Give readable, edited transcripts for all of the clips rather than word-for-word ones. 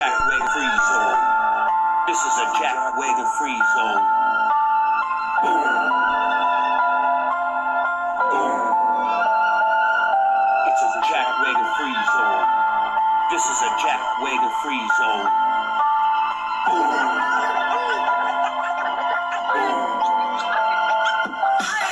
Jack-wagon free zone. This is a jack-wagon free zone. Boom. Boom. It's a jack-wagon free zone. This is a jack-wagon free zone. Boom. Boom.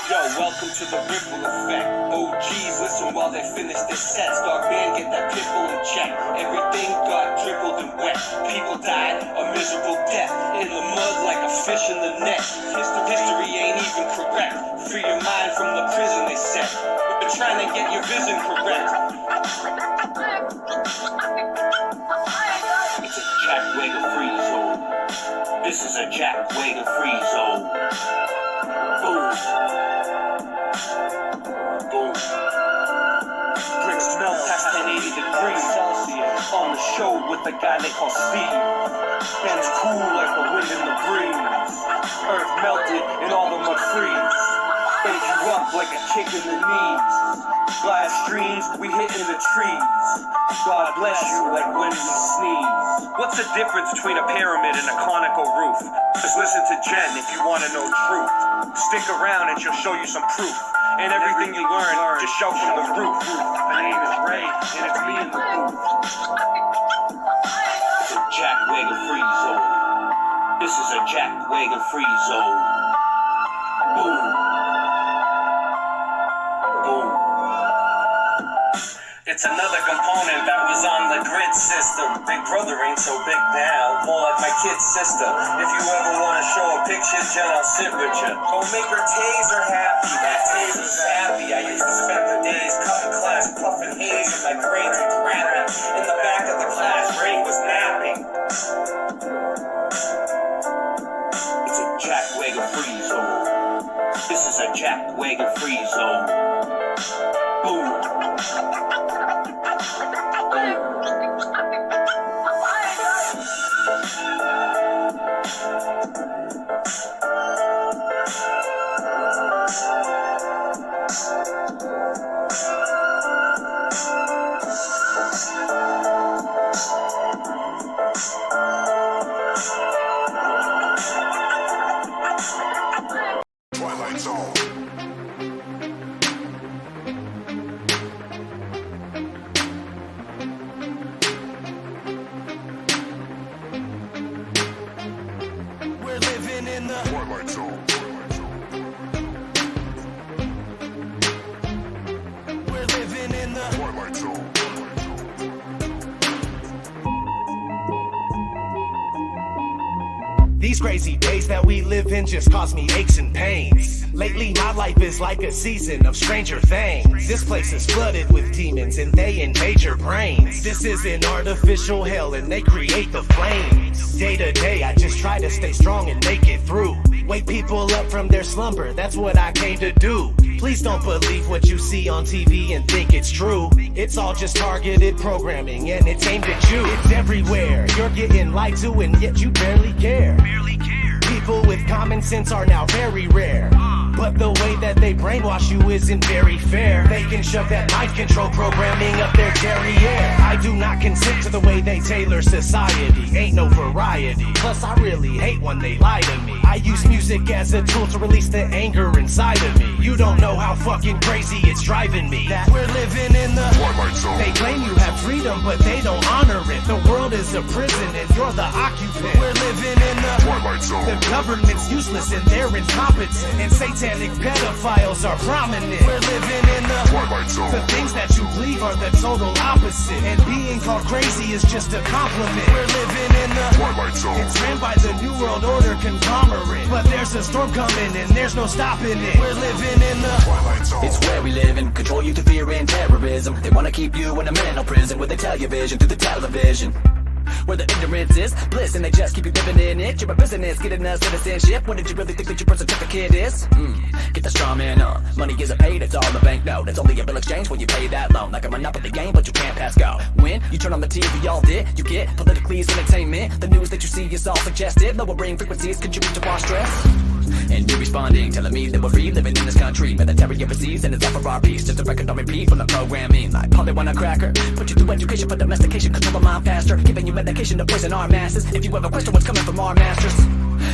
Yo, welcome to the ripple effect. OGs listen while they finish their sets. Dog band, get that pitbull in check. Everything got dribbled and wet. People died a miserable death in the mud like a fish in the net. History ain't even correct. Free your mind from the prison they set. We're trying to get your vision correct. It's a jack-wagon free zone. This is a jack-wagon free zone. Boom. Boom. Bricks melt past 1080 degrees Celsius on the show with the guy they call Steve. Band's cool like the wind and the breeze. Earth melted and all the mud freeze. Bake you up like a kick in the knees. Glass streams, we hit in the trees. God bless you like when we sneeze. What's the difference between a pyramid and a conical roof? Just listen to Jen if you want to know truth. Stick around and she'll show you some proof. And everything you learn, just shout from the roof. My name is Ray, and it's me in the booth. It's a jack-wagon free zone. This is a jack-wagon free zone. Boom. Boom. It's another component that was on the grid system. Big brother ain't so big now, more like my kid's sister. If you ever want to show a picture, Jen, I'll sit with you. Go make her taser happy, that taser's happy. I used to spend the days cutting class, puffing haze in my grades and crapping. In the back of the class, Ray was napping. It's a jack-wagon free zone. This is a jack-wagon free zone. Boom. Twilight Zone. We're living in the Twilight Zone. We're living in the Twilight Zone. These crazy days that we live in just cause me aches and pains. Lately my life is like a season of Stranger Things. This place is flooded with demons and they invade your brains. This is an artificial hell and they create the flames. Day to day I just try to stay strong and make it through. Wake people up from their slumber, that's what I came to do. Please don't believe what you see on TV and think it's true. It's all just targeted programming and it's aimed at you. It's everywhere, you're getting lied to and yet you barely care. People with common sense are now very rare. But the way that they brainwash you isn't very fair. They can shove that mind control programming up their derriere. I do not consent to the way they tailor society. Ain't no variety. Plus I really hate when they lie to me. I use music as a tool to release the anger inside of me. You don't know how fucking crazy it's driving me. That we're living in the Twilight Zone. They claim you have freedom but they don't honor it. The world is a prison and you're the occupant. We're living in the Twilight Zone. The government's useless and they're incompetent. And satanic pedophiles are prominent. We're living in the Twilight Zone. The things that you believe are the total opposite. And being called crazy is just a compliment. We're living in the Twilight Zone. It's ran by the New World Order conglomerate. But there's a storm coming and there's no stopping it. We're living in the Twilight Zone. It's where we live and control you through fear and terrorism. They wanna keep you in a mental prison where they tell your vision through the television. Where the ignorance is bliss and they just keep you living in it. You're a business, getting a citizenship. What did you really think that your birth certificate is? Get the straw man on. Money isn't paid, it's all a banknote. It's only a bill exchange when you pay that loan. Like a monopoly game, but you can't pass go. When you turn on the TV, all did you get politically entertainment? The news that you see is all suggestive. Lowering frequencies contribute to our stress. And you're responding, telling me that we're free living in this country. Military overseas and it's all for our peace. Just a record on repeat from the programming. Like Polly want a cracker. Put you through education for domestication. Control the mind faster. Giving you medication to poison our masses. If you ever question what's coming from our masters,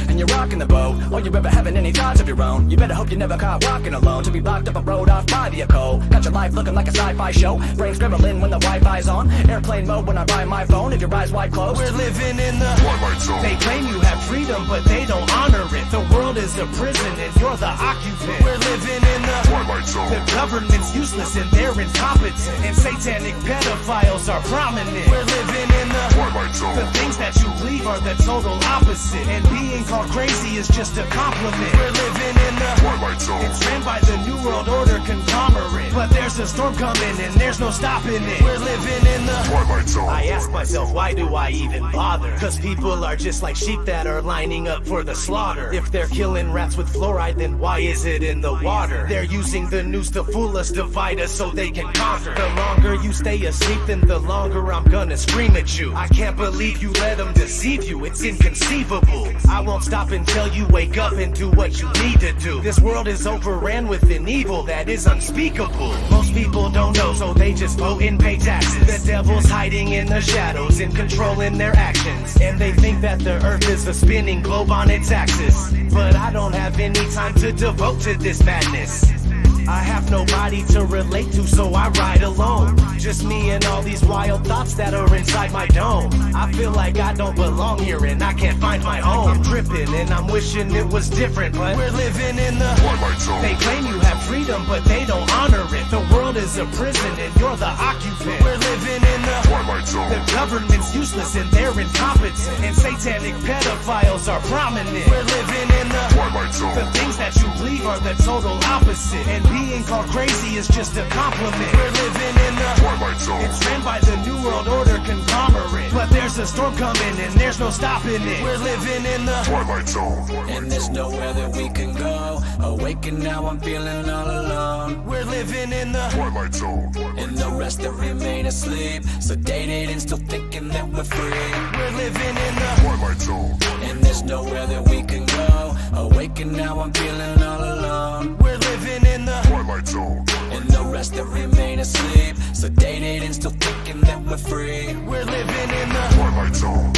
and you're rocking the boat, or you're ever having any thoughts of your own, you better hope you never caught walking alone to be locked up a road off by the echo. Got your life looking like a sci-fi show, brain scrambling when the Wi-Fi's on, airplane mode when I buy my phone, if your eyes wide closed. We're living in the Twilight Zone. They claim you have freedom, but they don't honor it. The world is a prison and you're the occupant. We're living in the Twilight Zone. The government's useless and they're incompetent, and satanic pedophiles are prominent. We're living in the Twilight Zone. The things that you believe are the total opposite, and being called crazy is just a compliment. We're living in the Twilight Zone. It's ran by the New World Order conglomerate, but there's a storm coming and there's no stopping it. We're living in the Twilight Zone. I ask myself, why do I even bother? Cause people are just like sheep that are lining up for the slaughter. If they're killing rats with fluoride, then why is it in the water? They're using the news to fool us, divide us so they can conquer. The longer you stay asleep, then the longer I'm gonna scream at you. I can't believe you let them deceive you, it's inconceivable. I won't stop until you wake up and do what you need to do. This world is overran with an evil that is unspeakable. Most people don't know, so they just vote and pay taxes. The devil's hiding in the shadows and controlling their actions, and they think that the earth is a spinning globe on its axis. But I don't have any time to devote to this madness. I have nobody to relate to, so I ride alone. Just me and all these wild thoughts that are inside my dome. I feel like I don't belong here and I can't find my home. I'm tripping and I'm wishing it was different, but we're living in the Twilight Zone. They claim you have freedom, but they don't honor it. The world is a prison and you're the occupant. We're living in the Twilight Zone. The government's useless and they're incompetent, and satanic pedophiles are prominent. We're living in the Twilight Zone. The things that you believe are the total opposite, and being called crazy is just a compliment. We're living in the Twilight Zone. It's ran by the New World Order conglomerate, but there's a storm coming and there's no stopping it. We're living in the Twilight Zone. And there's nowhere that we can go. Awaken now, I'm feeling all alone. We're living in the Twilight Zone. And the rest that remain asleep, sedated and still thinking that we're free. We're living in the Twilight Zone. And there's nowhere that we can go. Awaken now, I'm feeling all alone. We're living in the Twilight Zone. And the rest that remain asleep, sedated and still thinking that we're free. We're living in the Twilight Zone.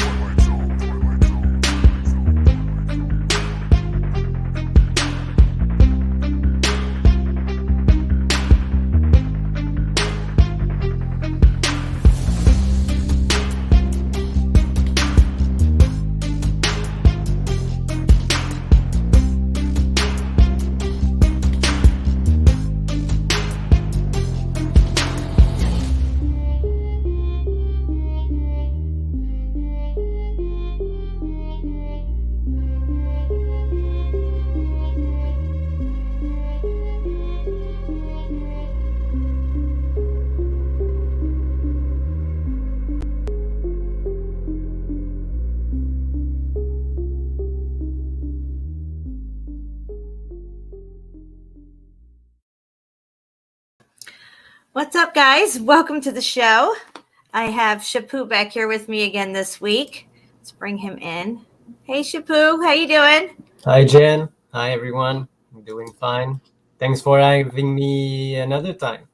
What's up, guys? Welcome to the show. I have Shapu back here with me again this week. Let's bring him in. Hey, Shapu, how you doing? Hi, Jen. Hi, everyone. I'm doing fine. Thanks for having me another time.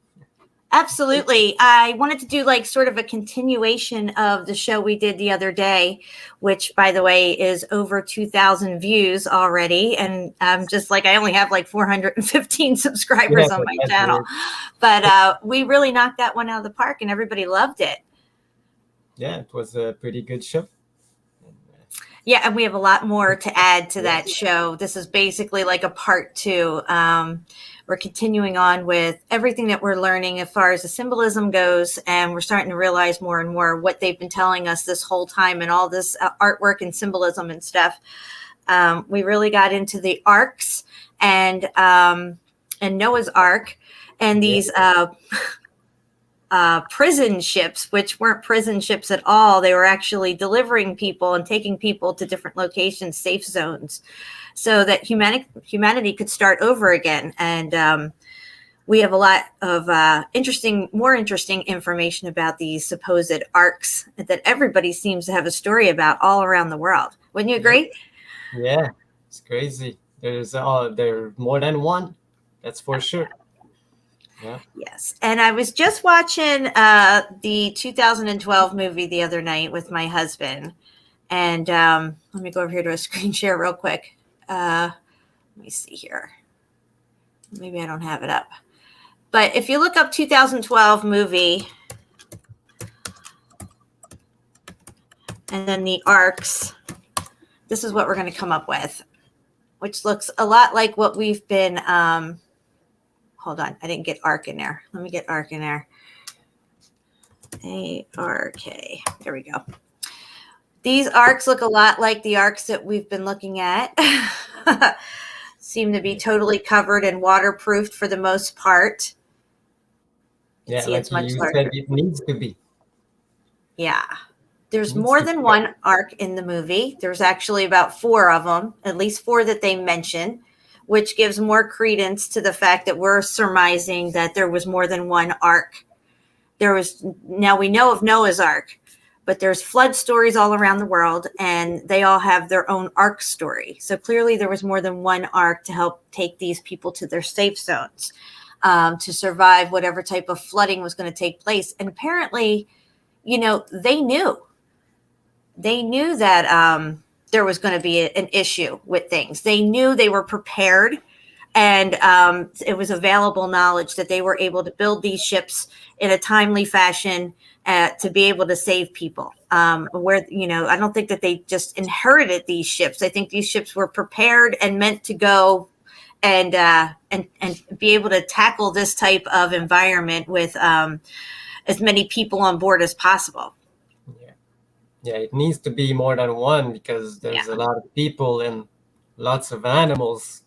Absolutely. I wanted to do like sort of a continuation of the show we did the other day, which, by the way, is over 2,000 views already. And just like I only have like 415 subscribers on my channel. Weird. But we really knocked that one out of the park and everybody loved it. Yeah, it was a pretty good show. Yeah, and we have a lot more to add to that show. This is basically like a part 2. We're continuing on with everything that we're learning as far as the symbolism goes, and we're starting to realize more and more what they've been telling us this whole time and all this artwork and symbolism and stuff. We really got into the Arks and Noah's Ark and these prison ships, which weren't prison ships at all. They were actually delivering people and taking people to different locations, safe zones, so that humanity could start over again. And we have a lot of more interesting information about these supposed arcs that everybody seems to have a story about all around the world. Wouldn't you agree? Yeah, it's crazy. There's more than one. That's for sure. Yeah. Yes. And I was just watching the 2012 movie the other night with my husband. And let me go over here to a screen share real quick. Let me see here. Maybe I don't have it up. But if you look up 2012 movie and then the Arks, this is what we're going to come up with, which looks a lot like what we've been, hold on, I didn't get ARK in there. Let me get ARK in there. A-R-K, there we go. These Arks look a lot like the Arks that we've been looking at. Seem to be totally covered and waterproofed for the most part. Yeah, See, like it's much you larger. said, it needs to be. Yeah. There's Needs more to than be. one Ark in the movie. There's actually about 4 of them, at least 4 that they mention, which gives more credence to the fact that we're surmising that there was more than one Ark. Now we know of Noah's Ark, but there's flood stories all around the world, and they all have their own Ark story. So clearly there was more than one Ark to help take these people to their safe zones, to survive whatever type of flooding was going to take place. And apparently, you know, they knew that there was going to be an issue with things. They knew, they were prepared, and it was available knowledge that they were able to build these ships in a timely fashion to be able to save people. Where, you know, I don't think that they just inherited these ships. I think these ships were prepared and meant to go and be able to tackle this type of environment with as many people on board as possible. Yeah, it needs to be more than one because there's a lot of people and lots of animals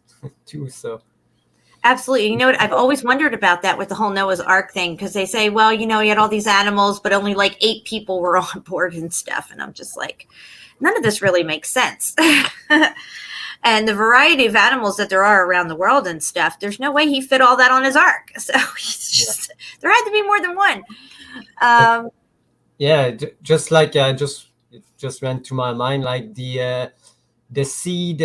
too. So Absolutely. You know what? I've always wondered about that with the whole Noah's Ark thing, because they say, well, you know, you had all these animals, but only like 8 people were on board and stuff. And I'm just like, none of this really makes sense. And the variety of animals that there are around the world and stuff, there's no way he fit all that on his Ark. So he's just, there had to be more than one. yeah, just like it just went to my mind, like the seed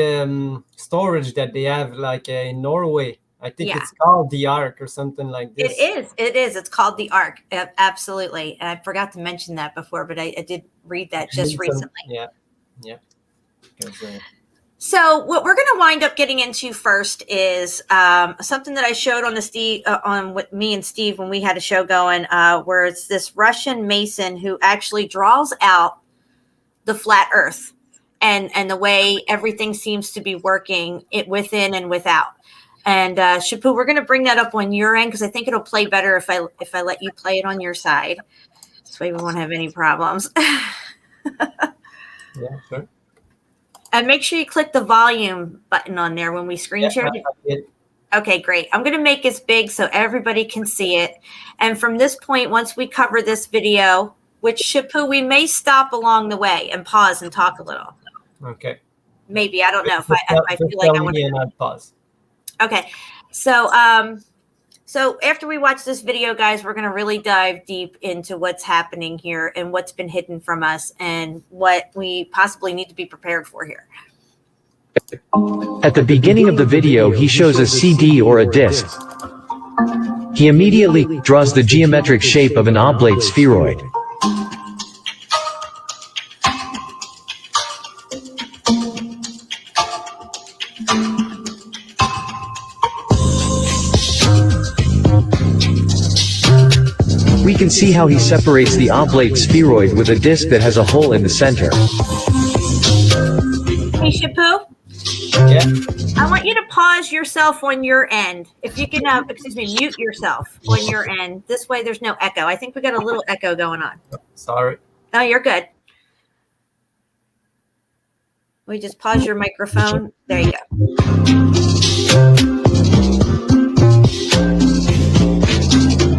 storage that they have like in Norway. I think it's called the Ark or something like this. It is. It's called the Ark. Absolutely. And I forgot to mention that before, but I did read that just recently. Yeah. So what we're going to wind up getting into first is something that I showed on on with me and Steve when we had a show going, where it's this Russian Mason who actually draws out the flat Earth and the way everything seems to be working within and without. And Shapu, we're going to bring that up on your end because I think it'll play better if I let you play it on your side. This way we won't have any problems. Yeah, sure. And make sure you click the volume button on there when we screen share. Okay, great. I'm going to make this big so everybody can see it. And from this point, once we cover this video, which Shapu, we may stop along the way and pause and talk a little. Okay. Maybe. I don't know if I feel like I want to pause. Okay. So so after we watch this video, guys, we're going to really dive deep into what's happening here and what's been hidden from us and what we possibly need to be prepared for here. At the beginning of the video, he shows a CD or a disc. He immediately draws the geometric shape of an oblate spheroid. We can see how he separates the oblate spheroid with a disc that has a hole in the center. Hey, Shapu? Yeah. I want you to pause yourself on your end. If you can, mute yourself on your end. This way there's no echo. I think we got a little echo going on. Sorry. No, you're good. We just pause your microphone. There you go.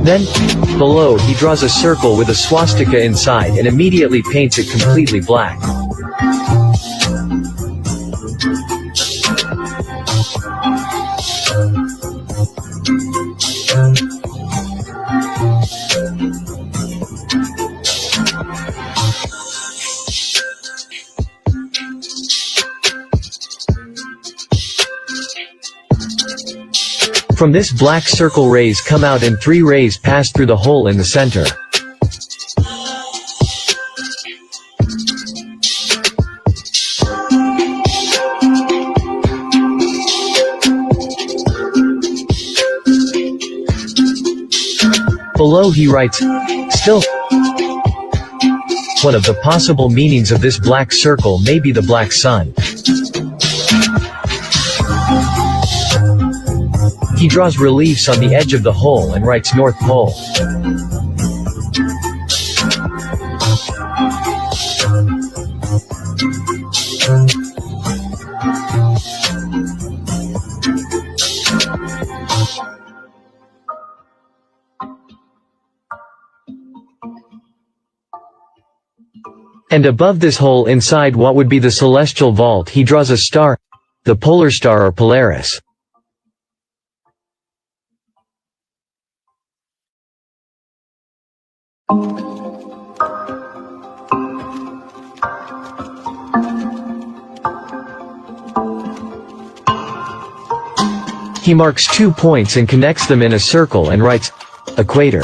Then, below, he draws a circle with a swastika inside and immediately paints it completely black. From this black circle rays come out and 3 rays pass through the hole in the center. Below he writes, still, one of the possible meanings of this black circle may be the black sun. He draws reliefs on the edge of the hole and writes North Pole. And above this hole inside what would be the celestial vault he draws a star, the polar star or Polaris. He marks 2 points and connects them in a circle and writes, equator.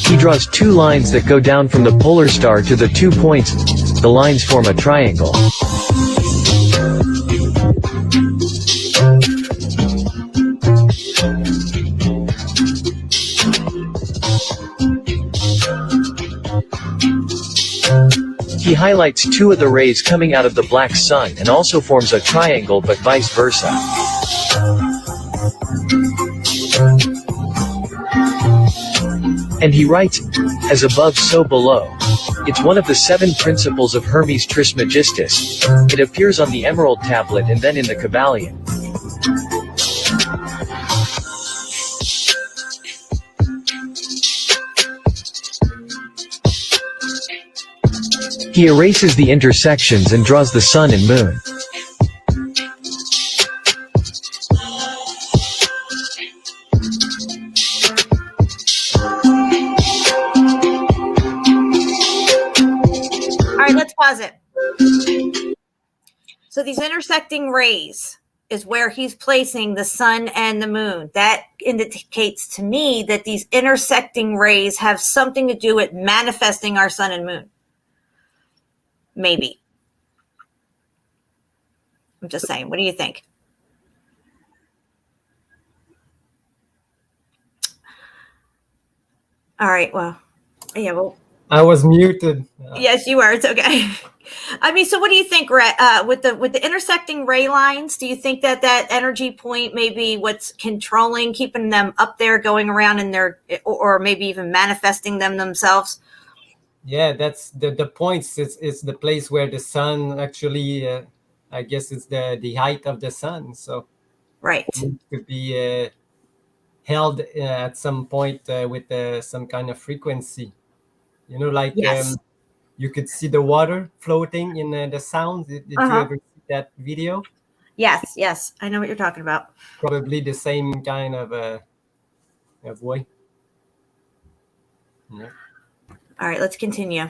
He draws 2 lines that go down from the polar star to the 2 points. The lines form a triangle. He highlights 2 of the rays coming out of the black sun and also forms a triangle, but vice versa. And he writes, as above so below. It's one of the 7 principles of Hermes Trismegistus. It appears on the Emerald Tablet and then in the Kabbalion. He erases the intersections and draws the sun and moon. Let's pause it. So these intersecting rays is where he's placing the sun and the moon. That indicates to me that these intersecting rays have something to do with manifesting our sun and moon. Maybe. I'm just saying. What do you think? All right. Well, yeah, well. I was muted. Yes, you are. It's okay. I mean, so what do you think, with the intersecting ray lines? Do you think that energy point may be what's controlling, keeping them up there, going around in their, or maybe even manifesting them themselves? Yeah, that's the points. It's the place where the sun actually, I guess it's the height of the sun. So right, it could be held at some point with some kind of frequency. You know, like yes. You could see the water floating in the sound. Did you ever see that video? Yes, I know what you're talking about. Probably the same kind of way. Yeah. All right, let's continue.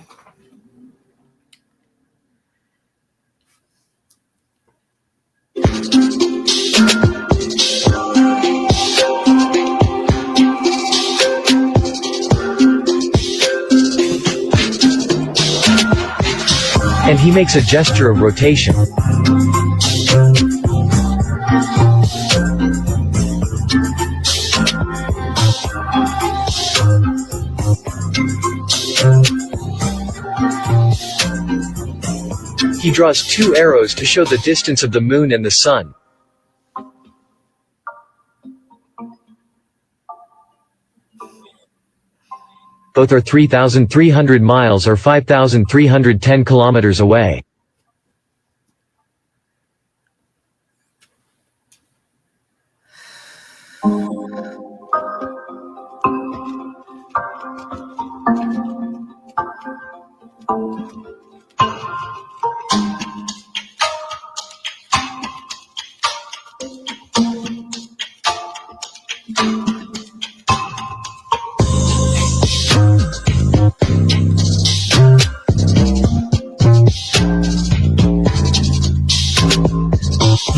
And he makes a gesture of rotation. He draws 2 arrows to show the distance of the moon and the sun. Both are 3,300 miles or 5,310 kilometers away.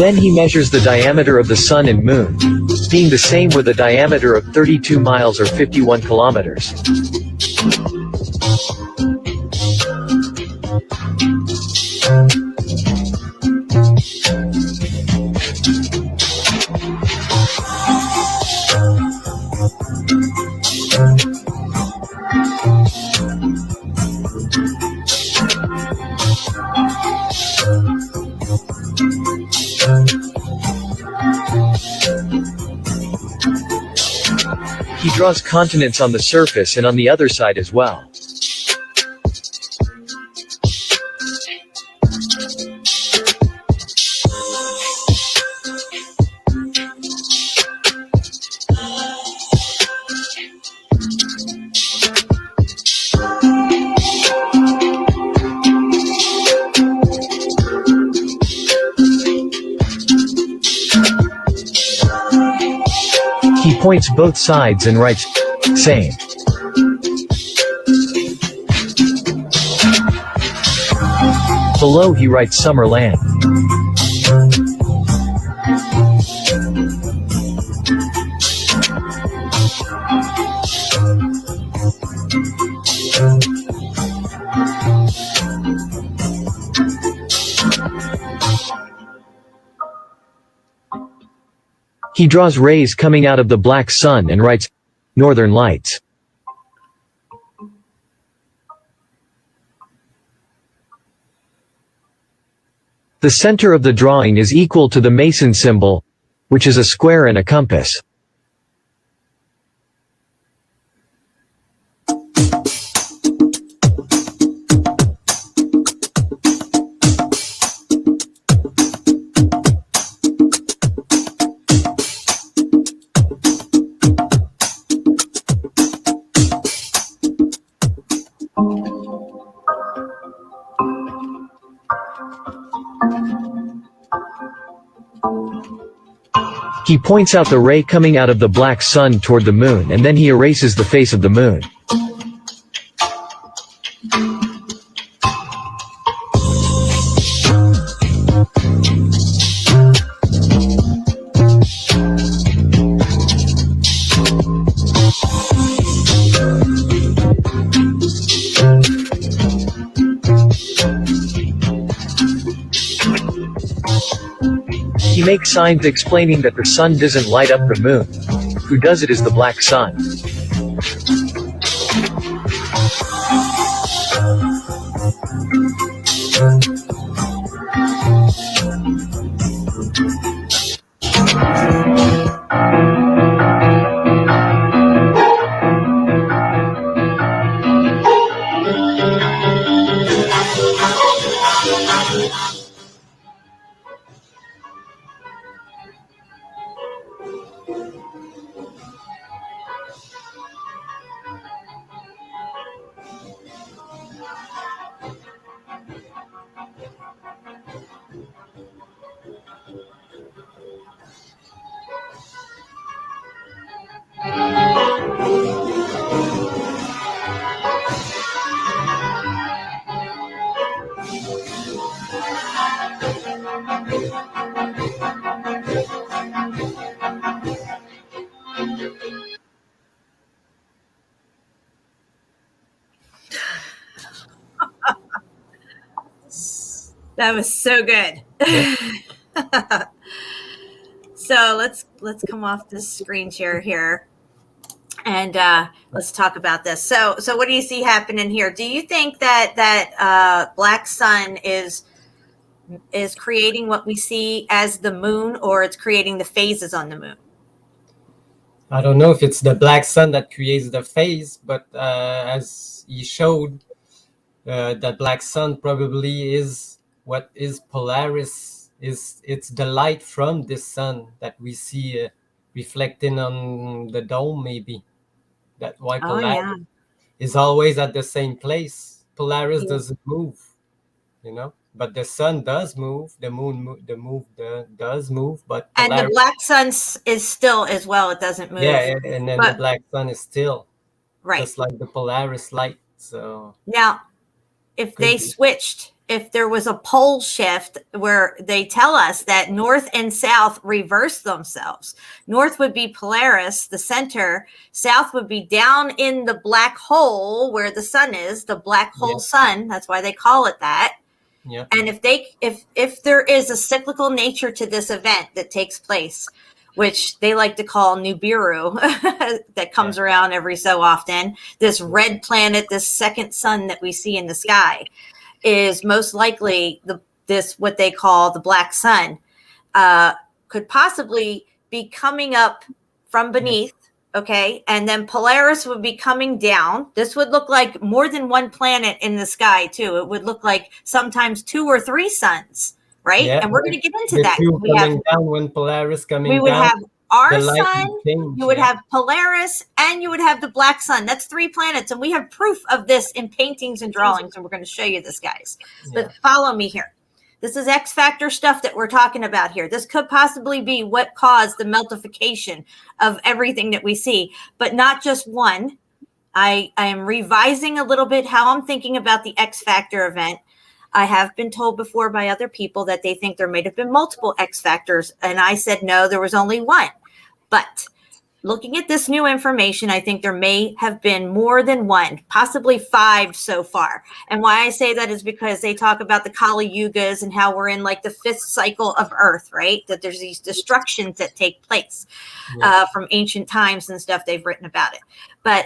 Then he measures the diameter of the sun and moon, being the same with a diameter of 32 miles or 51 kilometers. He draws continents on the surface and on the other side as well. He points both sides and writes, same. Below he writes summer land. He draws rays coming out of the black sun and writes, Northern Lights. The center of the drawing is equal to the Mason symbol, which is a square and a compass. He points out the ray coming out of the black sun toward the moon, and then he erases the face of the moon. He makes signs explaining that the sun doesn't light up the moon. Who does it is the black sun. That was so good. So let's come off this screen share here, and let's talk about this. So what do you see happening here? Do you think that black sun is creating what we see as the moon, or it's creating the phases on the moon? I don't know if it's the black sun that creates the phase, but as he showed, the black sun probably is what is Polaris. It's the light from this sun that we see reflecting on the dome, maybe. That's why Polaris is always at the same place. Polaris doesn't move, but the sun does move. The moon does move, but Polaris, and the black sun is still as well. It doesn't move. Yeah, and then the black sun is still, right, just like the Polaris light. So now, if they switched if there was a pole shift where they tell us that north and south reverse themselves. North would be Polaris, the center. South would be down in the black hole where the sun is, the black hole sun. That's why they call it that. Yeah. And if there is a cyclical nature to this event that takes place, which they like to call Nibiru, that comes around every so often, this red planet, this second sun that we see in the sky, is most likely this what they call the black sun, could possibly be coming up from beneath. Okay. And then Polaris would be coming down. This would look like more than one planet in the sky too. It would look like sometimes 2 or 3 suns, right? Yeah, and we're going to get into the that. two coming down, when Polaris coming We would down, have our the light sun, will change, you would have Polaris, and you would have the black sun. That's 3 planets. And we have proof of this in paintings and drawings. And we're going to show you this, guys. But follow me here. This is X factor stuff that we're talking about here. This could possibly be what caused the meltification of everything that we see, but not just one. I am revising a little bit how I'm thinking about the X factor event. I have been told before by other people that they think there may have been multiple X factors. And I said, no, there was only one. But looking at this new information, I think there may have been more than one, possibly 5 so far. And why I say that is because they talk about the Kali Yugas and how we're in like the 5th cycle of Earth, right? That there's these destructions that take place from ancient times and stuff. They've written about it. But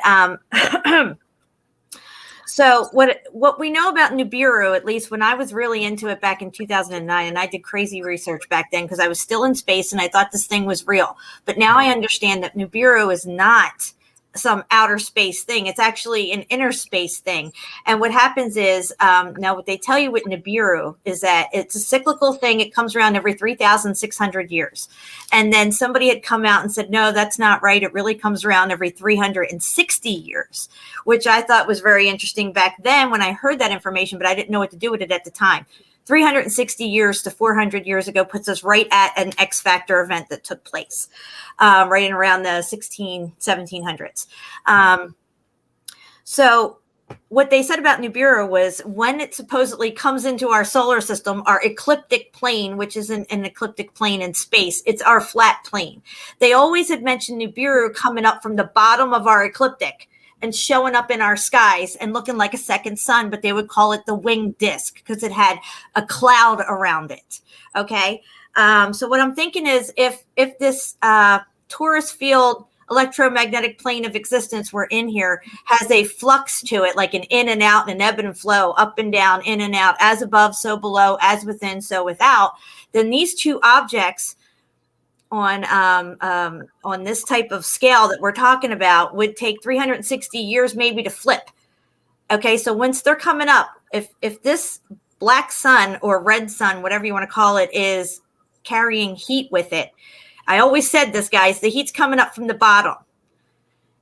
so what we know about Nibiru, at least when I was really into it back in 2009, and I did crazy research back then because I was still in space and I thought this thing was real. But now I understand that Nibiru is not some outer space thing. It's actually an inner space thing. And what happens is, now what they tell you with Nibiru is that it's a cyclical thing. It comes around every 3,600 years. And then somebody had come out and said, no, that's not right. It really comes around every 360 years, which I thought was very interesting back then when I heard that information, but I didn't know what to do with it at the time. 360 years to 400 years ago puts us right at an X factor event that took place right in around the 1700s. So what they said about Nibiru was when it supposedly comes into our solar system, our ecliptic plane, which is an ecliptic plane in space, it's our flat plane. They always had mentioned Nibiru coming up from the bottom of our ecliptic and showing up in our skies and looking like a second sun, but they would call it the winged disc because it had a cloud around it. Okay. So what I'm thinking is if this torus field electromagnetic plane of existence we're in here has a flux to it, like an in and out, an ebb and flow, up and down, in and out, as above, so below, as within, so without, then these two objects on this type of scale that we're talking about would take 360 years maybe to flip. Okay, so once they're coming up, if this black sun or red sun, whatever you want to call it, is carrying heat with it, I always said this, guys, the heat's coming up from the bottom.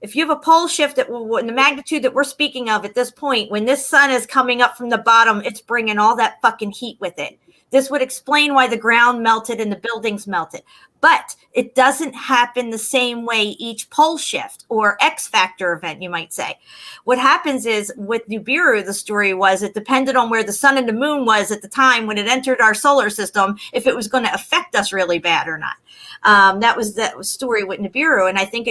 If you have a pole shift in the magnitude that we're speaking of at this point, when this sun is coming up from the bottom, it's bringing all that fucking heat with it. This would explain why the ground melted and the buildings melted. But it doesn't happen the same way each pole shift or X factor event, you might say. What happens is with Nibiru, the story was it depended on where the sun and the moon was at the time when it entered our solar system, if it was going to affect us really bad or not. That was the story with Nibiru. And I think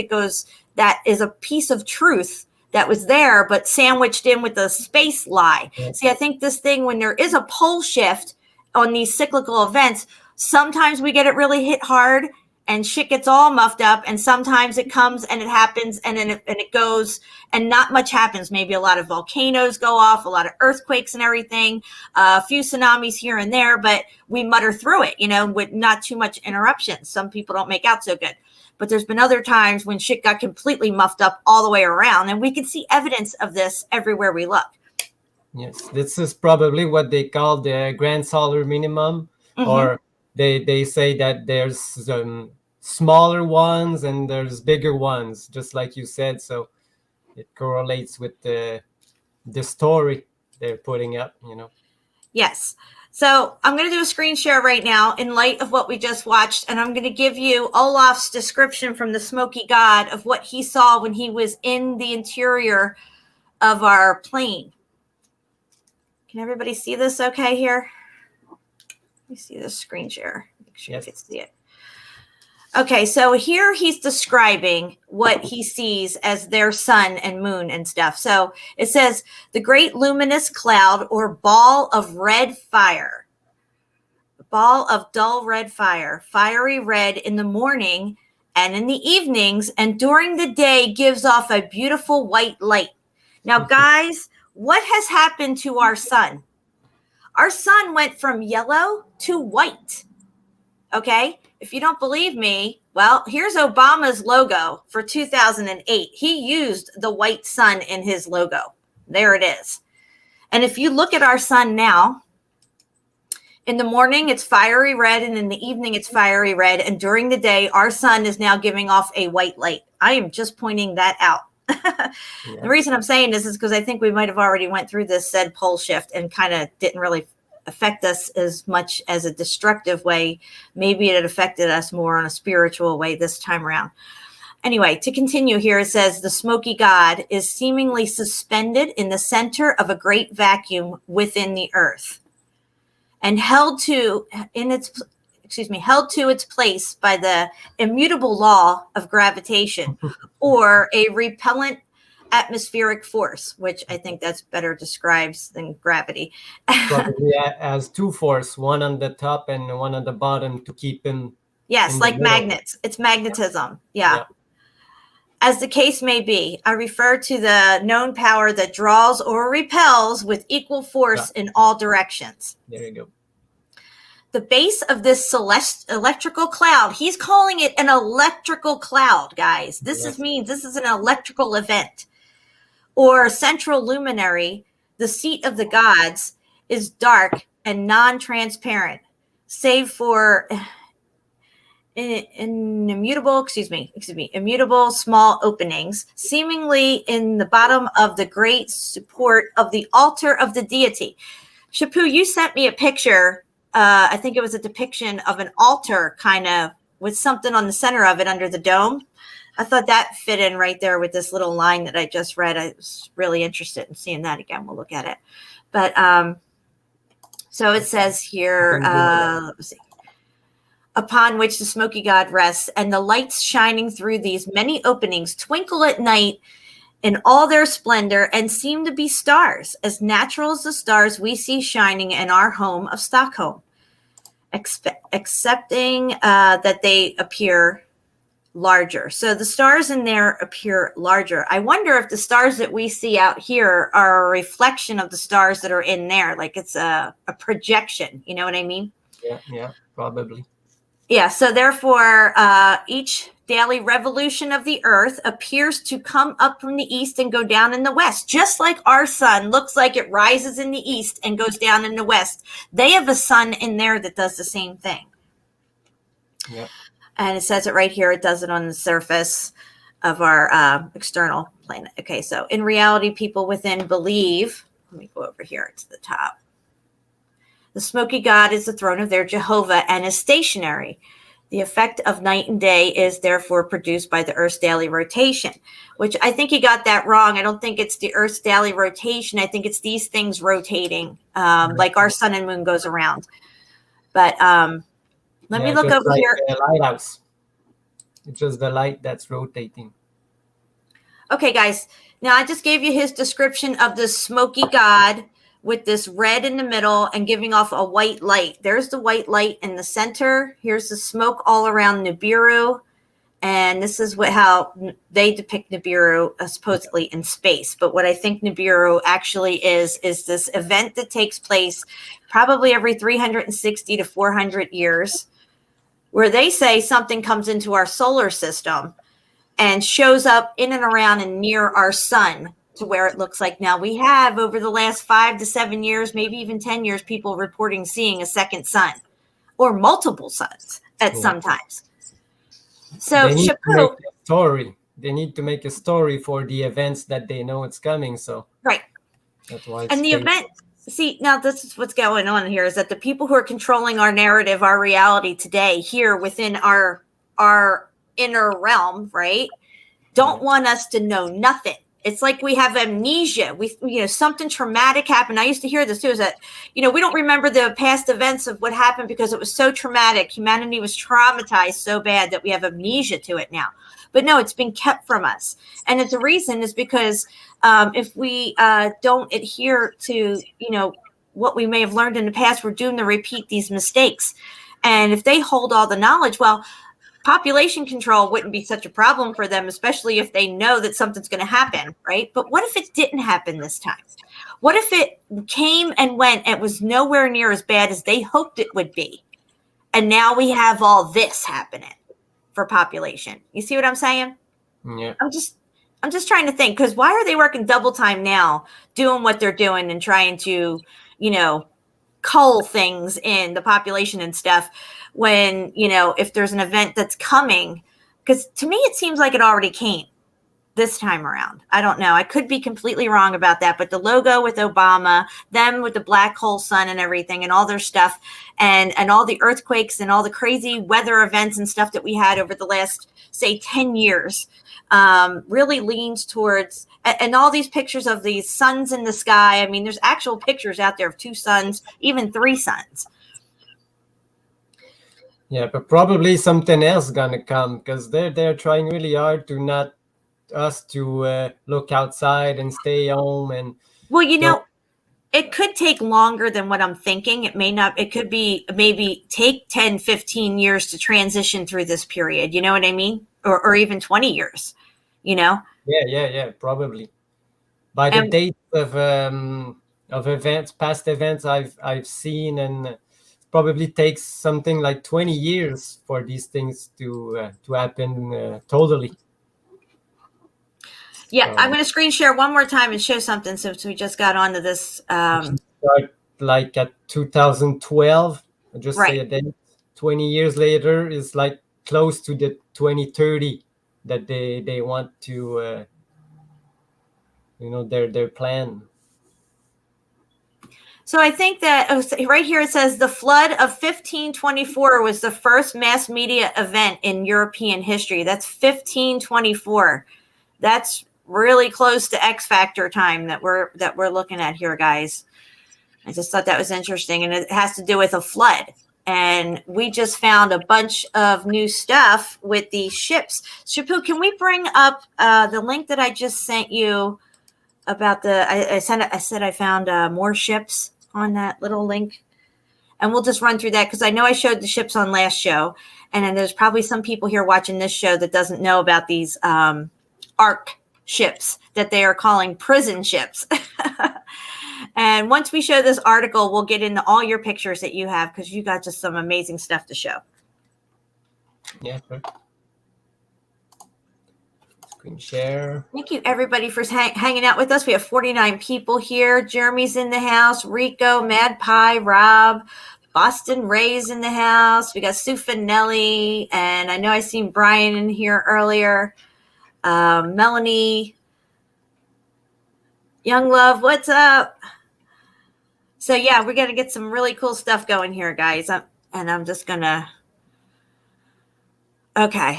that is a piece of truth that was there, but sandwiched in with the space lie. Yeah. See, I think this thing, when there is a pole shift on these cyclical events, sometimes we get it really hit hard and shit gets all muffed up, and sometimes it comes and it happens and then it goes and not much happens. Maybe a lot of volcanoes go off, a lot of earthquakes and everything, a few tsunamis here and there, but we mutter through it, with not too much interruption. Some people don't make out so good. But there's been other times when shit got completely muffed up all the way around, and we can see evidence of this everywhere we look. Yes, this is probably what they call the grand solar minimum, or they say that there's smaller ones and there's bigger ones, just like you said. So it correlates with the story they're putting up, Yes. So I'm going to do a screen share right now in light of what we just watched, and I'm going to give you Olaf's description from the Smoky God of what he saw when he was in the interior of our plane. Can everybody see this okay here? Let me see this screen share. Make sure you can see it. Okay, so here he's describing what he sees as their sun and moon and stuff. So it says, the great luminous cloud or ball of red fire, ball of dull red fire, fiery red in the morning and in the evenings, and during the day gives off a beautiful white light. Now, guys, what has happened to our sun? Our sun went from yellow to white. Okay? If you don't believe me, well, here's Obama's logo for 2008. He used the white sun in his logo. There it is. And if you look at our sun now, in the morning, it's fiery red, and in the evening, it's fiery red. And during the day, our sun is now giving off a white light. I am just pointing that out. The reason I'm saying this is because I think we might have already went through this said pole shift and kind of didn't really affect us as much as a destructive way. Maybe it affected us more on a spiritual way this time around. Anyway, to continue here, it says the smoky god is seemingly suspended in the center of a great vacuum within the earth and held to its place by the immutable law of gravitation or a repellent atmospheric force, which I think that's better describes than gravity. Probably as two force, one on the top and one on the bottom to keep him. Yes, like magnets. It's magnetism. Yeah. As the case may be, I refer to the known power that draws or repels with equal force in all directions. There you go. The base of this electrical cloud, he's calling it an electrical cloud, guys. This means this is an electrical event. Or central luminary, the seat of the gods, is dark and non-transparent, save for immutable small openings, seemingly in the bottom of the great support of the altar of the deity. Shapu, you sent me a picture. I think it was a depiction of an altar kind of with something on the center of it under the dome. I thought that fit in right there with this little line that I just read. I was really interested in seeing that again. We'll look at it. But so it says here, let's see, upon which the smoky god rests, and the lights shining through these many openings twinkle at night in all their splendor and seem to be stars, as natural as the stars we see shining in our home of Stockholm, excepting that they appear larger. So the stars in there appear larger. I wonder if the stars that we see out here are a reflection of the stars that are in there, like it's a projection. You know what I mean? Yeah, probably. Yeah, so therefore, each daily revolution of the earth appears to come up from the east and go down in the west, just like our sun looks like it rises in the east and goes down in the west. They have a sun in there that does the same thing. Yeah. And it says it right here. It does it on the surface of our external planet. Okay, so in reality, people within believe, let me go over here to the top. The smoky god is the throne of their Jehovah and is stationary. The effect of night and day is therefore produced by the Earth's daily rotation, which I think you got that wrong. I don't think it's the Earth's daily rotation. I think it's these things rotating, like our sun and moon goes around. But let me look over here. A lighthouse. It's just the light that's rotating. Okay, guys. Now I just gave you his description of the smoky god with this red in the middle and giving off a white light. There's the white light in the center. Here's the smoke all around Nibiru. And this is how they depict Nibiru supposedly in space. But what I think Nibiru actually is this event that takes place probably every 360 to 400 years, where they say something comes into our solar system and shows up in and around and near our sun, to where it looks like now we have over the last 5 to 7 years, maybe even 10 years, people reporting seeing a second sun or multiple suns at sometimes. So they need to make a story. They need to make a story for the events that they know it's coming. So right. That's why and the event, see, now this is what's going on here, is that the people who are controlling our narrative, our reality today here within our inner realm, right, don't want us to know nothing. It's like we have amnesia. Something traumatic happened. I used to hear this too, is that, we don't remember the past events of what happened because it was so traumatic. Humanity was traumatized so bad that we have amnesia to it now. But no, it's been kept from us. And the reason is because if we don't adhere to, what we may have learned in the past, we're doomed to repeat these mistakes. And if they hold all the knowledge, well, population control wouldn't be such a problem for them, especially if they know that something's going to happen, right? But what if it didn't happen this time? What if it came and went and it was nowhere near as bad as they hoped it would be? And now we have all this happening for population. You see what I'm saying? Yeah. I'm just trying to think, because why are they working double time now, doing what they're doing and trying to, cull things in the population and stuff when, if there's an event that's coming? Because to me, it seems like it already came this time around. I don't know. I could be completely wrong about that. But the logo with Obama, them with the black hole sun and everything and all their stuff, and all the earthquakes and all the crazy weather events and stuff that we had over the last, say, 10 years, really leans towards, and all these pictures of these suns in the sky. I mean, there's actual pictures out there of 2 suns, even 3 suns. Yeah, but probably something else gonna come, because they're trying really hard to not us to look outside and stay home. And well, it could take longer than what I'm thinking. It may not. It could be maybe take 10, 15 years to transition through this period. You know what I mean? Or even 20 years, Yeah, probably. By the date of events, past events I've seen, and it probably takes something like 20 years for these things to happen totally. Yeah, I'm going to screen share one more time and show something since we just got onto this. Start like at 2012, just say a date. 20 years later is like close to the 2030 that they want to, their plan. So I think that right here it says the flood of 1524 was the first mass media event in European history. That's 1524. That's really close to X Factor time that we're looking at here, guys. I just thought that was interesting, and it has to do with a flood. And we just found a bunch of new stuff with these ships. Shapu, can we bring up the link that I just sent you about I said I found more ships on that little link, and we'll just run through that because I know I showed the ships on last show, and then there's probably some people here watching this show that doesn't know about these Ark ships that they are calling prison ships. And once we show this article, we'll get into all your pictures that you have, because you got just some amazing stuff to show. Yeah, sure. Screen share. Thank you, everybody, for hanging out with us. We have 49 people here. Jeremy's in the house. Rico, Mad Pie, Rob, Boston Ray's in the house. We got Sue Finelli, and I know I seen Brian in here earlier. Melanie, Young Love, what's up? So yeah, we're gonna get some really cool stuff going here, guys. I'm just gonna. Okay,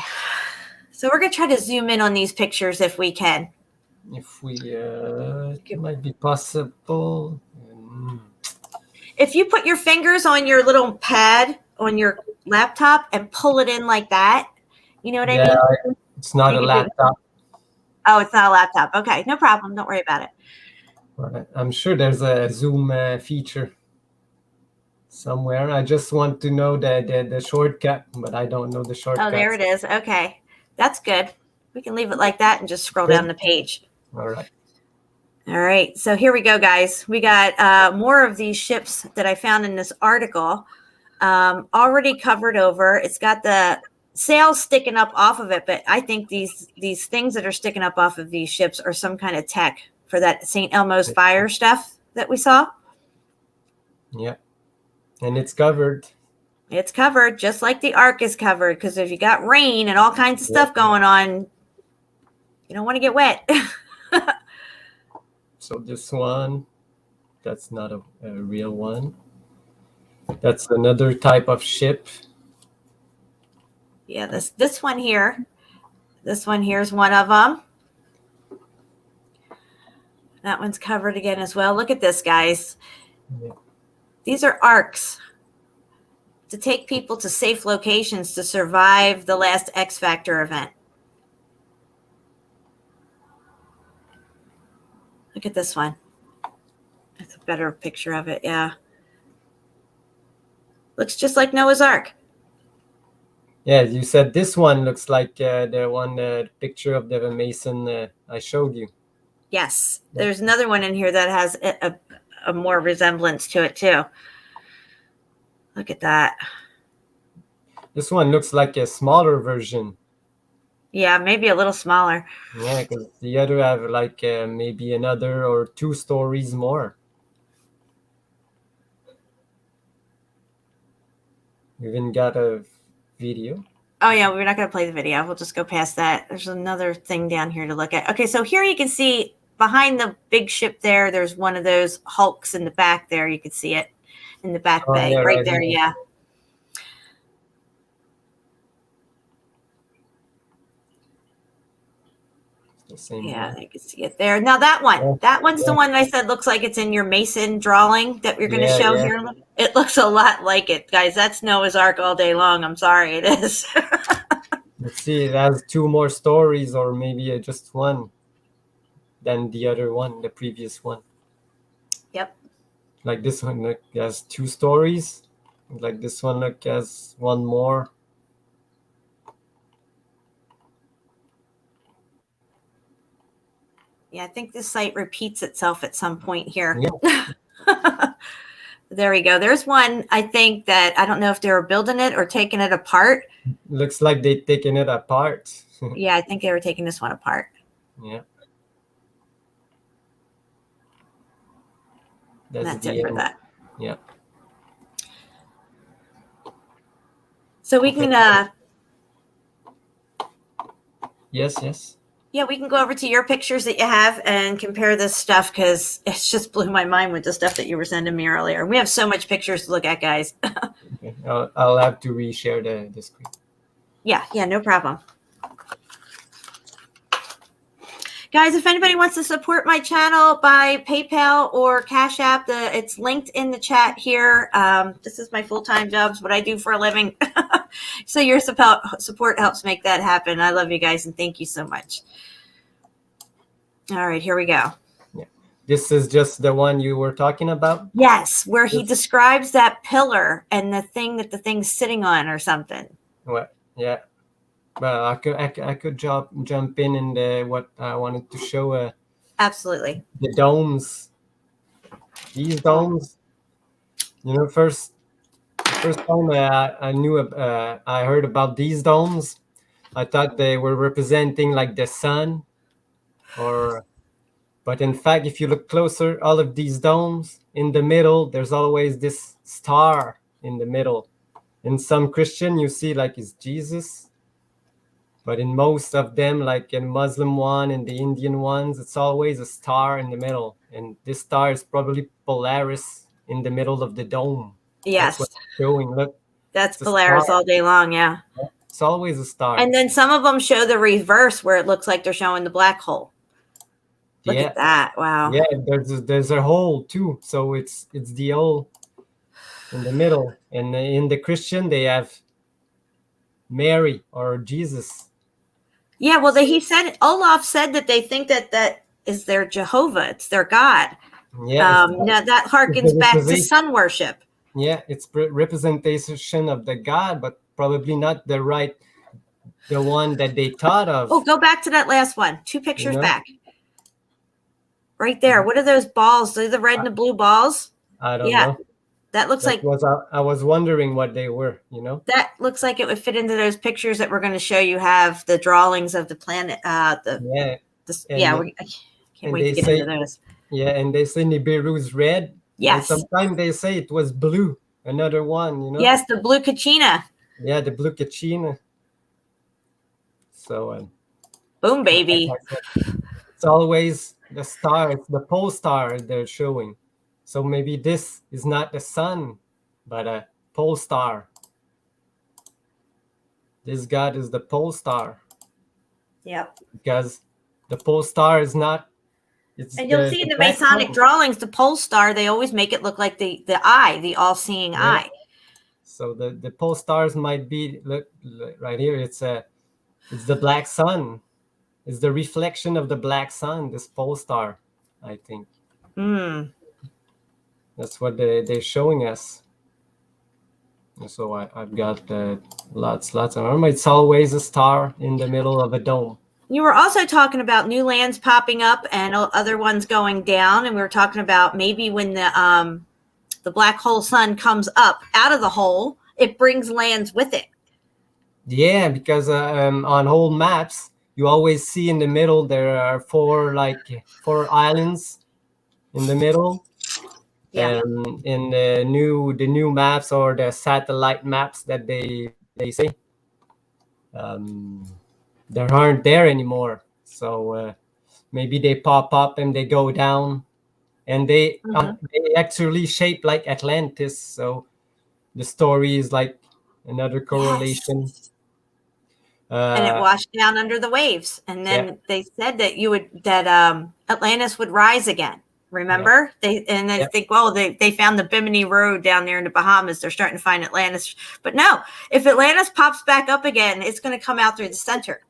so we're gonna try to zoom in on these pictures if we can. If we, it might be possible. If you put your fingers on your little pad on your laptop and pull it in like that, you know what I mean? It's not a laptop. Oh, it's not a laptop. Okay, no problem. Don't worry about it. I'm sure there's a zoom feature somewhere. I just want to know the shortcut, but I don't know the shortcut. Oh, there it is. Okay, that's good. We can leave it like that and just scroll down the page. All right. All right. So here we go, guys. We got more of these ships that I found in this article already covered over. It's got the sails sticking up off of it, but I think these things that are sticking up off of these ships are some kind of tech for that St. Elmo's fire stuff that we saw. Yeah. And it's covered. It's covered just like the Ark is covered, because if you got rain and all kinds of stuff going on, you don't want to get wet. So this one, that's not a real one. That's another type of ship. Yeah, this one here. This one here is one of them. That one's covered again as well. Look at this, guys. Yeah. These are arcs to take people to safe locations to survive the last X Factor event. Look at this one. That's a better picture of it. Yeah. Looks just like Noah's Ark. Yeah, you said this one looks like the one picture of the Mason I showed you. Yes. There's another one in here that has a more resemblance to it too. Look at that. This one looks like a smaller version. Yeah, maybe a little smaller. Yeah, because the other have like maybe another or 2 stories more. We even got a video. Oh, yeah, we're not going to play the video. We'll just go past that. There's another thing down here to look at. Okay, so here you can see behind the big ship there, there's one of those hulks in the back there. You can see it in the back bay. Yeah, right there, here. yeah. The same Yeah, one. I can see it there. Now that one, Yeah. that one's the one I said looks like it's in your Mason drawing that we're going to show Yeah. here. It looks a lot like it, guys. That's Noah's Ark all day long. I'm sorry, it is. Let's see, it has 2 more stories or maybe just one than the other one, the previous one. Yep. Like this one look has 2 stories. Like this one look has 1 more. Yeah, I think this site repeats itself at some point here. Yeah. There we go. There's one, I think, that I don't know if they were building it or taking it apart. Looks like they've taken it apart. Yeah, I think they were taking this one apart. Yeah. That's it for end. that. Yeah. So we can, Yes. yeah, we can go over to your pictures that you have and compare this stuff because it just blew my mind with the stuff that you were sending me earlier. We have so much pictures to look at, guys. Okay. I'll have to reshare the screen. Yeah, no problem. Guys, if anybody wants to support my channel by PayPal or Cash App, it's linked in the chat here. This is my full-time job. It's what I do for a living. So your support helps make that happen. I love you guys, and thank you so much. All right, here we go. Yeah. This is just the one you were talking about? Yes, where he describes that pillar and the thing that the thing's sitting on or something. What? Yeah. Well, I could jump in the what I wanted to show. Absolutely. The domes. These domes. You know, first time I knew I heard about these domes, I thought they were representing like the sun, but in fact, if you look closer, all of these domes in the middle, there's always this star in the middle. In some Christian, you see like it's Jesus. But in most of them, like in Muslim one and the Indian ones, it's always a star in the middle. And this star is probably Polaris in the middle of the dome. Yes. That's what it's showing. Look. That's Polaris all day long, yeah. It's always a star. And then some of them show the reverse where it looks like they're showing the black hole. Look at that. Wow. Yeah, there's a hole too. So it's the hole in the middle. And in the Christian, they have Mary or Jesus. Yeah, well, Olaf said that they think that is their Jehovah. It's their God. Yeah. Now that harkens back to sun worship. Yeah, it's representation of the God, but probably not the one that they thought of. Oh, go back to that last one. 2 pictures back. Right there. What are those balls? Are the red and the blue balls? I don't know. That looks like I was wondering what they were, you know. That looks like it would fit into those pictures that we're going to show you. Have the drawings of the planet. I can't wait to get into those. Yeah, and they say Nibiru's red. Yes. And sometimes they say it was blue. Another one, you know. Yes, the blue Kachina. Yeah, the blue Kachina. So. Boom, baby. It's always the star. It's the pole star they're showing. So maybe this is not the sun, but a pole star. This God is the pole star. Yep. Because the pole star is It's And you'll see in the black Masonic sun. drawings, the pole star, they always make it look like the eye, the all-seeing Yeah. eye. So the pole stars might be look right here. It's the black sun. It's the reflection of the black sun. This pole star, I think. Mm. That's what they're showing us. So I've got lots of them. It's always a star in the middle of a dome. You were also talking about new lands popping up and other ones going down, and we were talking about maybe when the black hole sun comes up out of the hole, it brings lands with it. Yeah, because on whole maps, you always see in the middle there are four islands in the middle. Yeah. And in the new maps or the satellite maps that they say, there aren't there anymore. So maybe they pop up and they go down, and they actually shape like Atlantis. So the story is like another correlation. Yes. And it washed down under the waves, and then they said that Atlantis would rise again. Remember? They think, well, they found the Bimini Road down there in the Bahamas. They're starting to find Atlantis, but no. If Atlantis pops back up again, it's going to come out through the center.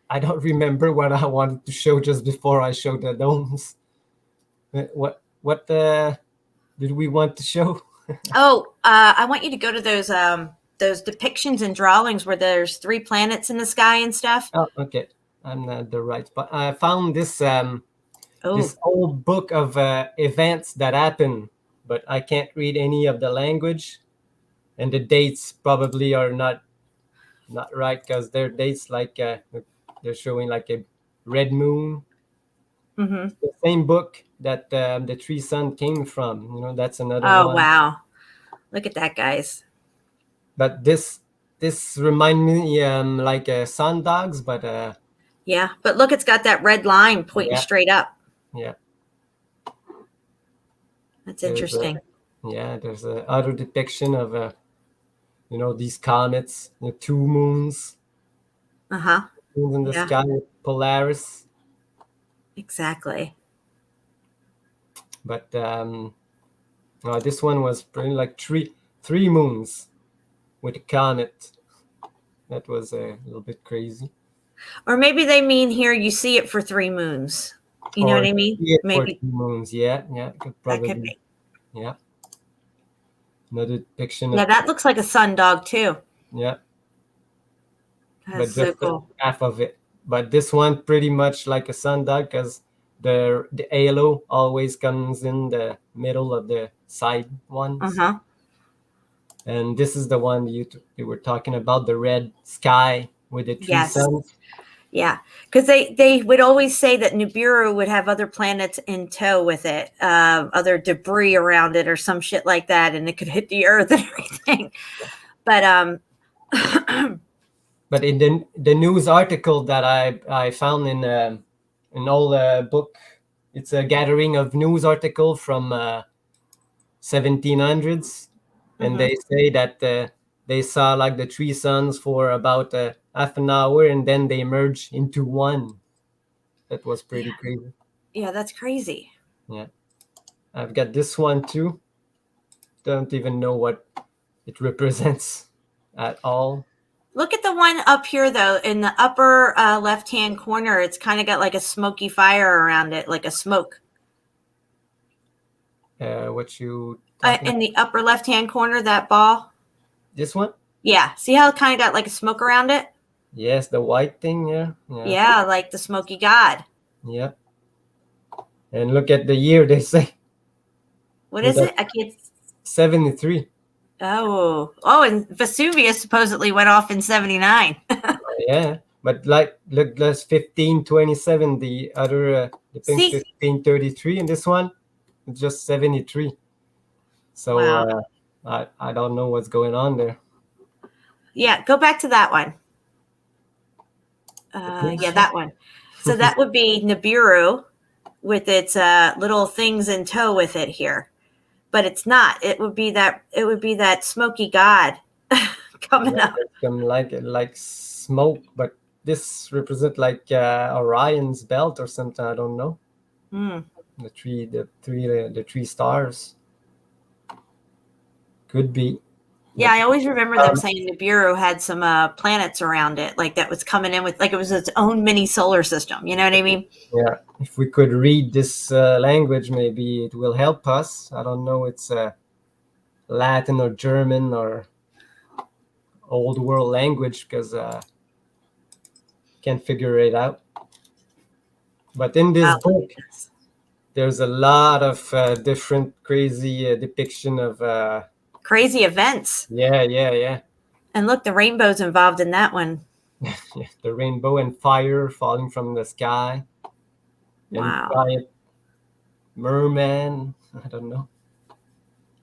I don't remember what I wanted to show just before I showed the domes. What did we want to show? I want you to go to those depictions and drawings where there's 3 planets in the sky and stuff. Oh, okay. I'm not the right spot. I found this this Oh, old book of events that happened, but I can't read any of the language, and the dates probably are not right because they're dates like they're showing like a red moon. mm-hmm. The same book that the Tree Sun came from. You know, that's another Oh, one. wow. Look at that, guys. But this remind me like sun dogs, but Yeah, but look, it's got that red line pointing straight up. yeah. That's interesting. There's a other depiction of these comets, the 2 moons. Moons in the sky with Polaris. Exactly. But this one was pretty like three moons with a comet. That was a little bit crazy. Or maybe they mean here you see it for 3 moons. You know what I mean? Maybe for 2 moons. Yeah, could probably. That could be. Yeah. Another depiction. Yeah, that looks like a sun dog too. Yeah. That's so cool. Half of it. But this one pretty much like a sundog because the halo always comes in the middle of the side ones. And this is the one you were talking about, the red sky with the 3 suns. Yeah, because they would always say that Nibiru would have other planets in tow with it, other debris around it or some shit like that, and it could hit the Earth and everything. But but in the news article that I found in an old book, it's a gathering of news article from 1700s, and they say that they saw like the 3 suns for about half an hour, and then they merged into one. That was pretty crazy. Yeah, that's crazy. Yeah, I've got this one too. Don't even know what it represents at all. Look at the one up here, though, in the upper left-hand corner. It's kind of got like a smoky fire around it, like a smoke. What you in the upper left-hand corner, that ball? This one? Yeah. See how it kind of got like a smoke around it? Yes, the white thing, yeah. Yeah, like the smoky god. Yeah. And look at the year, they say. What is it? I can't... 73. Oh, and Vesuvius supposedly went off in 79. Yeah, but like, look, that's 1527. The other, depicts 1533, and this one, it's just 73. So wow. I don't know what's going on there. Yeah, go back to that one. Yeah, that one. So that would be Nibiru with its little things in tow with it here. But it's not. It would be that smoky god coming up. Like smoke, but this represents like Orion's belt or something. I don't know. The three stars. Could be. Yeah, I always remember them saying Nibiru had some planets around it, like that was coming in with, like it was its own mini solar system. You know what I mean? Yeah. If we could read this language, maybe it will help us. I don't know. It's Latin or German or old world language because can't figure it out. But in this book, there's a lot of different crazy depiction of crazy events. Yeah. And look, the rainbow's involved in that one. Yeah, the rainbow and fire falling from the sky. Wow. And giant merman. I don't know.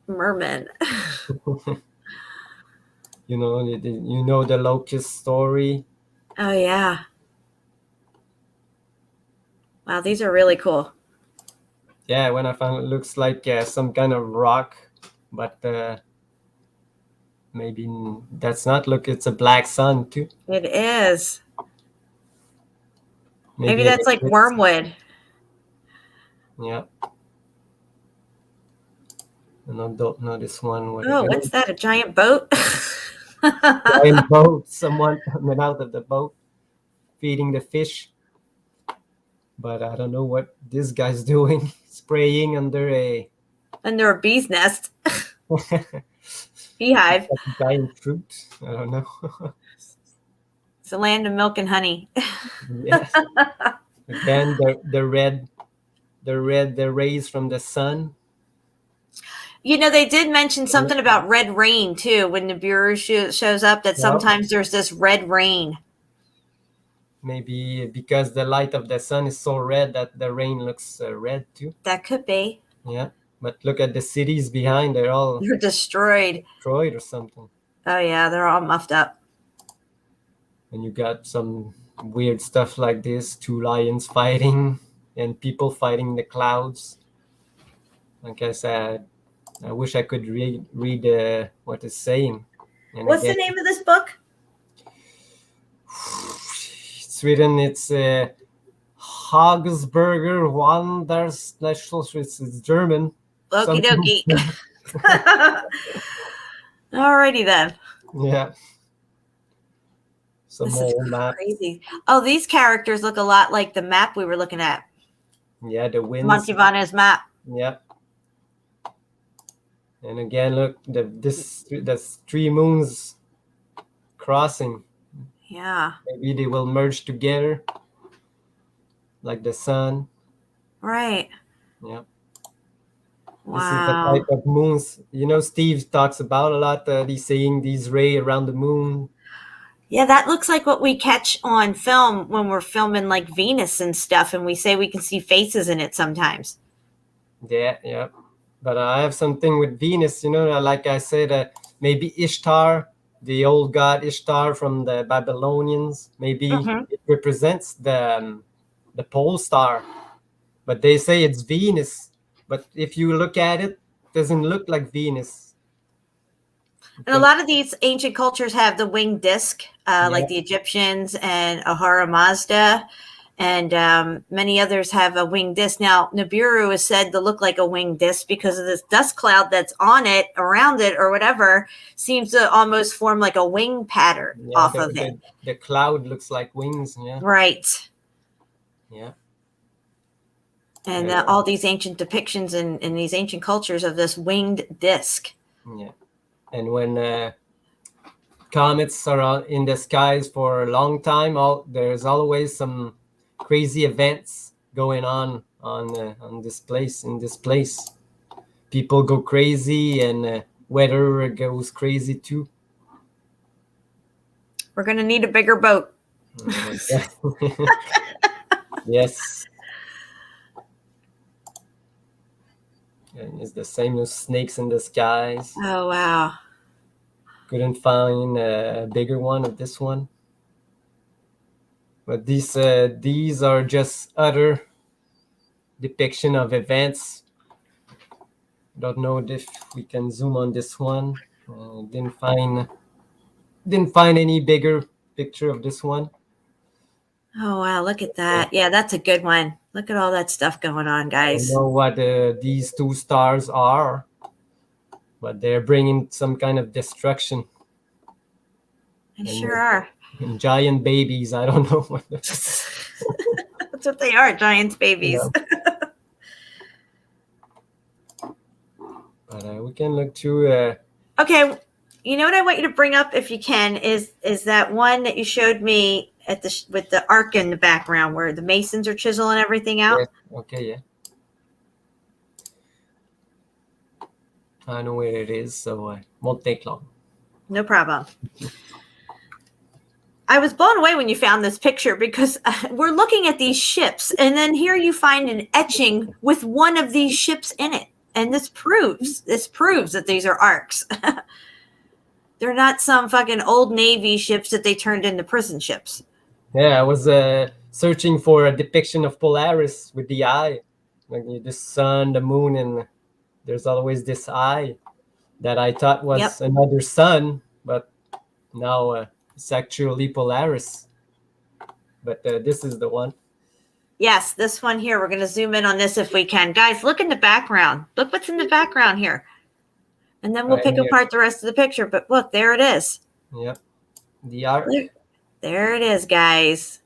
Merman. You know the locust story. Oh yeah. Wow, these are really cool. Yeah, when I found it looks like some kind of rock, but maybe that's not. Look, it's a black sun too. It is. Maybe that's like wormwood. Yeah. And I don't know this one. What's that? A giant boat? Giant boat. Someone coming out of the boat, feeding the fish. But I don't know what this guy's doing. Spraying under a bee's nest. Beehive. Giant fruit. I don't know. It's the land of milk and honey. Yes. Again, the rays from the sun. You know, they did mention something about red rain too when Nibiru shows up. That sometimes there's this red rain. Maybe because the light of the sun is so red that the rain looks red too. That could be. Yeah, but look at the cities behind. They're destroyed or something. Oh yeah, they're all muffed up. And you got some weird stuff like this: 2 lions fighting and people fighting in the clouds. Like I said, I wish I could read what it's saying. And what's the name of this book? It's written. It's Hagsberger Wanderslechel. It's German. Okie dokie. Alrighty then. Yeah. Some This old is map. crazy. Oh, these characters look a lot like the map we were looking at. Yeah, the winds. Mantivana's map. Yeah. And again, look, that's 3 moons crossing. Yeah. Maybe they will merge together, like the sun. Right. Yeah. Wow. This is the type of moons. You know, Steve talks about a lot. He's saying these rays around the moon. Yeah, that looks like what we catch on film when we're filming like Venus and stuff, and we say we can see faces in it sometimes. Yeah. But I have something with Venus, like I said, maybe Ishtar, the old god Ishtar from the Babylonians. Maybe it represents the pole star. But they say it's Venus. But if you look at it, it doesn't look like Venus. And a lot of these ancient cultures have the winged disc, like the Egyptians and Ahura Mazda. And many others have a winged disc. Now, Nibiru is said to look like a winged disc because of this dust cloud that's on it, around it, or whatever, seems to almost form like a wing pattern off of it. The cloud looks like wings, yeah. Right. Yeah. And all these ancient depictions in these ancient cultures of this winged disc. Yeah. And when comets are in the skies for a long time, there's always some crazy events going on this place. In this place, people go crazy, and weather goes crazy too. We're gonna need a bigger boat. Yes. And it's the same as snakes in the skies. Oh wow! Couldn't find a bigger one of this one. But these are just other depiction of events. Don't know if we can zoom on this one. Didn't find any bigger picture of this one. Oh wow! Look at that. Yeah, that's a good one. Look at all that stuff going on, I guys. don't know what these two stars are, but they're bringing some kind of destruction. They sure are. And giant babies. I don't know what. That's what they are, giants babies. Yeah. But we can look through. Okay, you know what I want you to bring up, if you can, is that one that you showed me at the with the ark in the background, where the masons are chiseling everything out. Yeah. Okay, yeah. I know where it is, so it won't take long. No problem. I was blown away when you found this picture, because we're looking at these ships, and then here you find an etching with one of these ships in it. And this proves that these are Arks. They're not some fucking old Navy ships that they turned into prison ships. Yeah, I was searching for a depiction of Polaris with the eye, like the sun, the moon, and there's always this eye that I thought was another sun, but now it's actually Polaris. But this is the one. Yes, this one here. We're going to zoom in on this if we can. Guys, look in the background. Look what's in the background here. And then we'll pick apart the rest of the picture. But look, there it is. Yep. The Ark. There it is, guys.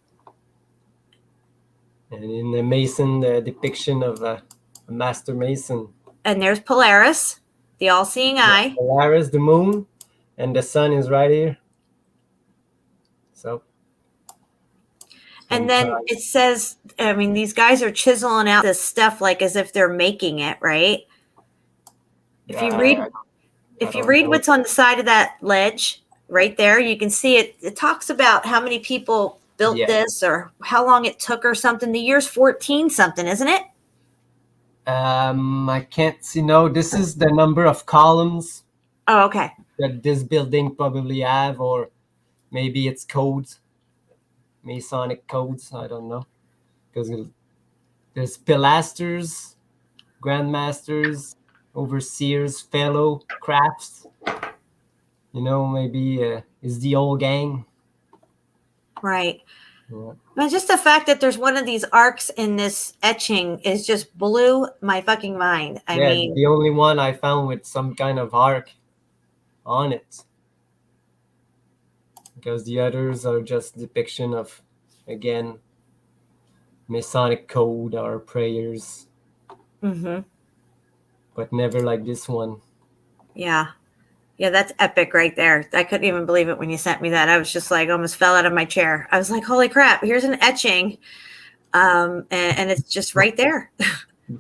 And in the Mason, the depiction of a master Mason. And there's Polaris, the all-seeing eye. Polaris, the moon, and the sun is right here. So. And then it says, I mean, these guys are chiseling out this stuff like as if they're making it, right? If you read what's on the side of that ledge right there, you can see it. It talks about how many people built this or how long it took or something. The year's 14 something, isn't it? I can't see. No, this is the number of columns. Oh, okay. That this building probably have, or maybe it's codes. Masonic codes, I don't know, because there's pilasters, grandmasters, overseers, fellow crafts. You know, maybe it's the old gang. Right. Yeah. But just the fact that there's one of these arcs in this etching is just blew my fucking mind. I mean, the only one I found with some kind of arc on it. Because the others are just depiction of, again, Masonic code or prayers. Mm-hmm. But never like this one. Yeah. Yeah, that's epic right there. I couldn't even believe it when you sent me that. I was just like, almost fell out of my chair. I was like, holy crap, here's an etching. And it's just right there.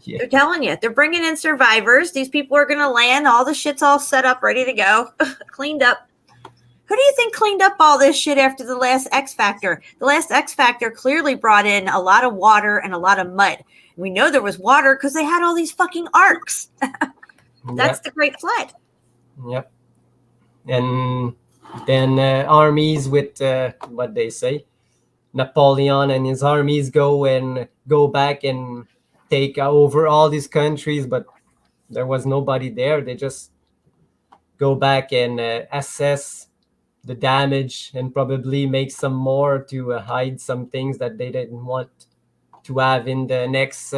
Yeah. They're telling you. They're bringing in survivors. These people are going to land. All the shit's all set up, ready to go. Cleaned up. Who do you think cleaned up all this shit after the last X Factor? The last X Factor clearly brought in a lot of water and a lot of mud. We know there was water because they had all these fucking arcs. That's the Great Flood. Yep. And then armies with what they say, Napoleon and his armies go back and take over all these countries, but there was nobody there. They just go back and assess the damage and probably make some more to hide some things that they didn't want to have in the next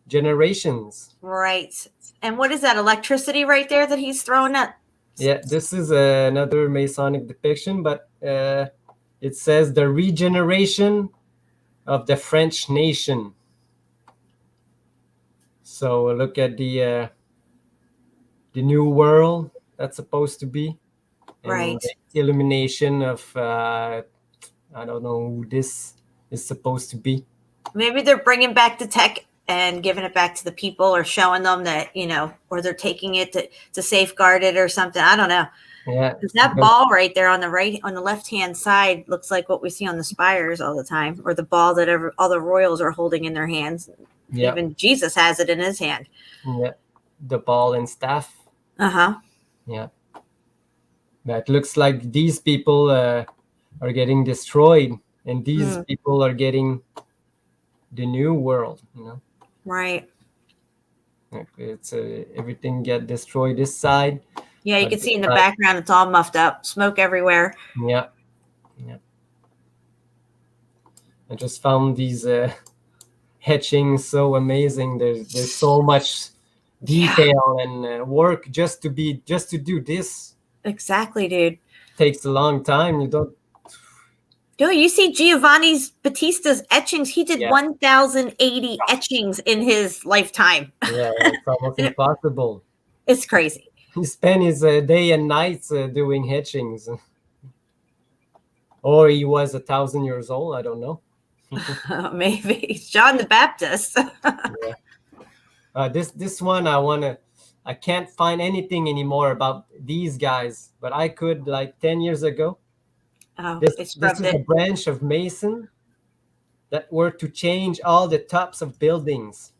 generations. Right. And what is that, electricity right there that he's throwing at? Yeah, this is another Masonic depiction, but it says the regeneration of the French nation. So look at the new world that's supposed to be. Right. The illumination of, I don't know who this is supposed to be. Maybe they're bringing back the tech and giving it back to the people, or showing them that, you know, or they're taking it to safeguard it or something. I don't know. Yeah. That ball right there on the left-hand side looks like what we see on the spires all the time, or the ball that all the royals are holding in their hands. Yeah. Even Jesus has it in his hand. Yeah. The ball and staff. Uh-huh. Yeah. That looks like these people are getting destroyed, and these people are getting the new world, you know. Right. It's everything get destroyed this side. Yeah, you can see in the background it's all muffed up, smoke everywhere. Yeah. Yeah. I just found these etching so amazing. There's so much detail and work just to do this. Exactly, dude. Takes a long time. You don't. No, you see Giovanni Battista's etchings. He did Yeah. 1,080 etchings in his lifetime. Yeah, it's almost impossible. It's crazy. He spent his day and nights doing etchings. Or he was 1,000 years old. I don't know. Maybe John the Baptist. Yeah. This one I can't find anything anymore about these guys, but I could like 10 years ago. Oh, This it's is a branch of Mason that were to change all the tops of buildings.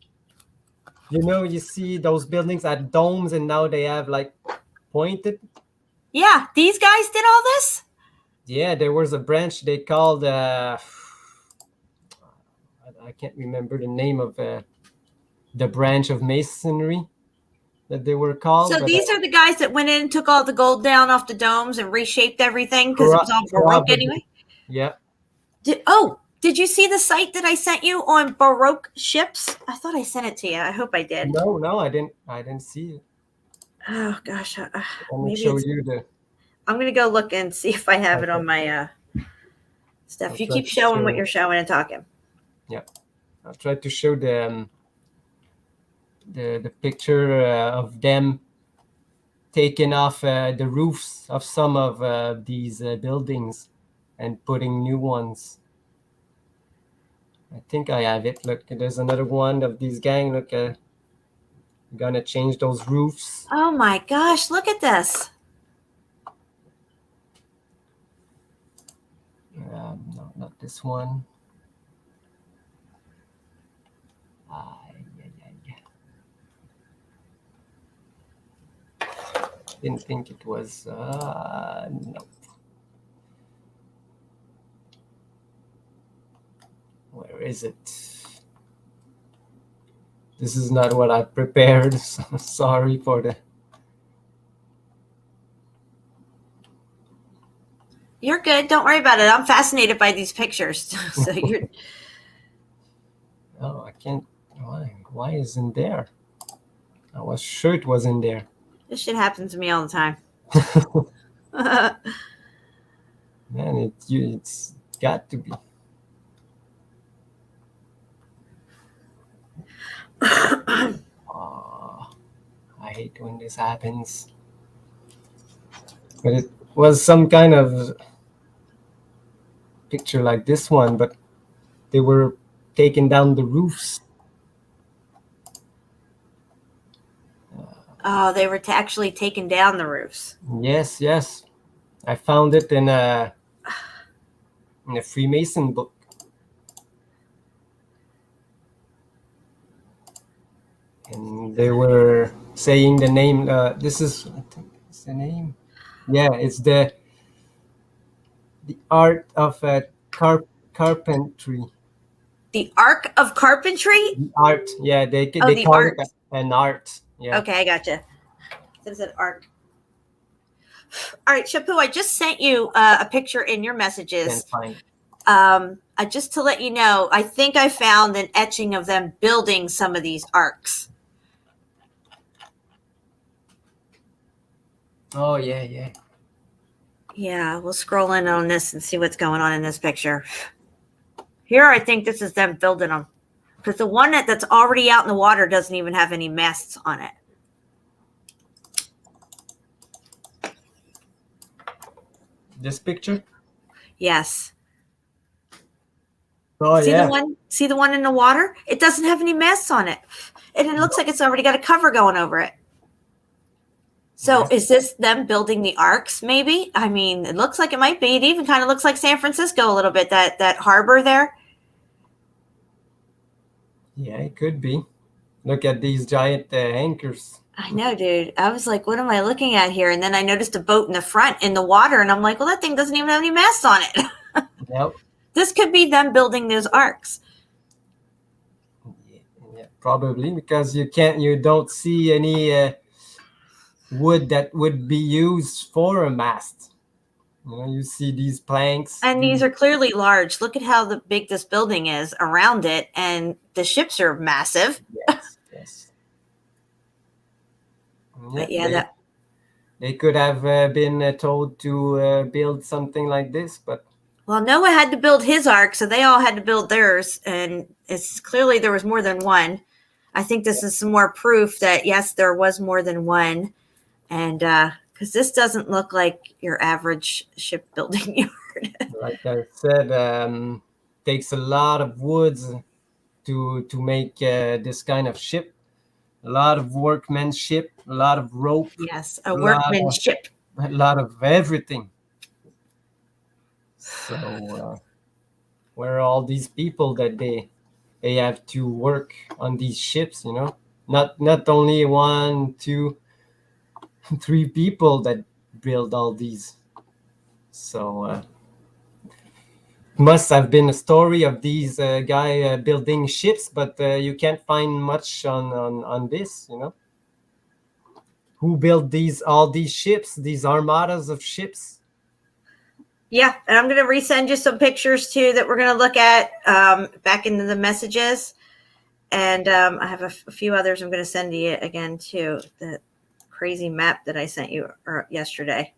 You know, you see those buildings had domes and now they have like pointed. Yeah, these guys did all this? Yeah, there was a branch they called I can't remember the name of the branch of masonry that they were called. So these are the guys that went in and took all the gold down off the domes and reshaped everything because it was all Baroque anyway? Yeah. Did you see the site that I sent you on Baroque ships? I thought I sent it to you. I hope I did. No, I didn't see it. Oh gosh, Let me show you the. I'm gonna go look and see if I have it on my stuff. You keep showing what you're showing and talking. Yeah, I'll try to show the picture of them taking off the roofs of some of these buildings and putting new ones. I think I have it. Look, there's another one of these gang. Look, gonna change those roofs. Oh my gosh, look at this. No, not this one. Didn't think it was. No. Where is it? This is not what I prepared. So sorry for the. You're good. Don't worry about it. I'm fascinated by these pictures. So you're. Oh, I can't. Why isn't there? I was sure it was in there. This shit happens to me all the time. Man, it's got to be. Oh, I hate when this happens. But it was some kind of picture like this one, but they were taking down the roofs. Oh, they were actually taking down the roofs. Yes. I found it in a Freemason book. And they were saying the name. This is, I think it's the name. Yeah, it's the art of carpentry. The Ark of Carpentry? The art, yeah, they the call art. it an art. Yeah. Okay, I gotcha. There's an Ark. All right, Shapu, I just sent you a picture in your messages. Can't find. Just to let you know, I think I found an etching of them building some of these arcs. Oh, yeah. Yeah, we'll scroll in on this and see what's going on in this picture. Here, I think this is them building them. Because the one that's already out in the water doesn't even have any masts on it. This picture? Yes. Oh, see yeah. See the one in the water? It doesn't have any masts on it. And it looks like it's already got a cover going over it. So Yes. is this them building the arcs, maybe? I mean, it looks like it might be. It even kind of looks like San Francisco a little bit, that harbor there. Yeah, it could be. Look at these giant anchors. I know, dude. I was like, what am I looking at here? And then I noticed a boat in the front in the water. And I'm like, well, that thing doesn't even have any masts on it. Yep. This could be them building those arcs. Yeah, probably, because you don't see any wood that would be used for a mast. You see these planks. And these are clearly large. Look at how big this building is around it, and the ships are massive. Yes, yes. But yeah, they could have been told to build something like this, but well, Noah had to build his ark, so they all had to build theirs, and it's clearly there was more than one. I think this is some more proof that yes, there was more than one, and because this doesn't look like your average shipbuilding yard. like I said, takes a lot of woods to make this kind of ship. A lot of workmanship, a lot of rope. Yes, a workmanship. A lot of everything. So where are all these people that they have to work on these ships? Not only 1, 2, 3 people that build all these. So must have been a story of these guy building ships, but you can't find much on this. Who built all these ships, these armadas of ships? Yeah, and I'm going to resend you some pictures too that we're going to look at back into the messages. And I have a few others I'm going to send to you again too. The crazy map that I sent you yesterday.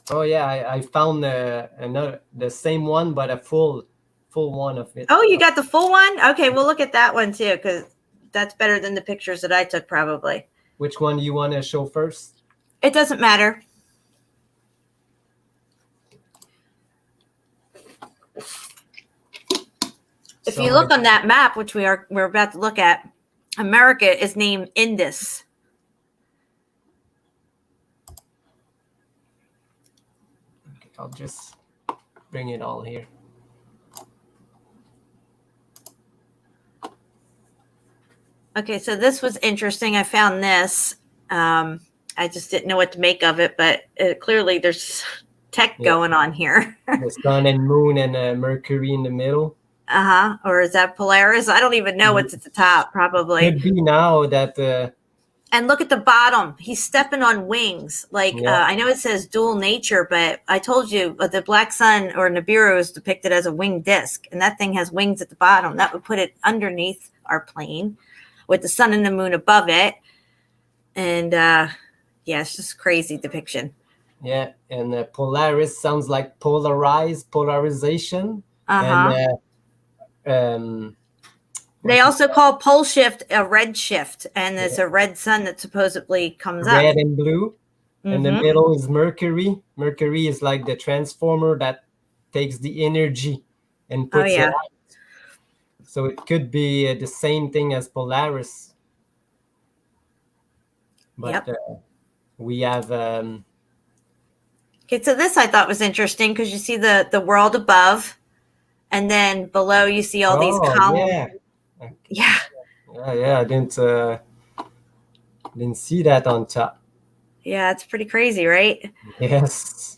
Oh yeah, I found the same one, but a full one of it. Oh, you got the full one? Okay, we'll look at that one too, because that's better than the pictures that I took probably. Which one do you want to show first? It doesn't matter. If you look on that map, which we're about to look at, America is named Indus. Okay, I'll just bring it all here. Okay, so this was interesting. I found this. I just didn't know what to make of it, but clearly there's tech going on here. The sun and moon and Mercury in the middle. Or is that Polaris? I don't even know what's at the top, probably. Could be now that... And look at the bottom. He's stepping on wings. I know it says dual nature, but I told you the black sun or Nibiru is depicted as a winged disc, and that thing has wings at the bottom. That would put it underneath our plane with the sun and the moon above it. And it's just crazy depiction. Yeah, and Polaris sounds like polarization. And they also call pole shift a red shift, and there's a red sun that supposedly comes up. Red and blue. And the middle is Mercury. Mercury is like the transformer that takes the energy and puts it out. So it could be the same thing as Polaris. But we have... Okay, so this I thought was interesting because you see the world above, and then below you see all these columns. Yeah, I didn't see that on top. Yeah, it's pretty crazy, right? Yes,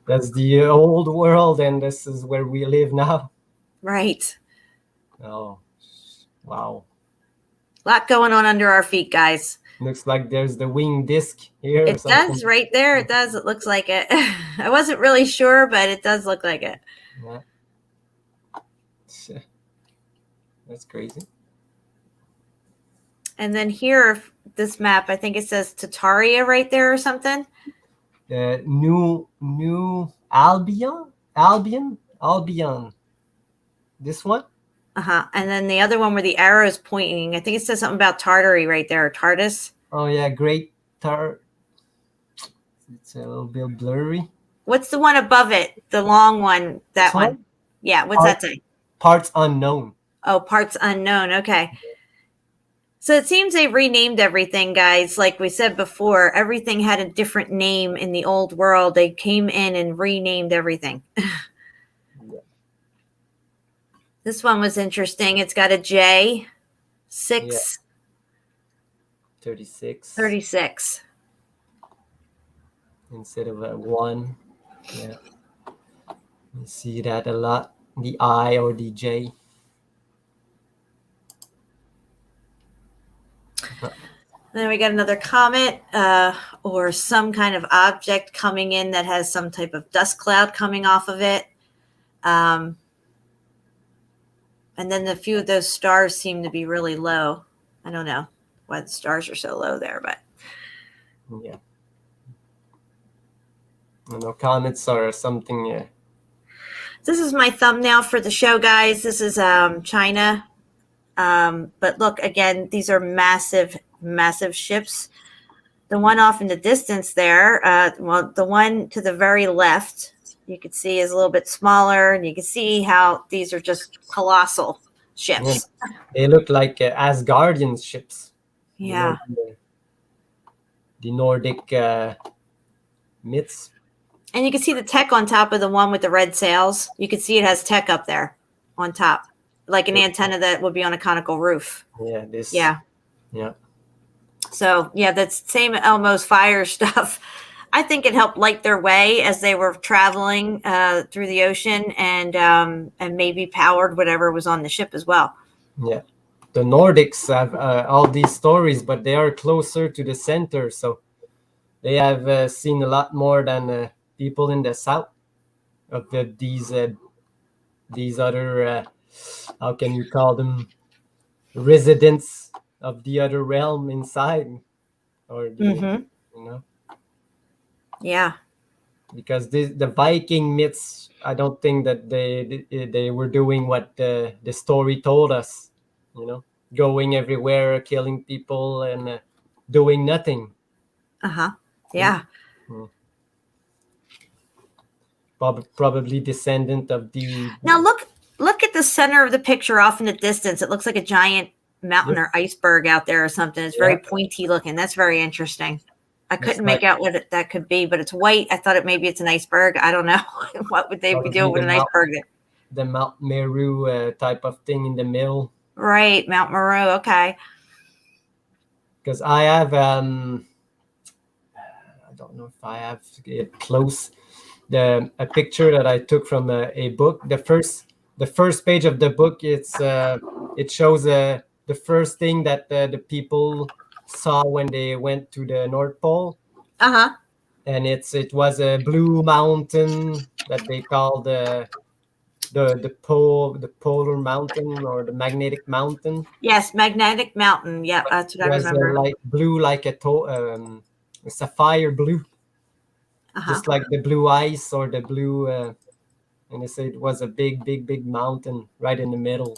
that's the old world, and this is where we live now. Right. Oh, wow. A lot going on under our feet, guys. Looks like there's the wing disc here. It does, right there. It does. It looks like it. I wasn't really sure, but it does look like it. Yeah. That's crazy. And then here, this map, I think it says Tataria right there or something. New Albion. This one. And then the other one where the arrow is pointing, I think it says something about Tartary right there, Tardis. Oh yeah, Great Tar. It's a little bit blurry. What's the one above it? The long one. That one. Yeah. What's that say? Parts unknown. Oh, parts unknown. Okay. So it seems they renamed everything, guys. Like we said before, everything had a different name in the old world. They came in and renamed everything. This one was interesting. It's got a J, 6. 36. 36. Instead of a 1. Yeah. You see that a lot. The I or the J. Then we got another comet or some kind of object coming in that has some type of dust cloud coming off of it. And then a few of those stars seem to be really low. I don't know why the stars are so low there, but yeah. I know comets or something. Yeah. This is my thumbnail for the show, guys. This is China. But look, again, these are massive, massive ships. The one off in the distance there, well, the one to the very left, you can see is a little bit smaller, and you can see how these are just colossal ships. Yeah. They look like Asgardian ships. Yeah. You know, the Nordic myths. And you can see the tech on top of the one with the red sails. You can see it has tech up there on top, like an antenna that would be on a conical roof. Yeah. This. Yeah. Yeah. So, yeah, that's same Elmo's fire stuff. I think it helped light their way as they were traveling through the ocean, and maybe powered whatever was on the ship as well. Yeah. The Nordics have all these stories, but they are closer to the center, so they have seen a lot more than people in the south of these other how can you call them, residents of the other realm inside, or the, you know, Yeah. because the Viking myths, I don't think that they were doing what the story told us, you know, going everywhere, killing people, and doing nothing. Yeah. Probably descendant of the. Now look at the center of the picture off in the distance. It looks like a giant mountain or iceberg out there or something. It's very pointy looking. That's very interesting. I couldn't make out what that could be, but it's white. I thought maybe it's an iceberg. I don't know. What would they be doing with an iceberg? The Mount Meru type of thing in the middle. Right, Mount Meru. Okay. Because I have, I don't know if I have it close, a picture that I took from a book. The first page of the book, it shows the first thing that the people saw when they went to the North Pole. And it was a blue mountain that they called the polar mountain, or the magnetic mountain. Yes, magnetic mountain. Yeah, that's what I remember. Like blue, like a sapphire blue, just like the blue ice or the blue. And they say it was a big mountain right in the middle.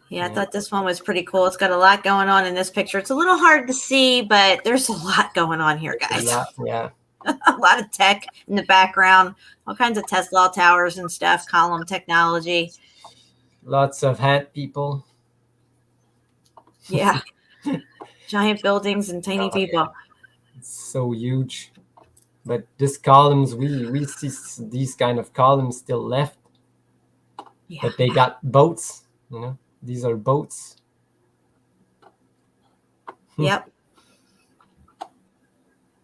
Yeah, I thought this one was pretty cool. It's got a lot going on in this picture. It's a little hard to see, but there's a lot going on here, guys. Yeah. A lot of tech in the background, all kinds of Tesla towers and stuff, column technology. Lots of hat people. Yeah. Giant buildings and tiny people. It's so huge. But these columns, we see these kind of columns still left. Yeah. But they got boats, you know. These are boats. Yep.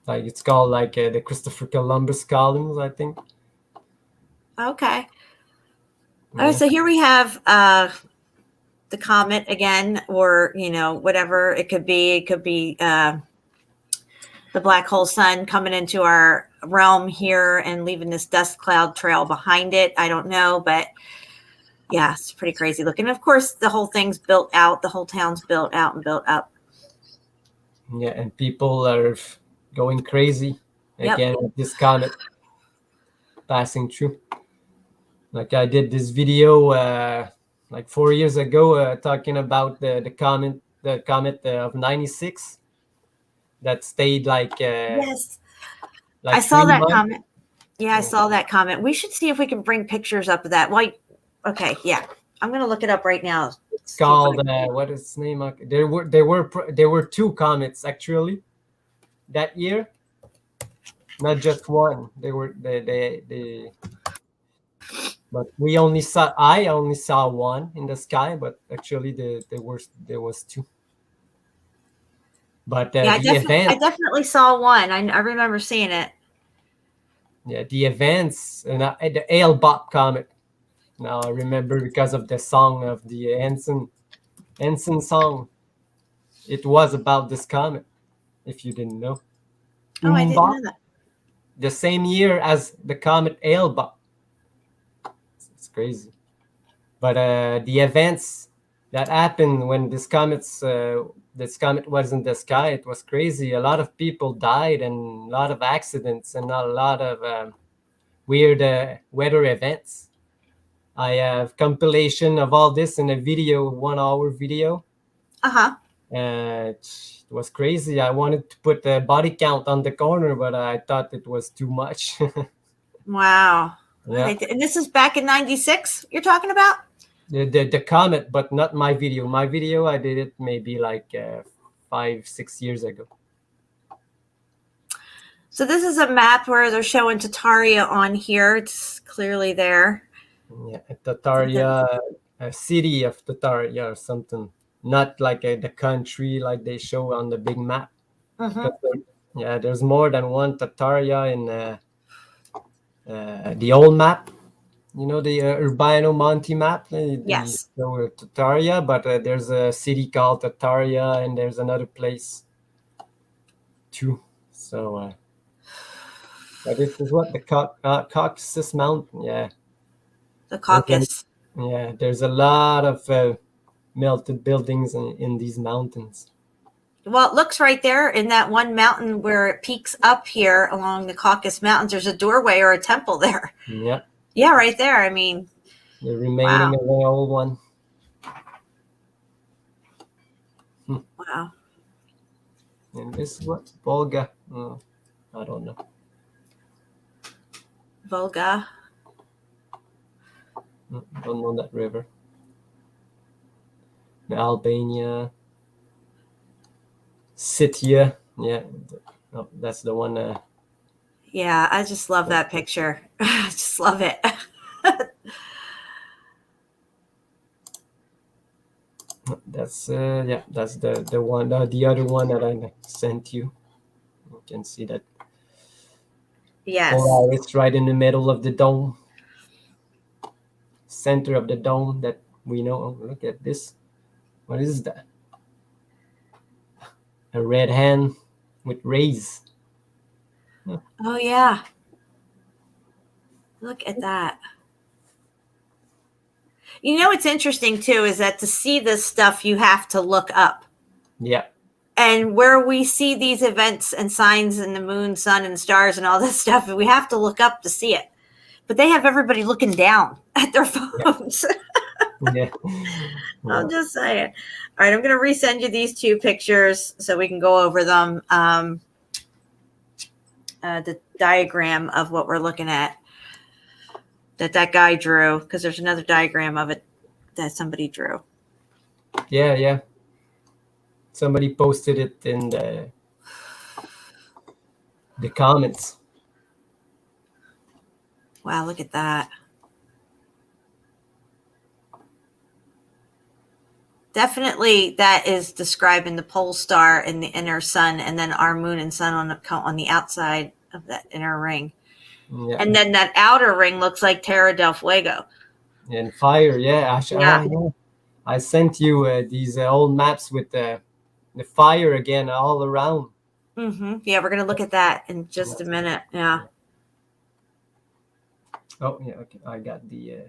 Like it's called like the Christopher Columbus columns, I think. Okay. All right, so here we have the comet again, or whatever it could be. It could be the black hole sun coming into our realm here and leaving this dust cloud trail behind it. I don't know, but yeah, it's pretty crazy looking. Of course, the whole thing's built out. The whole town's built out and built up. Yeah, and people are going crazy again with this comet passing through. Like I did this video like 4 years ago talking about the comet of '96 that stayed like yes, like I saw that months. comment. Yeah, I saw that comment. We should see if we can bring pictures up of that. Well, okay, yeah, I'm gonna look it up right now. It's called what is its name? There were two comets actually that year, not just one. They were but I only saw one in the sky, but actually there was two. But yeah, I definitely saw one. I remember seeing it. Yeah, the events and the Hale-Bopp comet. Now I remember because of the song of the Ensign song. it was about this comet, if you didn't know. Oh, I didn't know that. The same year as the comet Elba. It's crazy. But the events that happened when this comet was in the sky, it was crazy. A lot of people died and a lot of accidents and a lot of weird weather events. I have compilation of all this in a video, 1 hour video. It was crazy. I wanted to put the body count on the corner, but I thought it was too much. Wow. Yeah. And this is back in 96 you're talking about? The comet, but not my video. My video, I did it maybe like 5-6 years ago. So this is a map where they're showing Tartaria on here. It's clearly there. Yeah, Tartaria, a city of Tartaria or something. Not like the country like they show on the big map. Yeah, there's more than one Tartaria in the old map. You know, the Urbano Monte map? Yes. Tartaria, but there's a city called Tartaria, and there's another place too. So, but this is what the Caucasus Mountain, yeah. The Caucasus. Yeah, there's a lot of melted buildings in these mountains. Well, it looks right there in that one mountain where it peaks up here along the Caucasus Mountains. There's a doorway or a temple there. Yeah. Yeah, right there. I mean, the remaining of the old one. Wow. And this is what? Volga. Oh, I don't know. Volga. Don't know that river. Albania. Scythia. Yeah. Oh, that's the one. Yeah, I just love that picture. I just love it. That's that's the one, the other one that I sent you. You can see that. Yes. Polaris right in the middle of the dome, center of the dome that we know. Oh, look at this. What is that? A red hand with rays. Oh yeah. Look at that. You know what's interesting too is that to see this stuff you have to look up. Yeah. And where we see these events and signs in the moon, sun, and stars and all this stuff, we have to look up to see it. But they have everybody looking down at their phones. Yeah. I'm just saying. All right, I'm going to resend you these two pictures so we can go over them. The diagram of what we're looking at that guy drew, because there's another diagram of it that somebody drew. Yeah. Somebody posted it in the comments. Wow, look at that. Definitely that is describing the pole star and the inner sun, and then our moon and sun on the outside of that inner ring. Yeah. And then that outer ring looks like Terra del Fuego. And fire, yeah. I sent you these old maps with the fire again all around. Yeah, we're going to look at that in just a minute. Yeah. Oh, yeah, okay. I got the...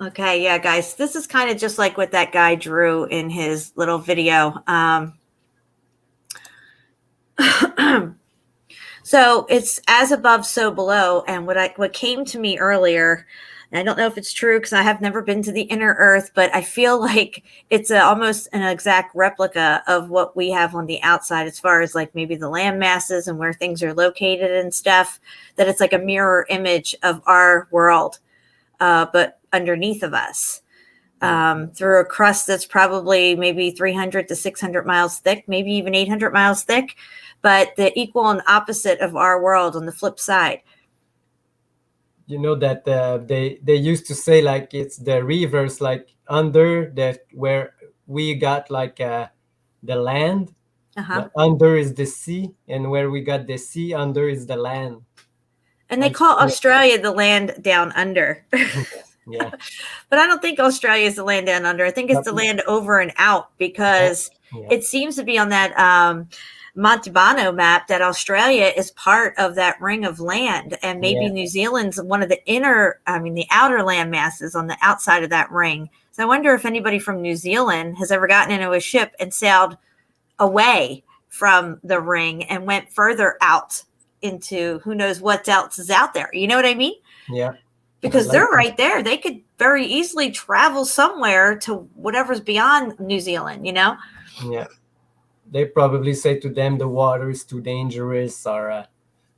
Okay, yeah, guys. This is kind of just like what that guy drew in his little video. So it's as above, so below. And what came to me earlier, and I don't know if it's true because I have never been to the inner earth, but I feel like it's almost an exact replica of what we have on the outside as far as like maybe the land masses and where things are located and stuff, that it's like a mirror image of our world, but underneath of us. Through a crust that's probably maybe 300 to 600 miles thick, maybe even 800 miles thick, but the equal and opposite of our world on the flip side. You know that they used to say like it's the reverse, like under that where we got like the land, but under is the sea, and where we got the sea, under is the land. And they call Australia the land down under. Yeah. But I don't think Australia is the land down under. I think it's the land over and out, because it seems to be on that Montebano map that Australia is part of that ring of land, and maybe New Zealand's one of the the outer land masses on the outside of that ring. So I wonder if anybody from New Zealand has ever gotten into a ship and sailed away from the ring and went further out into who knows what else is out there. You know what I mean? Yeah. Because they're right there. They could very easily travel somewhere to whatever's beyond New Zealand, Yeah. They probably say to them the water is too dangerous, or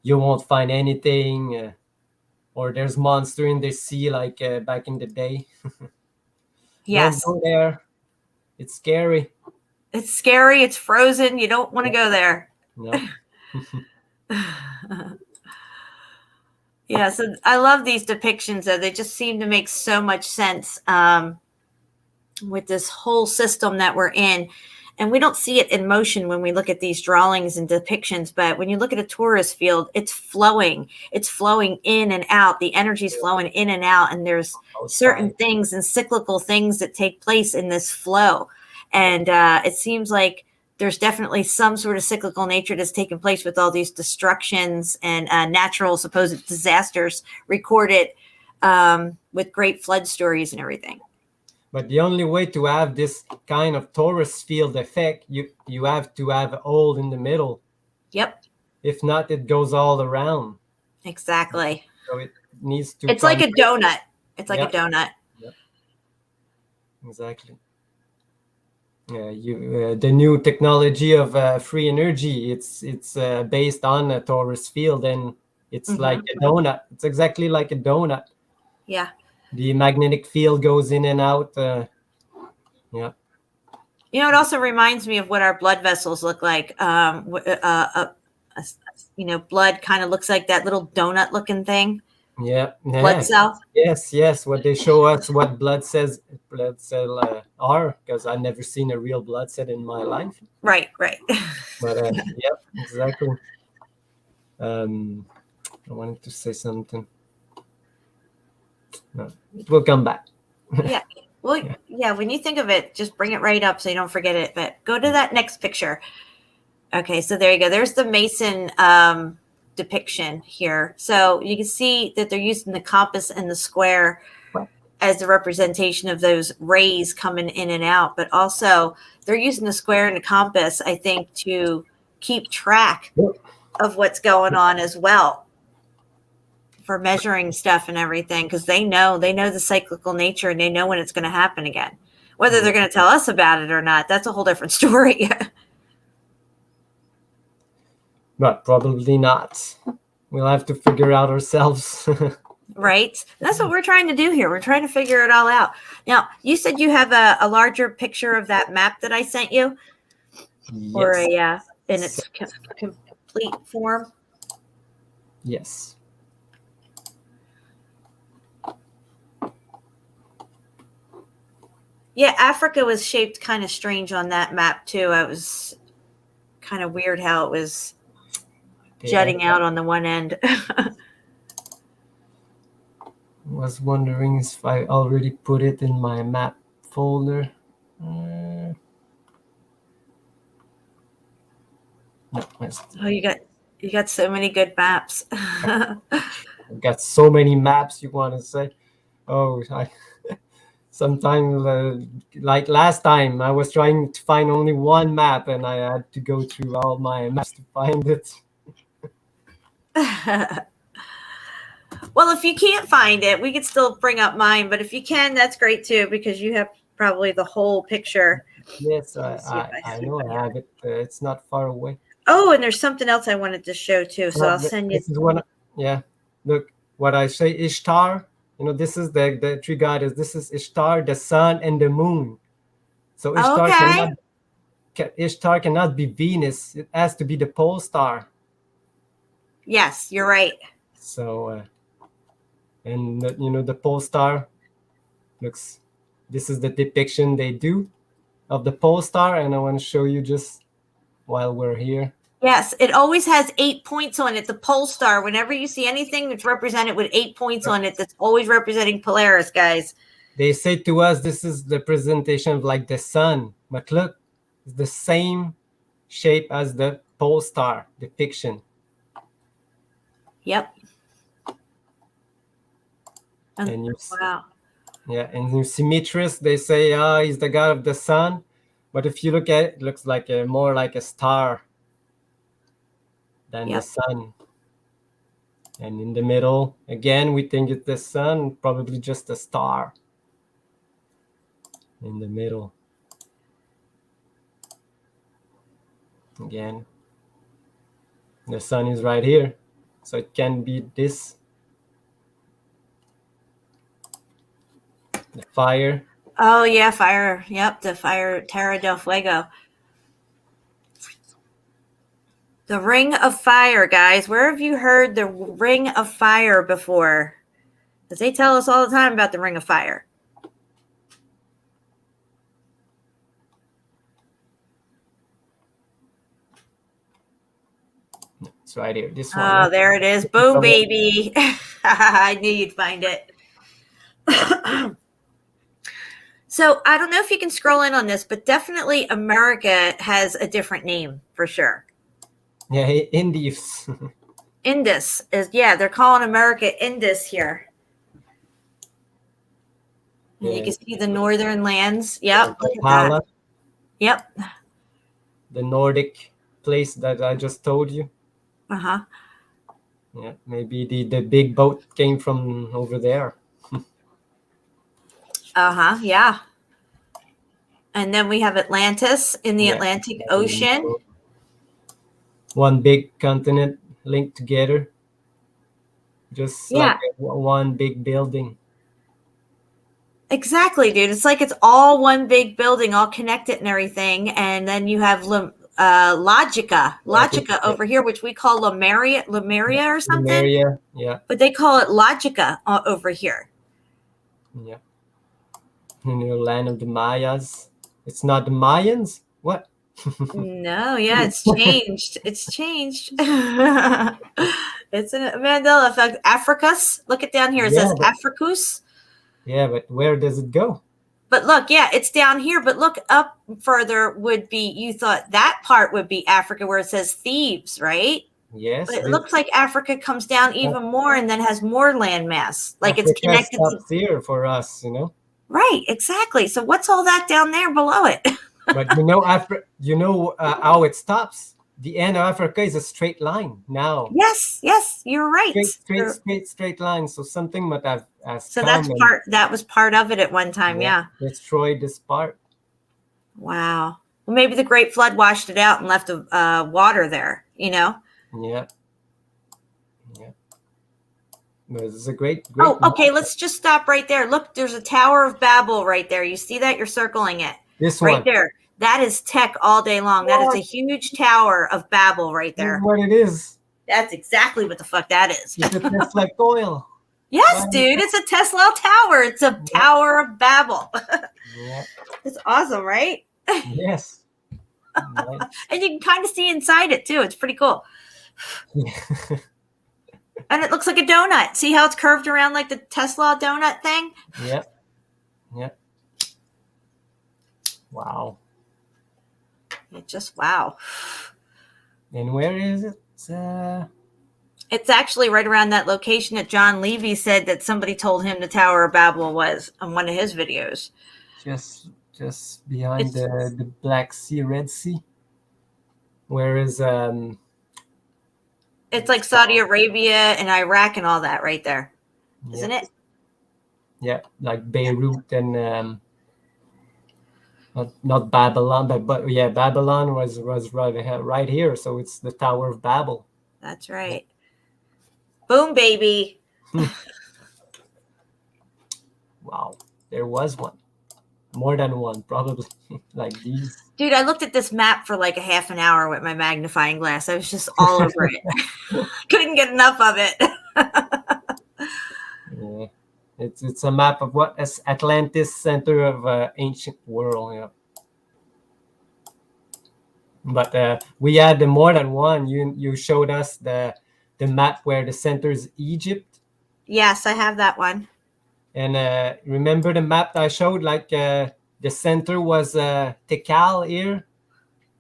you won't find anything, or there's monster in the sea like back in the day. Yes. Don't go there. It's scary. It's scary. It's frozen. You don't want to go there. No. Yeah, so I love these depictions, though. They just seem to make so much sense with this whole system that we're in. And we don't see it in motion when we look at these drawings and depictions. But when you look at a torus field, it's flowing. It's flowing in and out. The energy's flowing in and out. And there's certain things and cyclical things that take place in this flow. And it seems like there's definitely some sort of cyclical nature that's taken place with all these destructions and natural supposed disasters recorded with great flood stories and everything. But the only way to have this kind of torus field effect, you have to have a hole in the middle. Yep. If not, it goes all around. Exactly. So it needs to. It's like a donut. It's like a donut. Yep. Exactly. The new technology of free energy, it's based on a torus field, and it's like a donut. It's exactly like a donut. Yeah. The magnetic field goes in and out. Yeah. It also reminds me of what our blood vessels look like. Blood kind of looks like that little donut-looking thing. Yeah. Blood cell. Yes. What they show us, what blood cell are, because I've never seen a real blood cell in my life. Right. But exactly. I wanted to say something. No, we'll come back. Yeah. Well, yeah. When you think of it, just bring it right up so you don't forget it. But go to that next picture. Okay, so there you go. There's the Mason depiction here. So you can see that they're using the compass and the square as the representation of those rays coming in and out. But also they're using the square and the compass, I think, to keep track of what's going on as well, for measuring stuff and everything, because they know the cyclical nature, and they know when it's going to happen again. Whether they're going to tell us about it or not, that's a whole different story. But probably not. We'll have to figure out ourselves. Right? That's what we're trying to do here. We're trying to figure it all out. Now, you said you have a larger picture of that map that I sent you? Yes. Or in its complete form? Yes. Yeah, Africa was shaped kind of strange on that map, too. It was kind of weird how it was jutting out on the one end. Was wondering if I already put it in my map folder. No, Oh, you got so many good maps. I've got so many maps, you want to say? Oh, sometimes, like last time, I was trying to find only one map, and I had to go through all my maps to find it. Well, if you can't find it, we could still bring up mine. But if you can, that's great too, because you have probably the whole picture. Yes, I know I have it. It's not far away. Oh, and there's something else I wanted to show too. So I'll send you. This is one. Yeah, look what I say. Ishtar. This is the three goddess. This is Ishtar, the sun, and the moon. So Ishtar cannot be Venus. It has to be the pole star. Yes, you're right. So, and the pole star looks. This is the depiction they do of the pole star, and I want to show you just while we're here. Yes, it always has 8 points on it. The pole star. Whenever you see anything that's represented with 8 points on it, that's always representing Polaris, guys. They say to us this is the presentation of like the sun, but look, it's the same shape as the pole star depiction. Yep. And you, wow. yeah, and you see Mithras, they say, he's the god of the sun, but if you look at it, it looks like more like a star than the sun. And in the middle, again, we think it's the sun, probably just a star in the middle. Again, the sun is right here, so it can be this. The fire. Oh, yeah, fire. Yep, the fire, Terra del Fuego. The Ring of Fire, guys. Where have you heard the Ring of Fire before? Because they tell us all the time about the Ring of Fire. It's right here. This one. Oh, there it is. Boom, baby. I knew you'd find it. So I don't know if you can scroll in on this, but definitely America has a different name for sure. Yeah, Indies. Indus is, yeah, they're calling America Indus here. And you can see the northern lands. Yep. Look at that. Yep. The Nordic place that I just told you. Uh-huh. Yeah, maybe the big boat came from over there. Uh-huh, yeah. And then we have Atlantis in the Atlantic Ocean. One big continent linked together. Just like one big building. Exactly, dude. It's like it's all one big building, all connected and everything. And then you have Logica over here, which we call Lemuria or something. Lemuria, yeah. But they call it Logica over here. Yeah. In the land of the Mayas. It's not the Mayans? What? No, yeah, it's changed. It's changed. It's a Mandela effect. Africus. Look it down here. It says Africus. Yeah, but where does it go? But look, yeah, it's down here. But look up further would be, you thought that part would be Africa where it says Thebes, right? Yes. But it looks like Africa comes down even more and then has more landmass. Like Africa, it's connected to here for us, you know? Right, exactly. So what's all that down there below it? But you know how it stops. The end of Africa is a straight line now. Yes, you're right. Straight line. So something might have so that was part of it at one time, yeah. Destroyed this part. Wow. Well, maybe the Great Flood washed it out and left water there, you know? Yeah. This is a great okay, let's just stop right there. Look, there's a Tower of Babel right there. You see that? You're circling it. This right one. There. That is tech all day long. That is a huge Tower of Babel right there. That's what it is. That's exactly what the fuck that is. It's a Tesla coil. Yes, dude. It's a Tesla tower. It's a Tower of Babel. It's awesome, right? Yes. Nice. And you can kind of see inside it too. It's pretty cool. And it looks like a donut. See how it's curved around like the Tesla donut thing? Yeah. Wow. Wow. And where is it? It's actually right around that location that John Levy said that somebody told him the Tower of Babel was on one of his videos. Just behind the Black Sea, Red Sea. Where is it's like Saudi Arabia and Iraq and all that right there, isn't it? Yeah, like Beirut and not Babylon, but yeah, Babylon was right here. So it's the Tower of Babel. That's right. Boom, baby. Wow, there was one. More than one, probably. Like these. Dude, I looked at this map for like a half an hour with my magnifying glass. I was just all over it. Couldn't get enough of it. Yeah. It's a map of what is Atlantis, center of ancient world. Yeah. But we had more than one. You showed us the map where the center is Egypt. Yes, I have that one. And remember the map I showed? Like the center was Tikal here.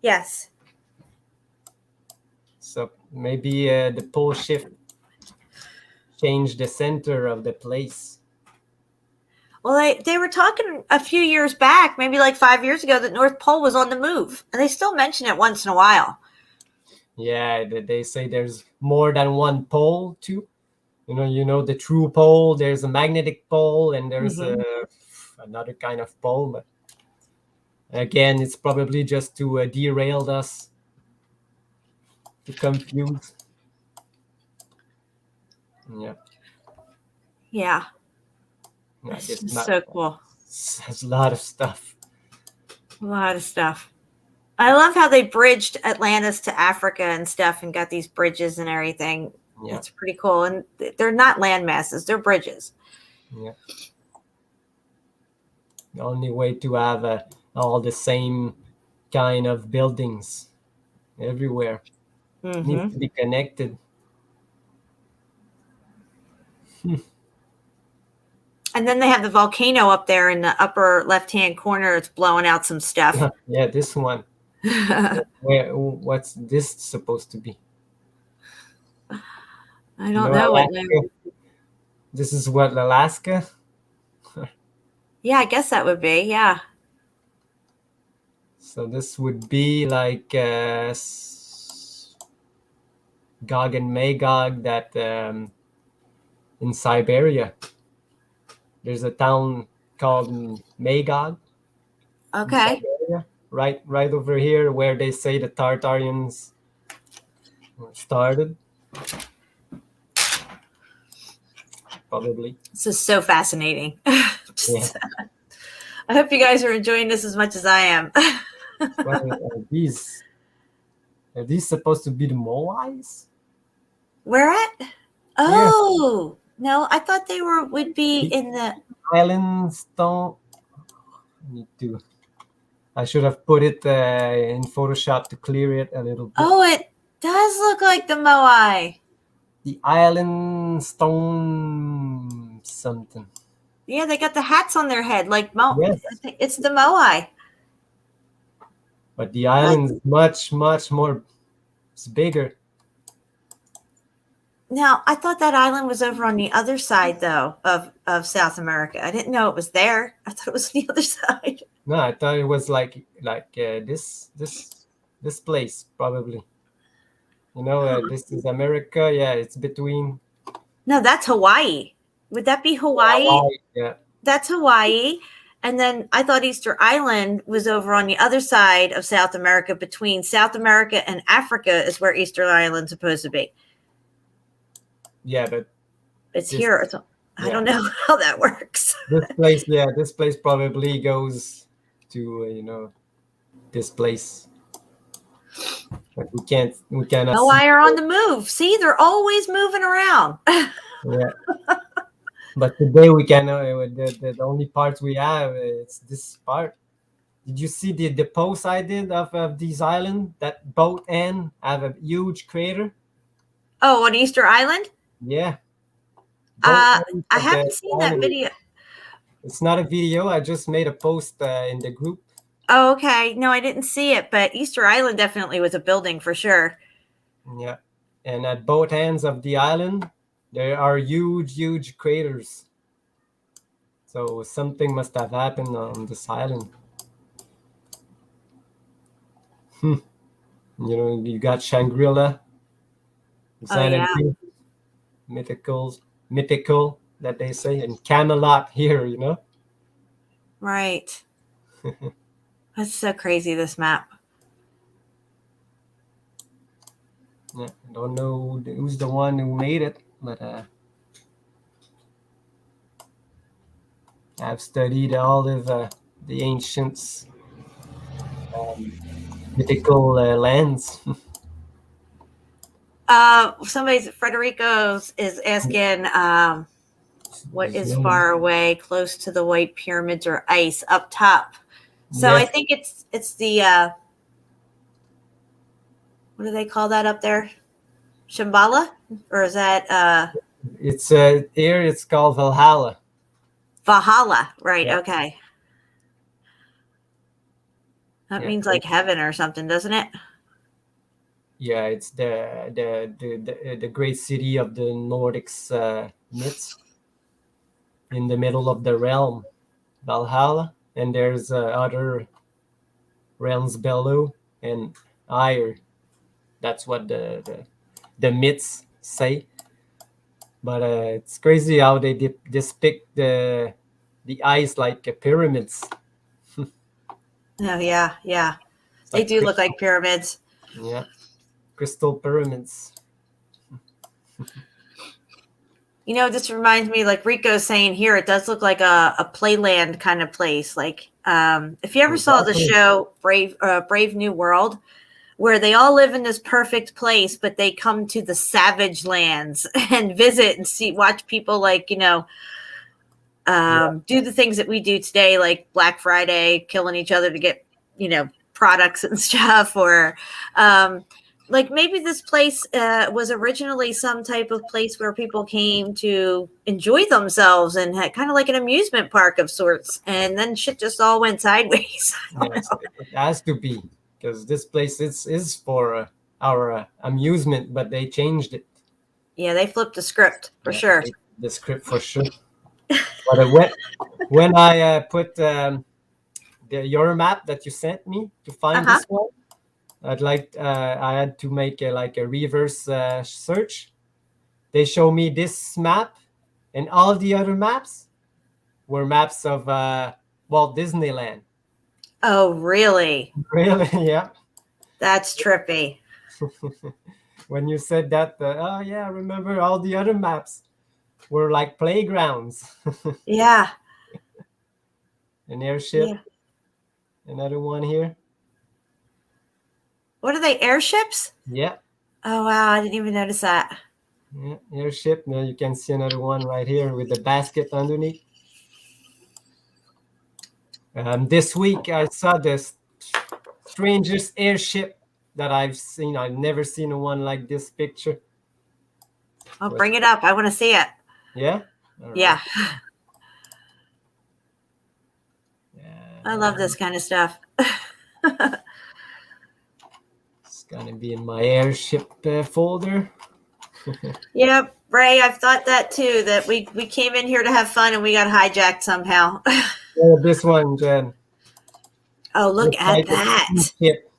Yes. So maybe the pole shift changed the center of the place. Well, they were talking a few years back, maybe like 5 years ago, that North Pole was on the move, and they still mention it once in a while. Yeah, they say there's more than one pole too. You know the true pole. There's a magnetic pole, and there's another kind of pole. But again, it's probably just to derail us, to confuse. Yeah. Yeah. No, It's so cool. There's a lot of stuff. A lot of stuff. I love how they bridged Atlantis to Africa and stuff and got these bridges and everything. Yeah. It's pretty cool. And they're not land masses, they're bridges. Yeah. The only way to have all the same kind of buildings everywhere. Needs to be connected. And then they have the volcano up there in the upper left-hand corner. It's blowing out some stuff. Yeah, this one. What's this supposed to be? I don't know what. This is what, Alaska? Yeah, I guess that would be. Yeah. So this would be like Gog and Magog that in Siberia. There's a town called Magog. Okay. Right over here where they say the Tartarians started. Probably. This is so fascinating. Yeah. I hope you guys are enjoying this as much as I am. Well, are these supposed to be the Moais? Where at? Oh, no, I thought they would be in the Island Stone. I should have put it in Photoshop to clear it a little bit. Oh, it does look like the Moai. The Island Stone something. Yeah, they got the hats on their head like Yes. I think it's the Moai. But the island is much more. It's bigger. Now, I thought that island was over on the other side, though, of South America. I didn't know it was there. I thought it was on the other side. No, I thought it was like this place probably. This is America. Yeah, it's between. No, that's Hawaii. Would that be Hawaii? Yeah. That's Hawaii. And then I thought Easter Island was over on the other side of South America. Between South America and Africa is where Easter Island's supposed to be. Yeah, but it's here. I don't know how that works. This place probably goes to this place. But we cannot. Oh, why are on the move? See, they're always moving around. Yeah. But today we cannot. The only parts we have, it's this part. Did you see the post I did of these islands? That both end have a huge crater. Oh, on Easter Island? Yeah. I haven't seen that video. It's not a video. I just made a post in the group. Oh, okay. No, I didn't see it, but Easter Island definitely was a building for sure. Yeah. And at both ends of the island, there are huge craters. So something must have happened on this island. You got Shangri-La. Mythical that they say, and Camelot here, Right. That's so crazy, this map. Yeah, I don't know who's the one who made it, but I've studied all of the ancients' mythical lands. Frederico is asking, what is far away, close to the White Pyramids or ice up top? So I think it's the What do they call that up there? Shambhala? Or is that It's here. It's called Valhalla. Valhalla? Right. Yeah. Okay. That Yeah. means like heaven or something, doesn't it? Yeah, it's the great city of the Nordics myths in the middle of the realm, Valhalla, and there's other realms below and higher. That's what the myths say. But it's crazy how they depict the ice like pyramids. Oh yeah, yeah. It's They like do look like pyramids. yeah, crystal pyramids. You know, this reminds me, like Rico's saying here, it does look like a playland kind of place. Like, if you ever saw the Exactly. show Brave New World, where they all live in this perfect place, but they come to the savage lands and visit and watch people like, you know, do the things that we do today, like Black Friday, killing each other to get, you know, products and stuff, or like maybe this place was originally some type of place where people came to enjoy themselves and had kind of like an amusement park of sorts, and then shit just all went sideways. Yes, it has to be, because this place is for our amusement, but they changed it. Yeah, they flipped the script for Yeah, sure. the script for sure. But when I put your map that you sent me to find this one, I had to make like a reverse search. They show me this map, and all the other maps were maps of Walt Disneyland. Oh, really? Really? Yeah. That's trippy. When you said that, oh yeah, I remember all the other maps were like playgrounds. Yeah. An airship. Yeah. Another one here. What are they, airships? Yeah. Oh, wow. I didn't even notice that. Yeah, airship. Now you can see another one right here with the basket underneath. This week I saw the strangest airship that I've seen. I've never seen one like this picture. I'll bring it up. I want to see it. Yeah? All right. Yeah. Yeah. I love this kind of stuff. It's gonna be in my airship folder. Yep, Ray, I've thought that too, that we came in here to have fun and we got hijacked somehow. Oh, this one, Jen. Oh, look Looks at like that. a ship.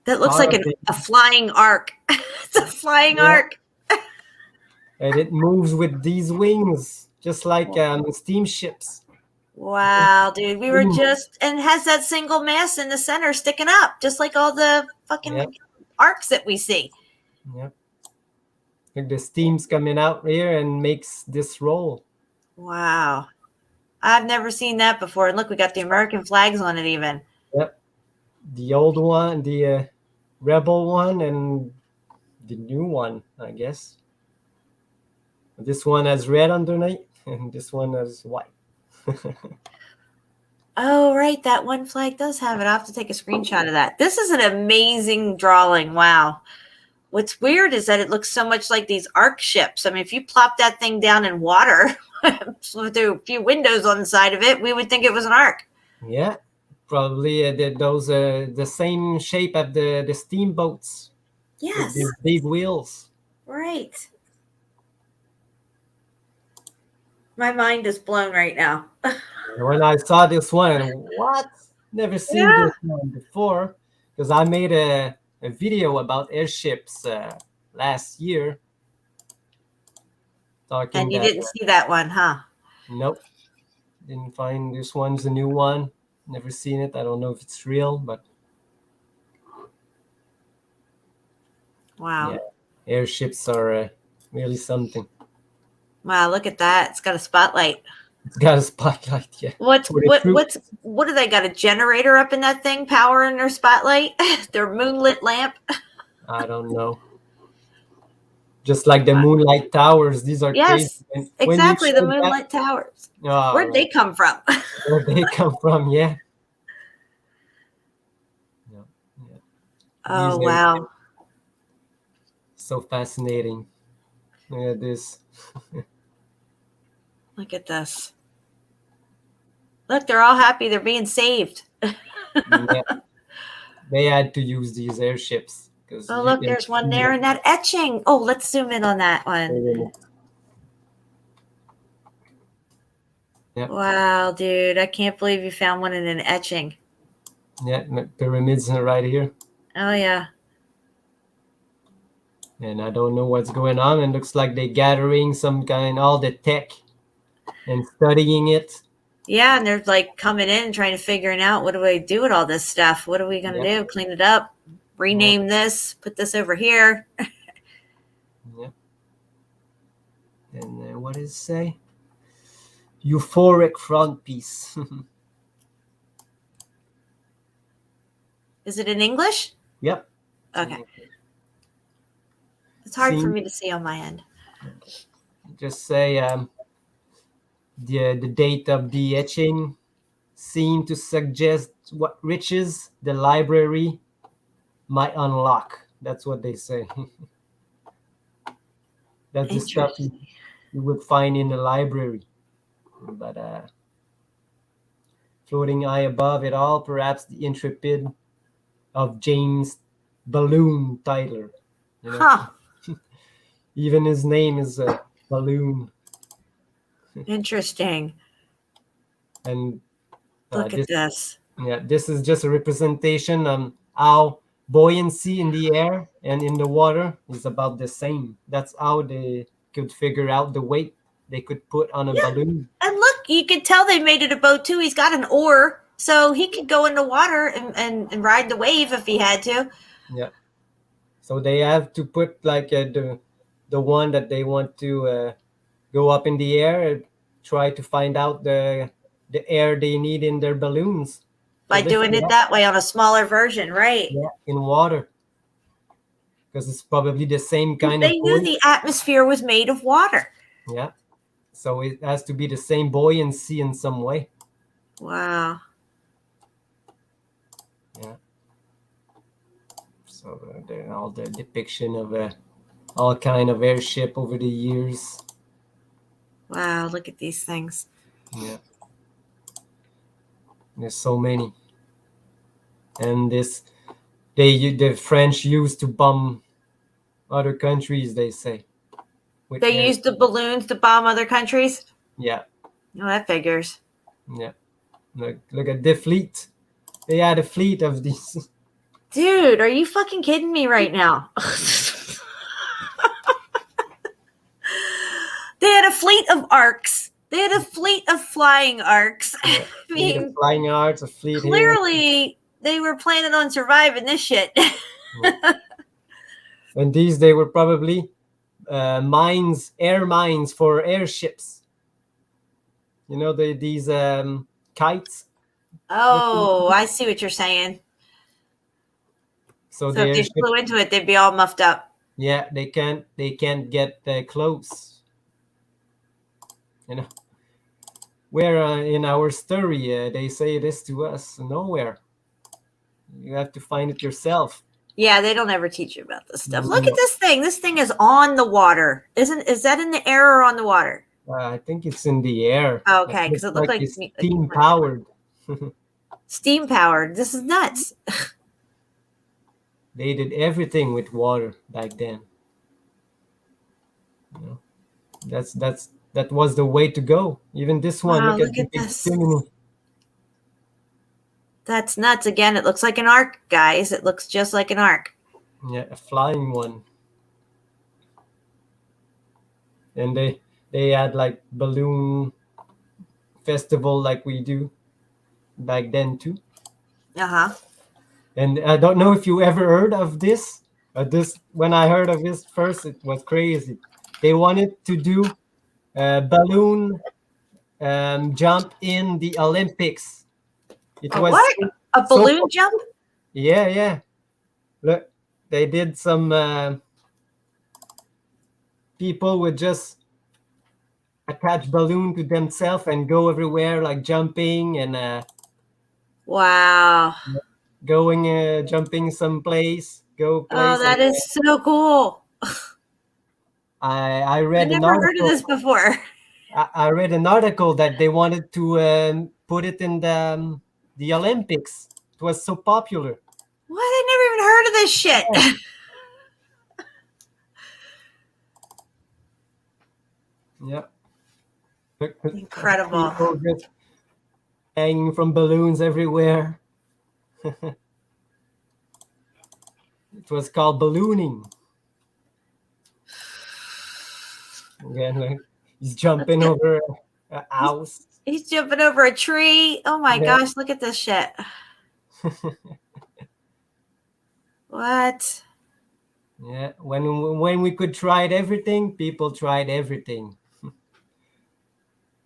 That looks like a flying ark. It's a flying ark. And it moves with these wings, just like steamships. Wow, dude. We were just, and it has that single mast in the center sticking up, just like all the fucking arcs that we see. Yep. Like the steam's coming out here and makes this roll. Wow. I've never seen that before. And look, we got the American flags on it even. Yep. The old one, the rebel one, and the new one, I guess. This one has red underneath, and this one has white. Oh, right. That one flag does have it. I'll have to take a screenshot of that. This is an amazing drawing. Wow. What's weird is that it looks so much like these Ark ships. I mean, if you plop that thing down in water through a few windows on the side of it, we would think it was an Ark. Yeah, probably those the same shape of the steamboats. Yes. With these big wheels. Right. My mind is blown right now. When I saw this one, what? Never seen this one before, because I made a video about airships last year. And you didn't see that one, huh? Nope. Didn't find this one's a new one. Never seen it. I don't know if it's real, but wow. Yeah, airships are really something. Wow, look at that. It's got a spotlight. It's got a spotlight, yeah. What do they got, a generator up in that thing powering their spotlight? Their moonlit lamp? I don't know. Just like the moonlight towers, these are crazy. Exactly, the moonlight towers. Where'd they come from? Where'd they come from? Yeah. Oh, These wow. so fascinating. Look at this. Look at this. Look, they're all happy. They're being saved. Yeah, they had to use these airships because Oh, you look, can there's one see there in that etching. Oh, let's zoom in on that one. it. Yeah. Wow, dude. I can't believe you found one in an etching. Yeah, pyramids are right here. Oh, yeah. And I don't know what's going on. It looks like they're gathering some kind, all the tech and studying it. Yeah, and they're like coming in and trying to figuring out what do we do with all this stuff? What are we going to do? Clean it up, rename this, put this over here. Yeah. And what does it say? Euphoric front piece. Is it in English? Yep. Okay. It's hard for See? me to see on my end. Just say the date of the etching seemed to suggest what riches the library might unlock. That's what they say. That's the stuff you would find in the library. But floating high above it all, perhaps the intrepid of James Balloon Tyler. You know? Huh. Even his name is Balloon. Interesting. And Look at this. Yeah, this is just a representation on how buoyancy in the air and in the water is about the same. That's how they could figure out the weight they could put on a balloon. And look, you can tell they made it a boat too. He's got an oar, so he could go in the water and ride the wave if he had to. Yeah. So they have to put like the one that they want to go up in the air and try to find out the air they need in their balloons. By doing it that way on a smaller version, right? Yeah, in water. Because it's probably the same kind of They knew the atmosphere was made of water. Yeah. So it has to be the same buoyancy in some way. Wow. Yeah. So all the depiction of all kind of airship over the years. Wow, look at these things. Yeah. There's so many. And the French used to bomb other countries, they say. They used the balloons to bomb other countries? Yeah. No, that figures. Yeah. Look at the fleet. They had a fleet of these. Dude, are you fucking kidding me right now? They had a fleet of Arks. They had a fleet of flying Arks. Yeah. I mean, flying Arks, a fleet clearly they were planning on surviving this shit. Yeah. And they were probably mines, air mines for airships. You know, these kites. Oh, I see what you're saying. So if they flew into it, they'd be all muffed up. Yeah, they can't get close. You know, where in our story they say this to us nowhere. You have to find it yourself. Yeah, they don't ever teach you about this stuff. Look at this thing. This thing is on the water. Is that in the air or on the water? I think it's in the air. Okay, because it looked like it's steam powered. Steam powered. This is nuts. They did everything with water back then. You know, that was the way to go. Even this one. Wow, look at this. That's nuts. Again, it looks like an ark, guys. It looks just like an ark. Yeah, a flying one. And they had like balloon festival like we do back then too. Uh-huh. And I don't know if you ever heard of this. When I heard of this first, it was crazy. They wanted to do balloon jump in the Olympics. It was what? A balloon jump? Yeah, yeah. Look, they did some people would just attach balloon to themselves and go everywhere like jumping and wow. going, jumping someplace, go Oh, place. that And is so cool. I I read an never heard of article. this before. I read an article that they wanted to put it in the Olympics. It was so popular. What? I never even heard of this shit. Yeah. Incredible. People just hanging from balloons everywhere. It was called ballooning. Again, like, he's jumping over a house. He's jumping over a tree. Oh my Yeah. gosh, look at this shit. What? Yeah, when we could try everything, people tried everything.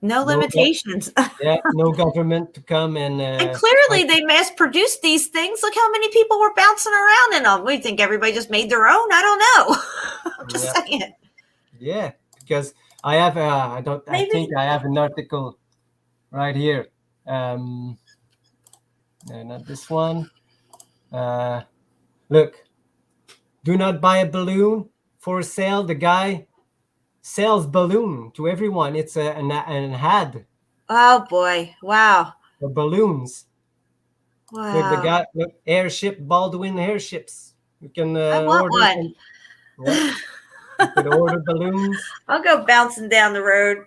No limitations. Yeah, no government to come and And clearly they mass produced these things. Look how many people were bouncing around in them. We think everybody just made their own. I don't know. I'm just saying. Yeah, because I have I think I have an article right here. No, not this one. Look, do not buy a balloon for sale. The guy sells balloon to everyone. It's an ad Oh boy. Wow. for balloons. Wow. Look, the guy, look, airship, Baldwin airships. You can I want order one. Yeah, you could order balloons. I'll go bouncing down the road.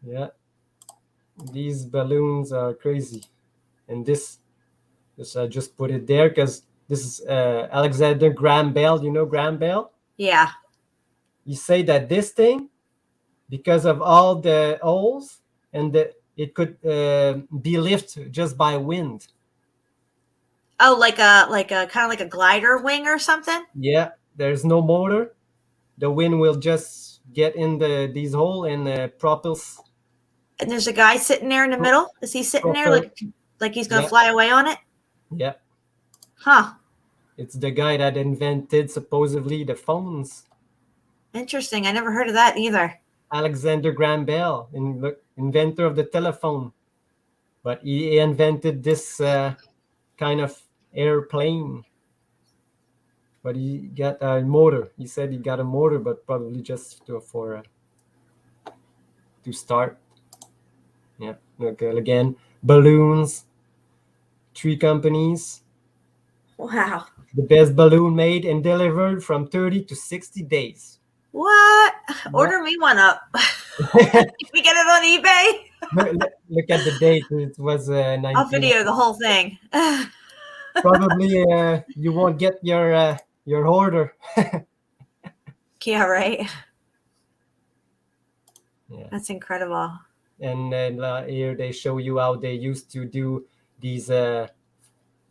Yeah, these balloons are crazy. And this I just put it there because this is Alexander Graham Bell. You know Graham Bell? Yeah. You say that this thing, because of all the holes, and it could be lifted just by wind. Oh, like a kind of like a glider wing or something? Yeah, there's no motor. The wind will just get in these holes and propels. And there's a guy sitting there in the middle. Is he sitting there like he's gonna Yeah. fly away on it? Yeah, Huh. it's the guy that invented supposedly the phones. Interesting. I never heard of that either. Alexander Graham Bell, inventor of the telephone, but he invented this kind of airplane. But he got a motor. He said he got a motor, but probably just to start. Yeah. Look, again, balloons. 3 companies. Wow. The best balloon made and delivered from 30 to 60 days. What? Order me one up. Can we get it on eBay? Look at the date. It was 19. I'll video the whole thing. Probably you won't get your order. Yeah, right. Yeah. That's incredible. And then here they show you how they used to do these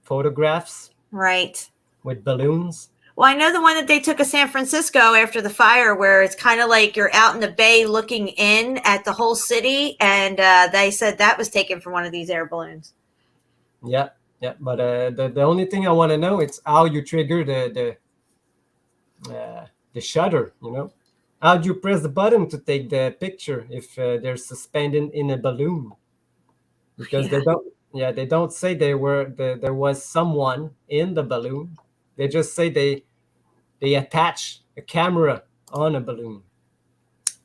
photographs Right. with balloons. Well, I know the one that they took of San Francisco after the fire, where it's kind of like you're out in the bay looking in at the whole city, and they said that was taken from one of these air balloons. Yeah, yeah. But the only thing I want to know is how you trigger the shutter. You know, how do you press the button to take the picture if they're suspended in a balloon? Because they don't. Yeah, they don't say there was someone in the balloon. They just say they attach a camera on a balloon.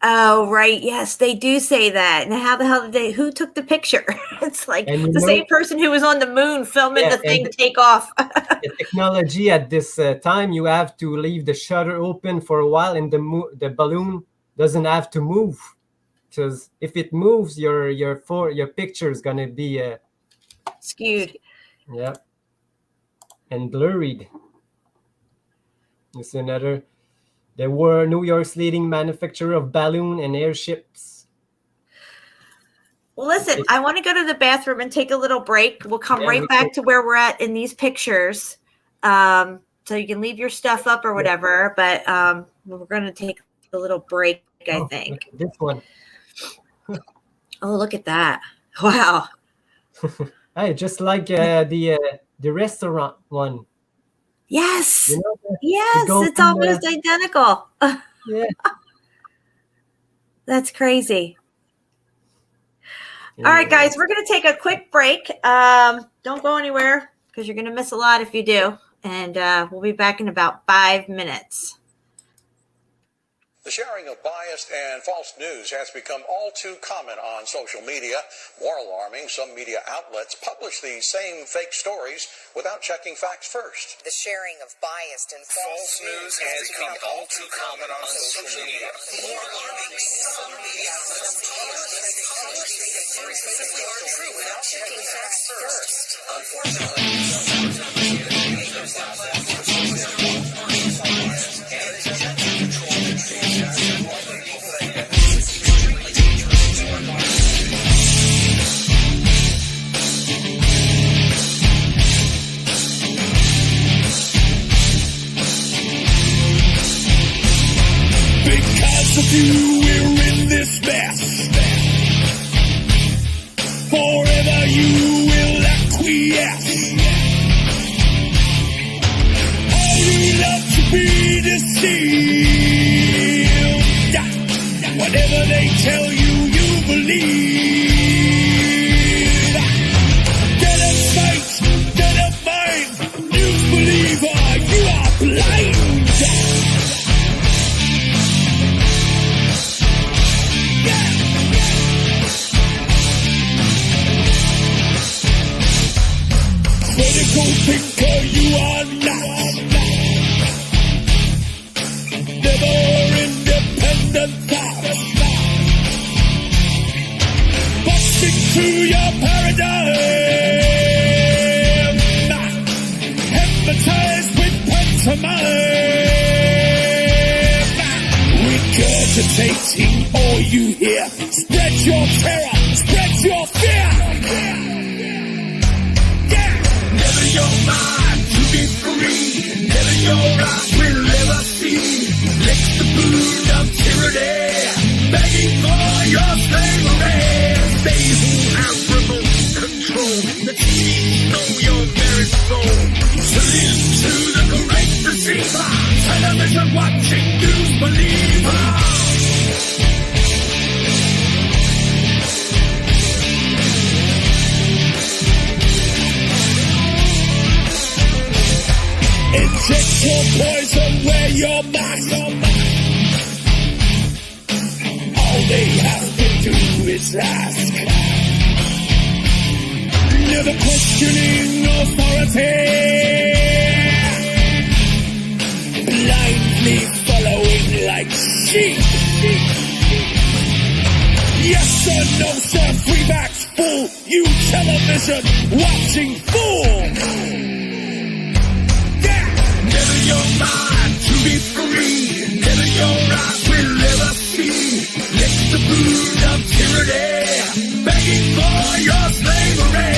Oh, right. Yes, they do say that. Now, how the hell who took the picture? It's like the same person who was on the moon filming the thing take off. The technology at this time, you have to leave the shutter open for a while, and the balloon doesn't have to move. Because if it moves, your picture is gonna be skewed. Yeah, and blurred. It's another. They were New York's leading manufacturer of balloon and airships. Well, listen, I want to go to the bathroom and take a little break. We'll come right back to where we're at in these pictures. So you can leave your stuff up or whatever, but we're going to take a little break, I think. This one. Oh, look at that. Wow. Hey, just like the restaurant one. Yes. You know, yes, it's almost identical. Yeah. That's crazy. All right, guys, we're going to take a quick break. Don't go anywhere because you're going to miss a lot if you do. And we'll be back in about 5 minutes. The sharing of biased and false news has become all too common on social media. More alarming, some media outlets publish these same fake stories without checking facts first. The sharing of biased and false news has become all too common on social media. More alarming, some media outlets publish these stories without checking facts first. Unfortunately, because of you, we're in this mess. Forever you will acquiesce. Oh, you love to be deceived. Whatever they tell you, you believe. Dead of sight, dead of mind, news believer, you are blind. Critical thinker, you are not. Never independent thought. Busting through your paradigm. Hypnotized with pantomime. Regurgitating all you hear. Spread your terror, spread your fear. Never your mind to be free. Never your eyes will ever see. Lick the boot of tyranny, begging for your slavery. They who have remote control, the teens know your very soul. Salute to the great deceiver, television watching news believer. Inject your poison where your mask. All they have to do is ask. Never questioning authority. Blindly following like sheep. Yes sir, no sir, free backs full. You television watching fool. Never your mind to be free. Never your eyes will ever see. Lick the boot of tyranny, begging for your slavery.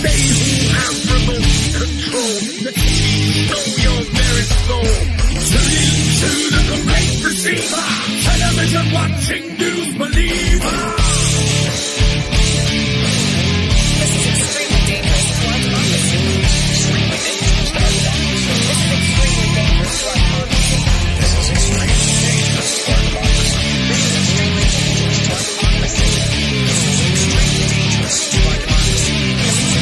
They who have remote control, the teens know your very soul. Salute to the great deceiver, television watching news believer. This is extremely dangerous to our democracy. Extremely dangerous to our democracy. This is extremely dangerous to our democracy. This is extremely dangerous to our democracy. This is extremely dangerous to our democracy. This is extremely dangerous to our democracy. This is extremely dangerous to our democracy.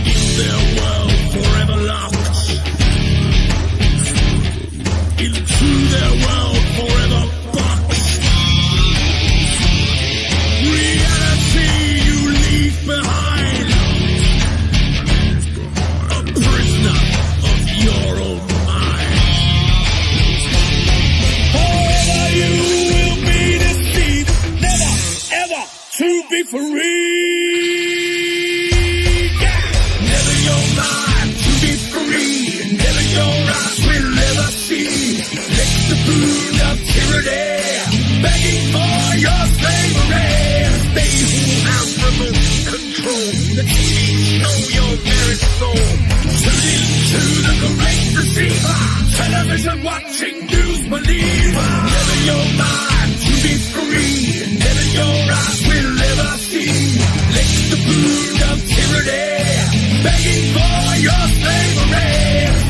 In their world forever locked. Into their world forever boxed. Reality you leave behind. A prisoner of your own mind. Forever you will be deceived. Never ever to be free. Never your mind to be free. Never your eyes will ever see. Lick the boot of tyranny, begging for your slavery. They who have remote control, the teens know your very soul. Salute to the great deceiver, television watching news believer. Never your mind to be free. Never your eyes will ever see. Lick the boot of tyranny, begging for your slavery.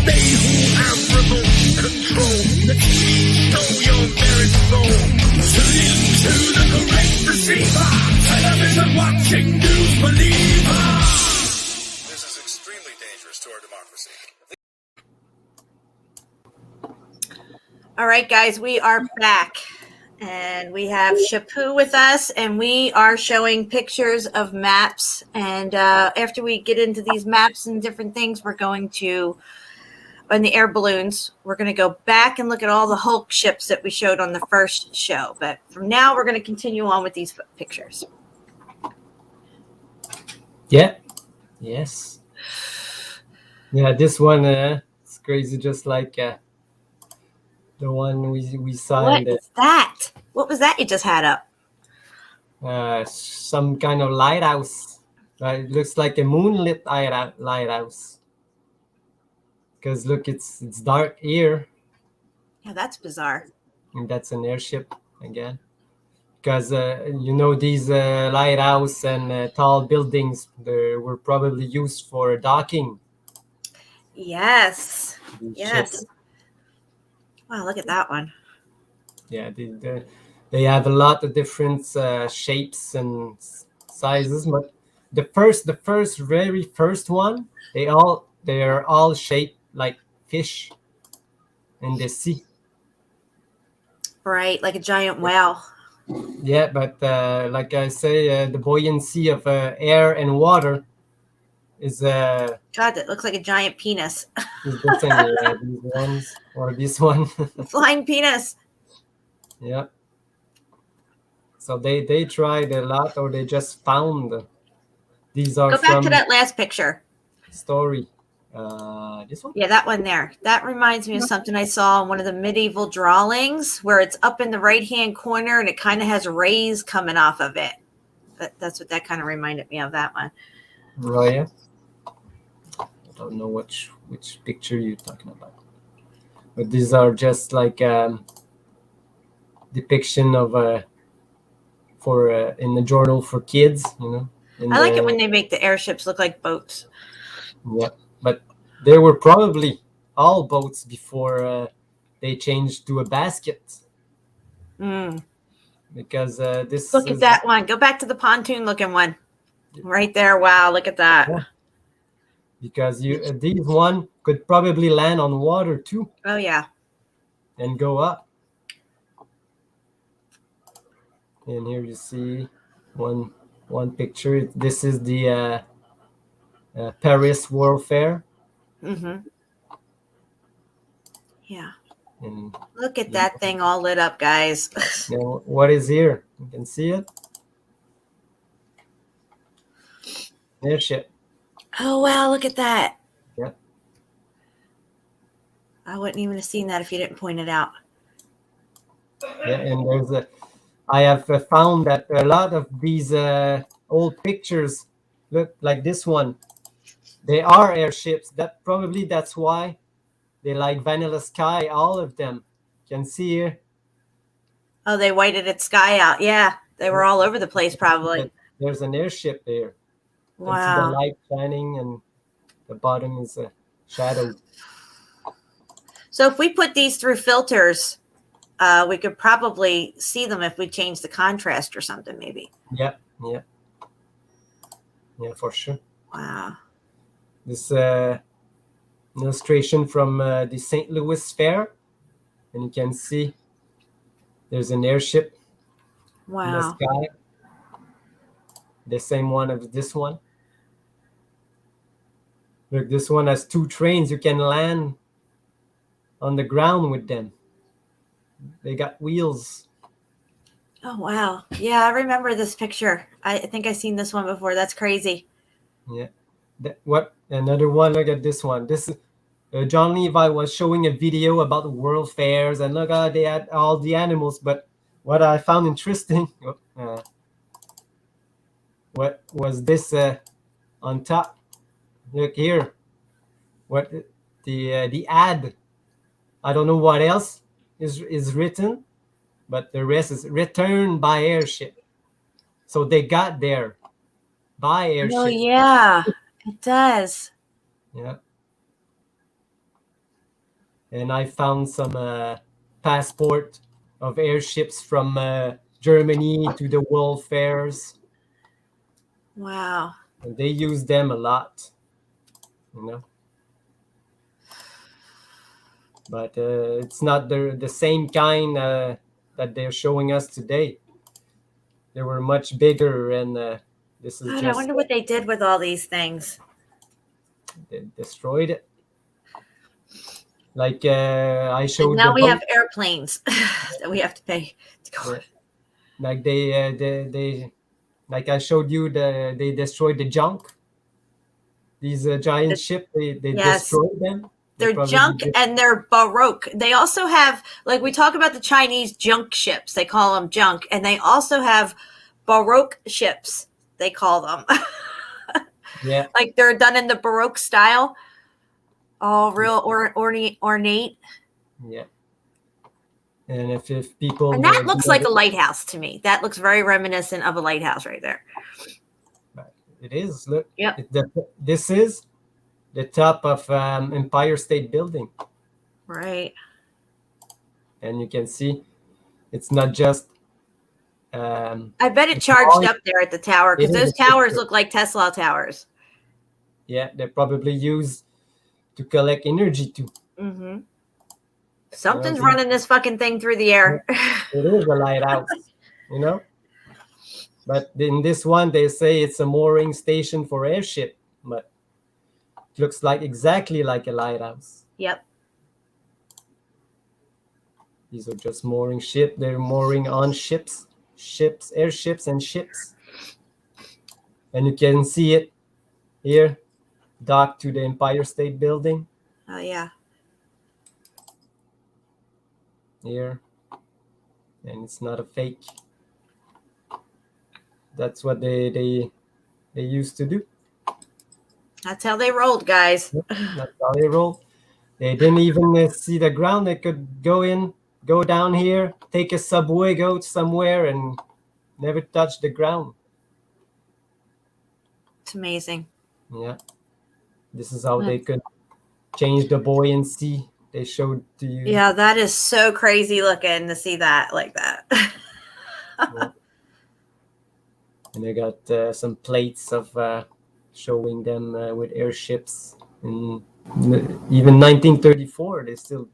They who have remote control, the teens know your very soul. Salute to the great deceiver. breaking news believer. This is extremely dangerous to our democracy. All right, guys, we are back. And we have Shapu with us, and we are showing pictures of maps. And after we get into these maps and different things, we're going to, on the air balloons, we're going to go back and look at all the Hulk ships that we showed on the first show. But from now, we're going to continue on with these pictures. Yeah. Yes. Yeah, this one it's crazy, just like the one we saw. What is that? What was that you just had up? Some kind of lighthouse. It looks like a moonlit lighthouse. Because look, it's dark here. Yeah, that's bizarre. And that's an airship again. Because you know, these lighthouse and tall buildings, they were probably used for docking. Yes. These Yes. ships. Wow, look at that one. Yeah, they have a lot of different shapes and sizes. But the very first one, they are all shaped like fish in the sea. Right, like a giant whale. Yeah, but like I say, the buoyancy of air and water is God, that looks like a giant penis. is the same. Yeah, these ones or this one. Flying penis. Yeah. So they tried a lot, or they just found. These are Go back from to that last picture. story. This one. Yeah, that one there. That reminds me of something I saw in one of the medieval drawings where it's up in the right-hand corner and it kind of has rays coming off of it. That's what that kind of reminded me of, that one. Right. Yeah. I don't know which picture you're talking about. But these are just like depiction of for in the journal for kids, you know. I like it when they make the airships look like boats. Yeah, but they were probably all boats before they changed to a basket. Because this Look at that one. Go back to the pontoon looking one. Right there. Wow, look at that. Yeah. Because these one could probably land on water too. Oh yeah. And go up. And here you see one picture. This is the Paris World Fair. Mm-hmm. Yeah. And look at that thing all lit up, guys. now what is here? You can see it. Airship. Oh wow, look at that. Yeah. I wouldn't even have seen that if you didn't point it out. Yeah, and I have found that a lot of these old pictures look like this one. They are airships. That's why they like Vanilla Sky. All of them. You can see here. Oh, they whited its sky out. Yeah, they were all over the place probably. There's an airship there. Wow. You can see the light shining, and the bottom is a shadow. So if we put these through filters, we could probably see them if we change the contrast or something, maybe. Yeah, for sure. Wow. This illustration from the St. Louis Fair, and you can see there's an airship in the sky. The same one as this one. Look, this one has 2 trains. You can land on the ground with them. They got wheels. Oh, wow. Yeah, I remember this picture. I think I've seen this one before. That's crazy. Yeah. Another one, look at this one. This is John Levi was showing a video about the world fairs, and look, they had all the animals. But what I found interesting, what was this on top? Look here. What the ad? I don't know what else is written, but the rest is returned by airship. So they got there by airship. Oh yeah, it does. Yeah. And I found some passport of airships from Germany to the world fairs. Wow. And they use them a lot, you know. But it's not the same kind that they're showing us today. They were much bigger, and this is God, I just wonder what they did with all these things. they destroyed it. Like I And showed now the we boat. have airplanes that we have to pay to go. Yeah. Like they like I showed you they destroyed the junk. These giant ship, they Yes. destroyed them. They're junk and they're baroque. They also have, like we talk about the Chinese junk ships, they call them junk, and they also have baroque ships, they call them. Yeah. Like they're done in the baroque style, all real ornate. Yeah. And if people And that looks like a lighthouse to me. That looks very reminiscent of a lighthouse right there. It is. Look. Yep. This is the top of Empire State Building. Right. And you can see it's not just. I bet it charged up there at the tower because those towers look like Tesla towers. Yeah, they probably use to collect energy too. Mm-hmm. Something's running this fucking thing through the air. It is a lighthouse, you know. But in this one, they say it's a mooring station for airship, but it looks like exactly like a lighthouse. Yep. These are just mooring ship. They're mooring on ships, airships, and ships. And you can see it here, docked to the Empire State Building. Oh yeah. Here, and it's not a fake. That's what they used to do. That's how they rolled, guys. That's how they roll. They didn't even see the ground. They could go down here, take a subway, go somewhere, and never touch the ground. It's amazing. Yeah, this is how they could change the buoyancy. They showed to you. Yeah, that is so crazy looking to see that like that. Yeah. And they got some plates of showing them with airships. In even 1934, they still,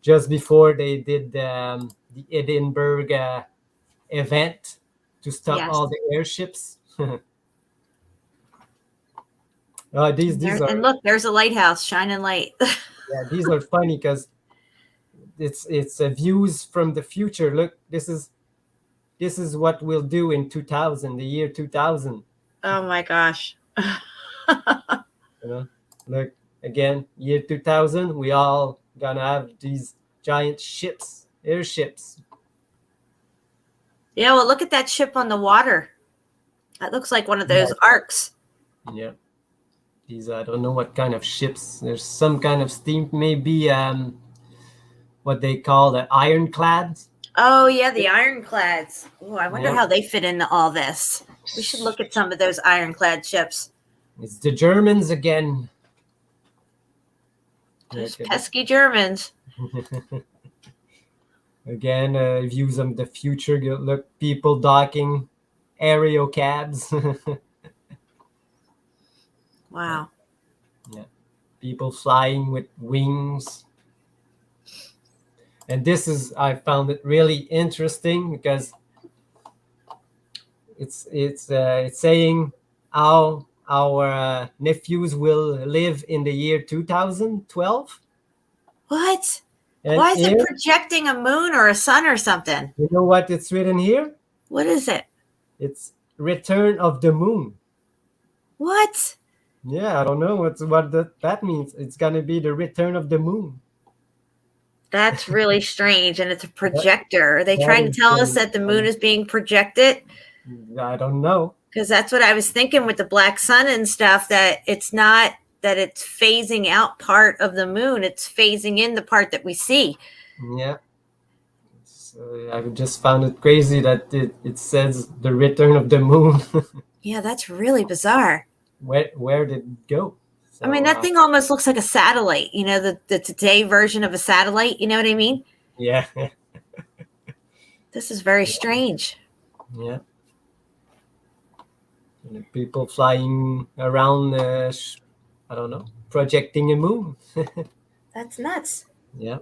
just before they did the Edinburgh event to stop all the airships. These are, and look, there's a lighthouse shining light. yeah, these are funny because it's views from the future. Look, this is what we'll do in 2000, the year 2000. Oh my gosh. You know, look again, year 2000. We all gonna have these giant ships, airships. Yeah, well, look at that ship on the water. That looks like one of those Arks. Yeah. These, I don't know what kind of ships. There's some kind of steam, maybe what they call the ironclads. Oh yeah, the ironclads. Oh, I wonder how they fit into all this. We should look at some of those ironclad ships. It's the Germans again. Those pesky Germans. Again, views of the future. Look, people docking aerial cabs. Wow. Yeah, people flying with wings. And this is, I found it really interesting because it's saying how our nephews will live in the year 2012. What? And why is it projecting a moon or a sun or something? You know what it's written here? What is it? It's Return of the Moon. What? Yeah, I don't know what that means. It's gonna be the return of the moon. That's really strange, and it's a projector. Are they trying to tell us that the moon is being projected? I don't know. Because that's what I was thinking with the black sun and stuff, that it's not that it's phasing out part of the moon. It's phasing in the part that we see. Yeah. So I just found it crazy that it says the return of the moon. Yeah, that's really bizarre. Where did it go? So, I mean, that thing almost looks like a satellite, you know, the today version of a satellite. You know what I mean? Yeah. This is very strange. Yeah. And the people flying around, I don't know, projecting a moon. That's nuts. Yeah.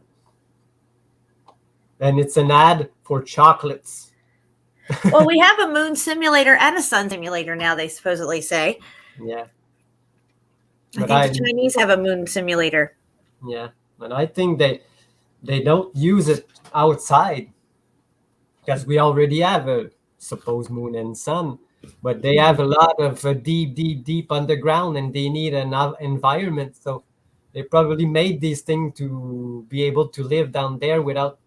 And it's an ad for chocolates. Well, we have a moon simulator and a sun simulator now, they supposedly say. Yeah. I think the Chinese have a moon simulator. Yeah. And I think they don't use it outside because we already have a supposed moon and sun, but they have a lot of deep underground, and they need an environment. So they probably made these things to be able to live down there without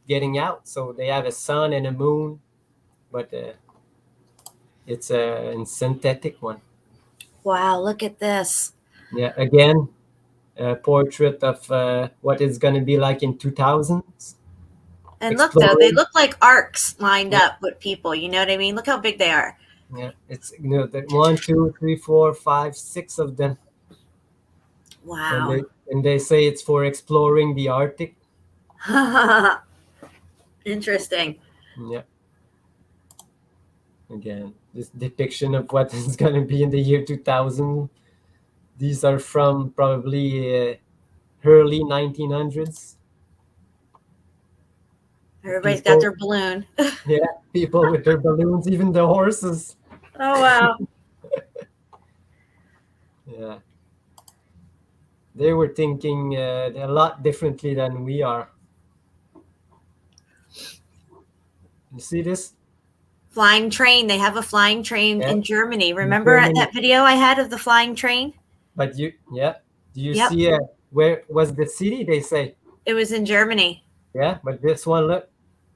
getting out. So they have a sun and a moon, but it's a synthetic one. Wow, look at this. Yeah, again, a portrait of what it's going to be like in 2000s. And look, though, they look like arcs lined up with people. You know what I mean? Look how big they are. Yeah, it's the 1, 2, 3, 4, 5, 6 of them. Wow. And they say it's for exploring the Arctic. Interesting. Yeah. Again, this depiction of what is going to be in the year 2000. These are from probably early 1900s. Everybody's got their balloon. Yeah, people with their balloons, even the horses. Oh, wow. Yeah. They were thinking a lot differently than we are. You see this? Flying train. They have a flying train Yeah. in Germany. Remember that video I had of the flying train? But do you see where was the city, they say? It was in Germany. Yeah, but this one, look.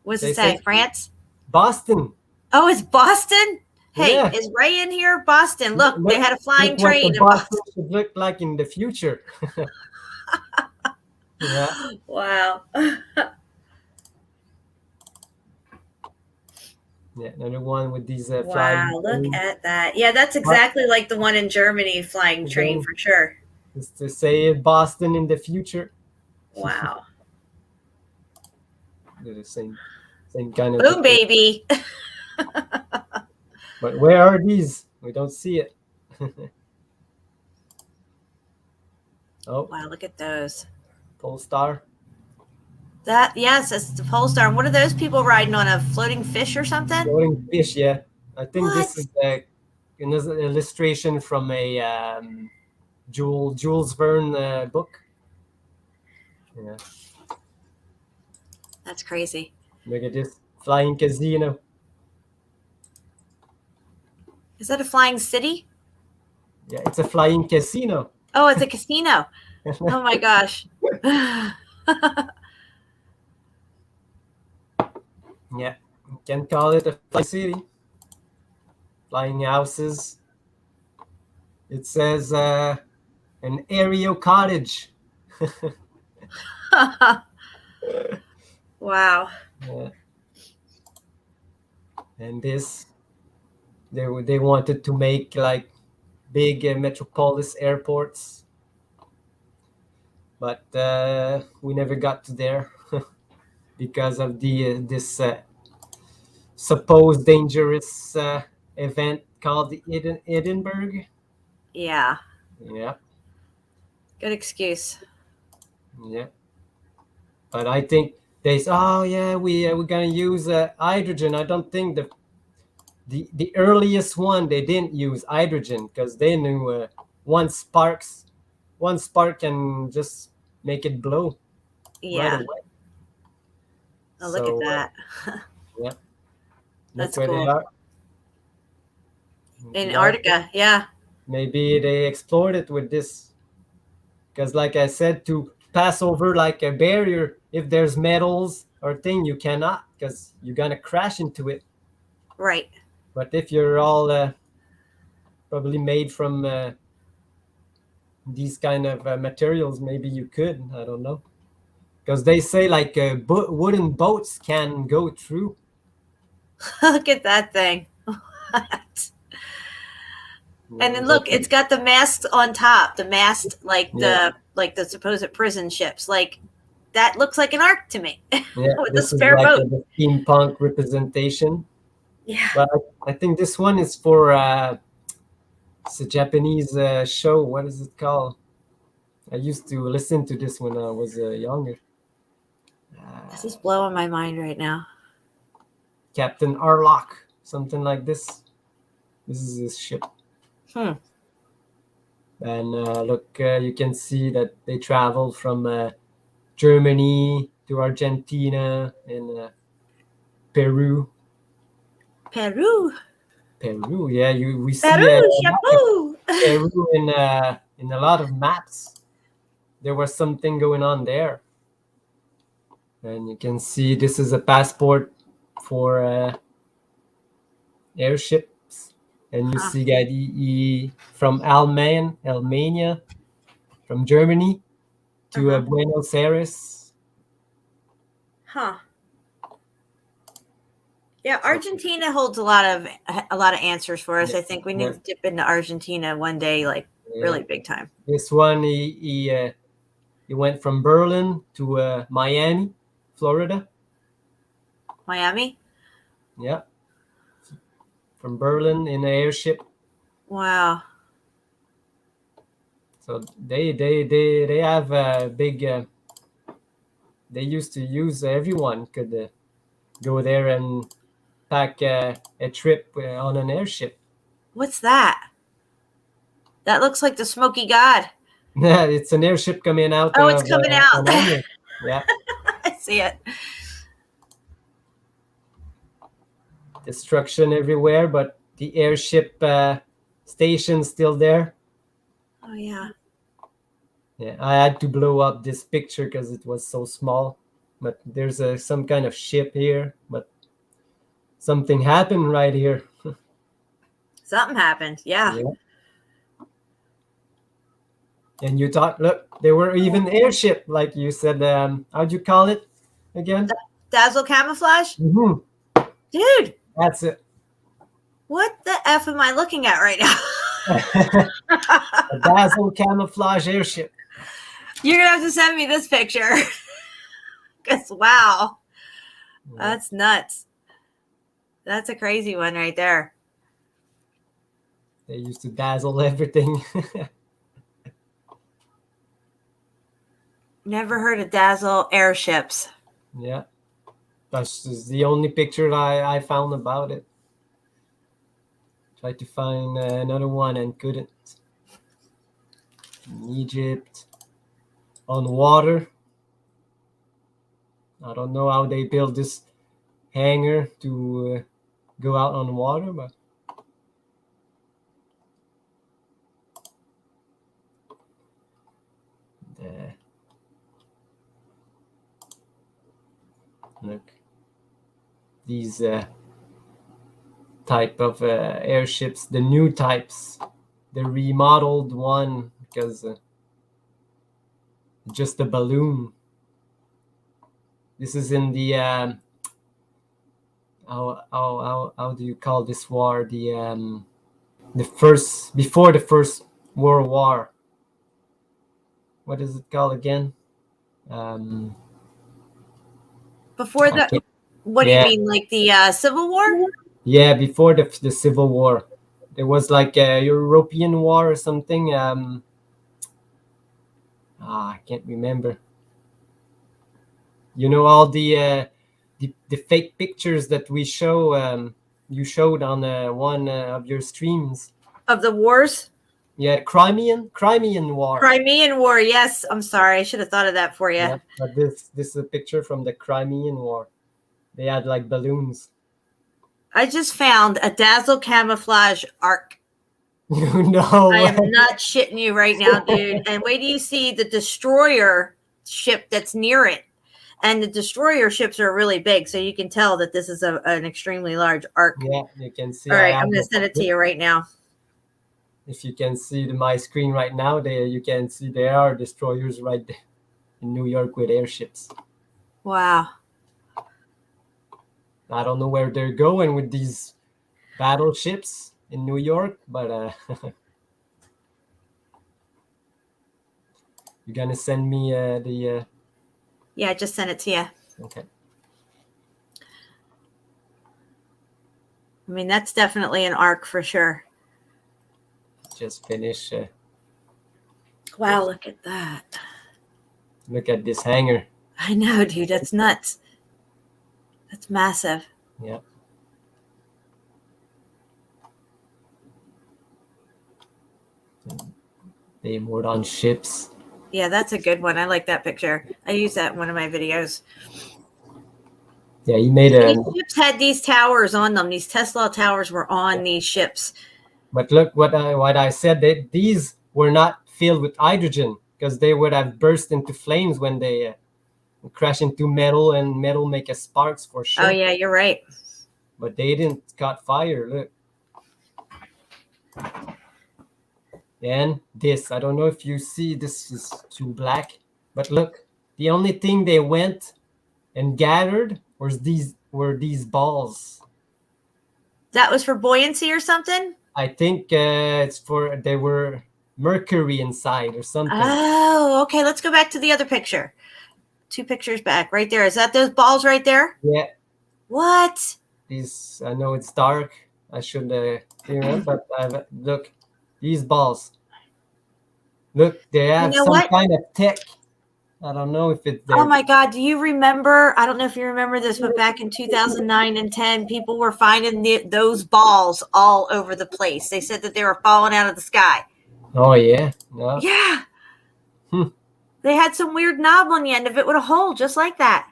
What's it say? France? Boston. Oh, it's Boston? Hey, Yeah. is Ray in here? Boston. Look, they had a flying Look what train the in Boston. Boston should look like in the future. Yeah. Wow. Yeah, another one with these Wow, flying. look at that. Yeah, that's exactly like the one in Germany flying train for sure. It's to say Boston in the future. Wow. They're the same kind of. Boom, baby. But where are these? We don't see it. Oh, Wow, look at those. Pole Star. Yes, it's the pole star. And what are those people riding on, a floating fish or something? Floating fish, yeah. I think this What? is an illustration from a Jules Verne book. Yeah. That's crazy. Look at this flying casino. Is that a flying city? Yeah, it's a flying casino. Oh, it's a casino. Oh my gosh. Yeah, you can call it a flying city. Flying houses. It says an aerial cottage. Wow. Yeah. And this, they wanted to make like big metropolis airports, but we never got to there because of this supposed dangerous event called the Edinburgh. Yeah. Yeah. Good excuse. Yeah. But I think they say, oh yeah, we're gonna use hydrogen. I don't think the earliest one they didn't use hydrogen because they knew one spark can just make it blow. Yeah. Right away. Oh, look at that. Yeah. That's where cool. they are. In Antarctica, yeah. Maybe they explored it with this. Because like I said, to pass over like a barrier, if there's metals or thing, you cannot because you're going to crash into it. Right. But if you're all probably made from these kind of materials, maybe you could. I don't know. Because they say like wooden boats can go through. Look at that thing. And then look, it's got the mast on top. The mast, like the supposed prison ships. Like that looks like an ark to me. Yeah, with the this is spare like boat. the steampunk representation. Yeah. But I think this one is for It's a Japanese show. What is it called? I used to listen to this when I was younger. This is blowing my mind right now. Captain Arlock, something like this. This is his ship. And look, you can see that they travel from Germany to Argentina and Peru. Peru. Peru, yeah, we see Peru, Shabu. Peru in a lot of maps. There was something going on there, and you can see this is a passport for airships, and you see that he from Almania, from Germany to Buenos Aires. Yeah, Argentina holds a lot of answers for us. I think we need to dip into Argentina one day, like really big time. This one, he went from Berlin to Miami, Florida. Miami? Yeah. From Berlin in an airship. Wow. So they have a big. They used to use everyone could go there and pack a trip on an airship. What's that? That looks like the Smoky God. Yeah, it's an airship coming out. Oh, it's coming out. Yeah. I see it. Destruction everywhere, but the airship station's still there. Oh, yeah. Yeah, I had to blow up this picture because it was so small. But there's some kind of ship here, but something happened right here. Something happened, yeah. And you thought, look, there were even airship, like you said. How'd you call it again? Dazzle camouflage? Mm-hmm. Dude. That's it. What the F am I looking at right now? A dazzle camouflage airship. You're going to have to send me this picture. Because, wow. That's nuts. That's a crazy one right there. They used to dazzle everything. Never heard of dazzle airships. Yeah. That's just the only picture I found about it. Tried to find another one and couldn't. In Egypt. On water. I don't know how they built this hangar to go out on water, but look, these type of airships, the new types, the remodeled one, because just a balloon. This is in the how do you call this war? The first, before the First World War. What is it called again? Before the, what do you mean, like the Civil War? Yeah, before the Civil War. There was like a European war or something. I can't remember. You know, all the fake pictures that we show, you showed on one of your streams. Of the wars? Yeah, Crimean War. Crimean War, yes. I'm sorry. I should have thought of that for you. Yeah, but this is a picture from the Crimean War. They had like balloons. I just found a dazzle camouflage arc. No. I am not shitting you right now, dude. And wait till you see the destroyer ship that's near it. And the destroyer ships are really big, so you can tell that this is an extremely large arc. Yeah, you can see. All right, I'm going to send it to you right now. If you can see my screen right now, you can see there are destroyers right there in New York with airships. Wow. I don't know where they're going with these battleships in New York, but you're going to send me the... Yeah, I just sent it to you. Okay. I mean, that's definitely an arc for sure. just finished. Wow, look at that. Look at this hangar. I know, dude. That's nuts. That's massive. Yeah. They moored on ships. Yeah, that's a good one. I like that picture. I use that in one of my videos. Yeah, he made a. These ships had these towers on them. These Tesla towers were on these ships. But look what I said. That these were not filled with hydrogen because they would have burst into flames when they crash into metal, and metal make a sparks for sure. Oh yeah, you're right. But they didn't caught fire. Look. And this, I don't know if you see, this is too black, but look, the only thing they went and gathered were these balls. That was for buoyancy or something? I think it's for, they were mercury inside or something. Oh, okay. Let's go back to the other picture. 2 pictures back, right there. Is that those balls right there? Yeah. What? These, I know it's dark. I should clear up, but look, these balls. Look, they have some kind of tech. I don't know if it's there. Oh my God. Do you remember? I don't know if you remember this, but back in 2009 and 10, people were finding those balls all over the place. They said that they were falling out of the sky. Oh, yeah. No. Yeah. They had some weird knob on the end of it with a hole just like that.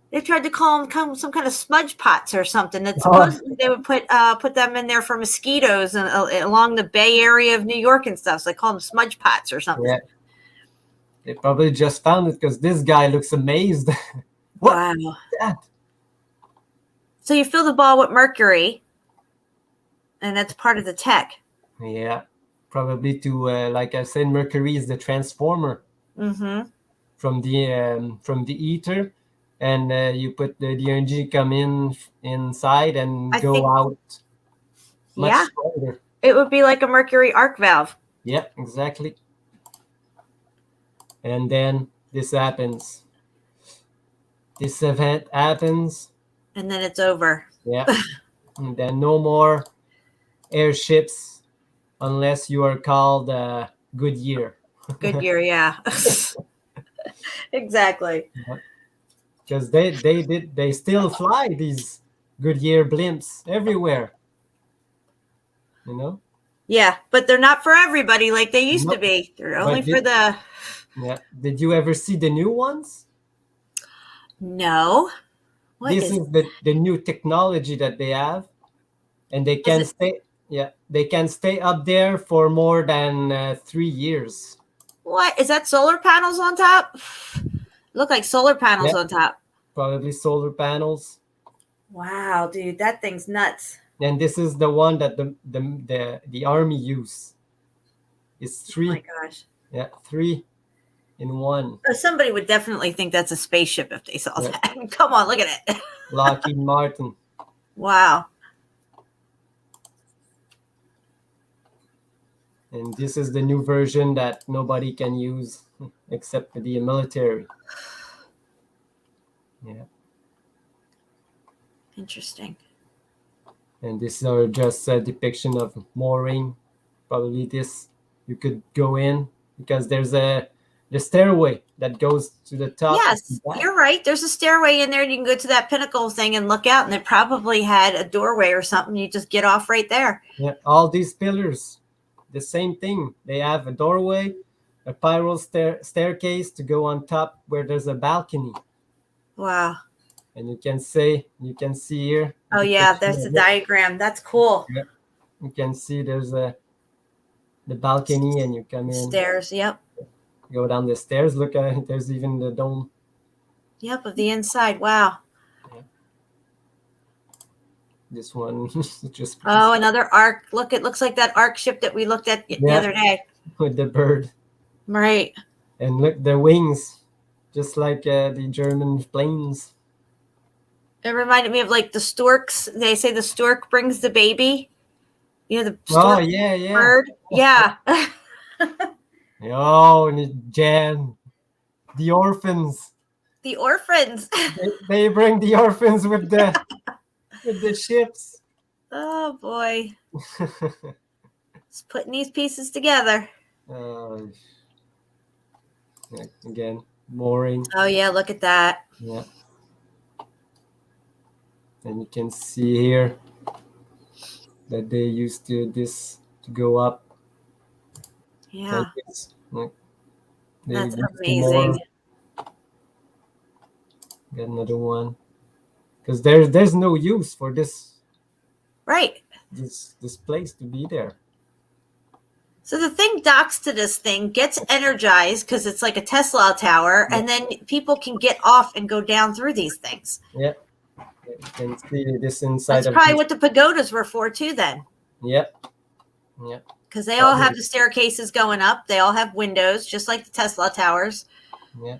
They tried to call them some kind of smudge pots or something. That supposedly they would put them in there for mosquitoes and along the Bay Area of New York and stuff. So they call them smudge pots or something. Yeah. They probably just found it because this guy looks amazed. What? Wow. That? So you fill the ball with mercury, and that's part of the tech. Yeah. Probably to, like I said, mercury is the transformer from the ether. And you put the energy come inside and go out much stronger. It would be like a mercury arc valve. Yeah, exactly. And then this happens. This event happens. And then it's over. Yeah. And then no more airships unless you are called Goodyear. Goodyear, yeah. Exactly. Because they still fly these Goodyear blimps everywhere, you know. Yeah, but they're not for everybody like they used to be. They're only for the. Yeah. Did you ever see the new ones? No. This is the new technology that they have, and they can stay. Yeah, they can stay up there for more than 3 years. What is that? Solar panels on top? Look like solar panels on top. Probably solar panels. Wow, dude, that thing's nuts. And this is the one that the army use. It's 3. Oh my gosh. Yeah, 3 in 1. Somebody would definitely think that's a spaceship if they saw that. Come on, look at it. Lockheed Martin. Wow. And this is the new version that nobody can use except for the military. Yeah. Interesting. And these are just a depiction of mooring. Probably this you could go in because there's the stairway that goes to the top. Yes, you're right. There's a stairway in there. You can go to that pinnacle thing and look out, and it probably had a doorway or something. You just get off right there. Yeah, all these pillars, the same thing. They have a doorway, a spiral staircase to go on top where there's a balcony. Wow. And you can see here. Oh yeah, there's the diagram. That's cool. Yeah. You can see there's the balcony, and you come in. Stairs, yep. Go down the stairs. Look at it. There's even the dome. Yep, of the inside. Wow. Yeah. This one just. Oh, another arc. Look, it looks like that arc ship that we looked at the other day. With the bird. Right. And look, the wings, just like the German planes. It reminded me of like the storks. They say the stork brings the baby. You know, the stork bird. Yeah. Oh, Jan, the orphans. The orphans. They bring the orphans with the ships. Oh boy. Just putting these pieces together. Again, mooring. Oh yeah, look at that. Yeah. And you can see here that they used to go up. Yeah. Like this. Like, That's used to amazing. moor. Get another one. Because there's no use for this place to be there. So the thing docks to this thing, gets energized because it's like a Tesla tower, and then people can get off and go down through these things. Yeah. You can see this inside. That's probably what the pagodas were for too then. Yeah. Yeah. Because they all have the staircases going up. They all have windows, just like the Tesla towers. Yeah.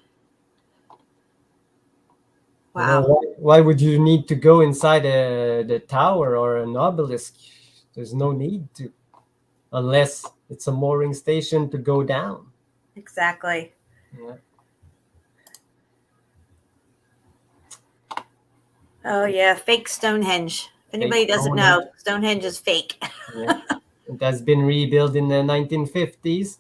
Wow. You know, why would you need to go inside the tower or an obelisk? There's no need to, unless it's a mooring station to go down. Exactly. Yeah. Oh yeah, fake Stonehenge. If anybody doesn't know, Stonehenge is fake. Yeah. It has been rebuilt in the 1950s.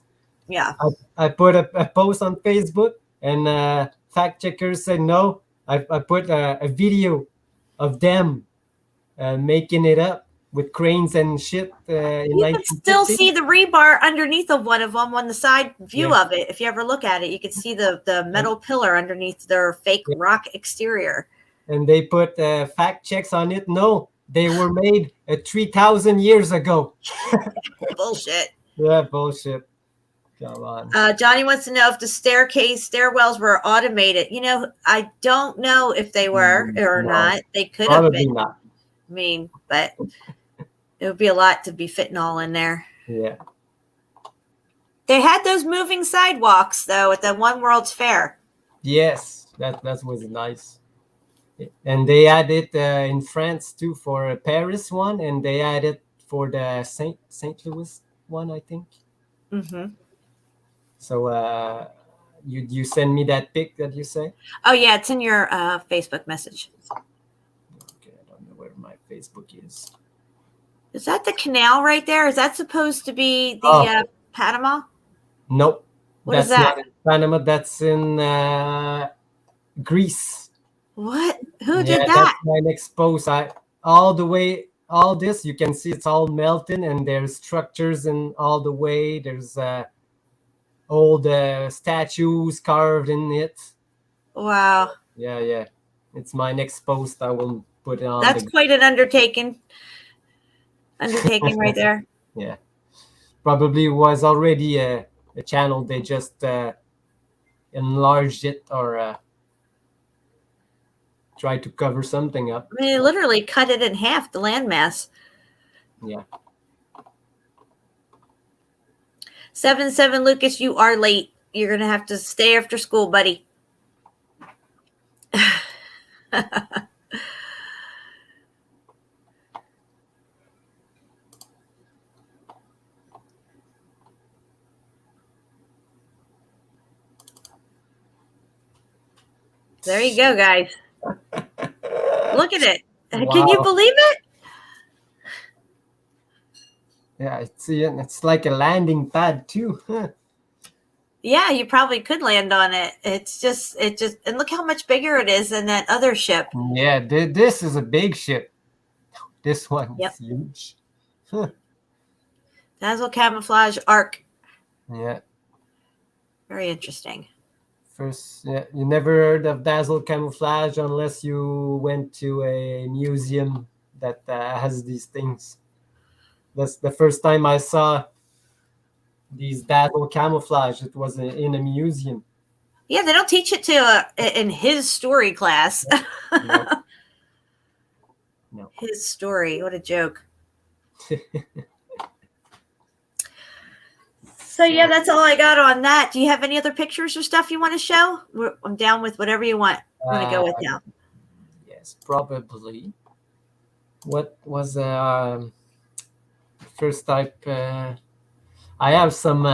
Yeah. I put a post on Facebook, and fact checkers said no. I put a video of them making it up with cranes and shit. In You can still see the rebar underneath of one of them on the side view of it. If you ever look at it, you can see the metal pillar underneath their fake rock exterior. And they put fact checks on it. No, they were made 3,000 years ago. Bullshit. Yeah, bullshit. Come on. Johnny wants to know if the stairwells were automated. You know, I don't know if they were or not. They could have been. Not. I mean, but it would be a lot to be fitting all in there. Yeah. They had those moving sidewalks though at the One World's Fair. Yes, that was nice. And they had it in France too for a Paris one, and they had it for the St. Louis one, I think. Mm-hmm. So you send me that pic that you say? Oh yeah, it's in your Facebook message. Okay, I don't know where my Facebook is. Is that the canal right there? Is that supposed to be the Panama? Nope. What is that? Not in Panama. That's in Greece. What? Who did that? That's my next post. All this you can see it's all melting, and there's structures in all the way. There's old statues carved in it. Wow. Yeah. It's my next post. I will put it on. That's quite an undertaking. Right there. Yeah. Probably was already a channel. They just enlarged it or tried to cover something up. I mean, they literally cut it in half, the landmass. Yeah. 7-7 Lucas, you are late. You're going to have to stay after school, buddy. There you go, guys. Look at it. Wow. Can you believe it? Yeah, it's like a landing pad too. Yeah, you probably could land on it. It just, and look how much bigger it is than that other ship. Yeah, this is a big ship. This one is huge. Dazzle camouflage arc. Yeah. Very interesting. First, you never heard of dazzle camouflage unless you went to a museum that has these things. That's the first time I saw these dazzle camouflage. It was in a museum. Yeah, they don't teach it in his story class. No. His story. What a joke. So yeah, that's all I got on that. Do you have any other pictures or stuff you want to show? I'm down with whatever you want. I'm going to go with now. Yes, probably. What was first type? I have some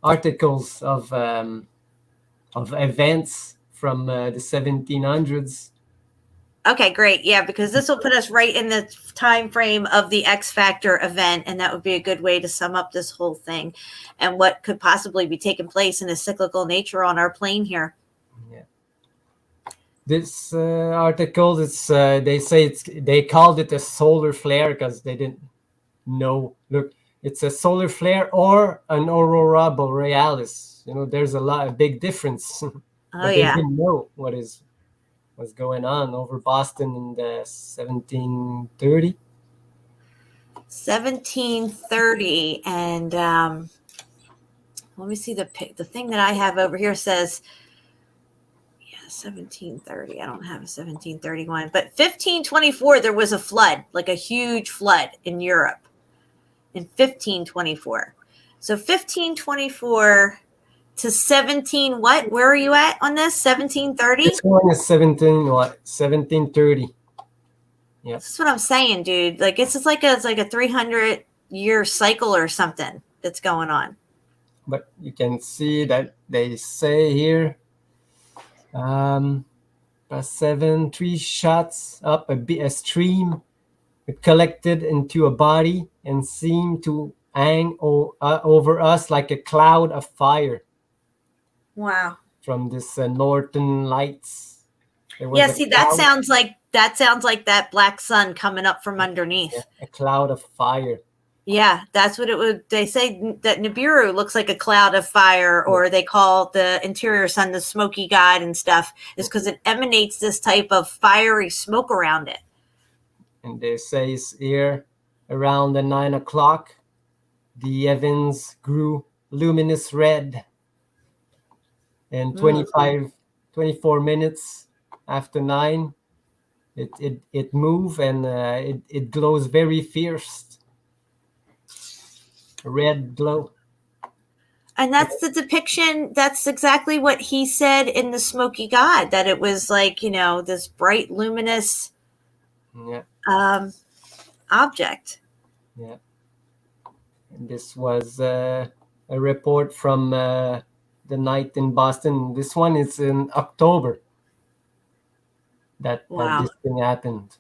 articles of events from the 1700s. Okay, great. Yeah, because this will put us right in the time frame of the X Factor event, and that would be a good way to sum up this whole thing and what could possibly be taking place in a cyclical nature on our plane here. Yeah. This article, it's they say they called it a solar flare because they didn't know. Look, it's a solar flare or an aurora borealis. You know, there's a big difference. But they didn't know what's going on over Boston in the 1730. 1730, and let me see the thing that I have over here says 1730. I don't have a 1731, but 1524 there was a flood, like a huge flood in Europe in 1524. So 1524 to 17 what? Where are you at on this? 1730? This one is 1730. Yeah. That's what I'm saying, dude. Like it's like a 300-year cycle or something that's going on. But you can see that they say here 3 shots up a stream. It collected into a body and seemed to hang over us like a cloud of fire. Wow. From this northern lights. Yeah, see, that sounds like that black sun coming up from underneath. Yeah, a cloud of fire. Yeah, that's what it would. They say that Nibiru looks like a cloud of fire, or they call the interior sun the smoky god and stuff, is because it emanates this type of fiery smoke around it. And they say here around the 9 o'clock, the heavens grew luminous red. And 24 minutes after 9, it moved and it glows very fierce. A red glow. And that's the depiction. That's exactly what he said in the Smoky God, that it was like, this bright, luminous object. Yeah. And this was a report from the night in Boston. This one is in October that this thing happened.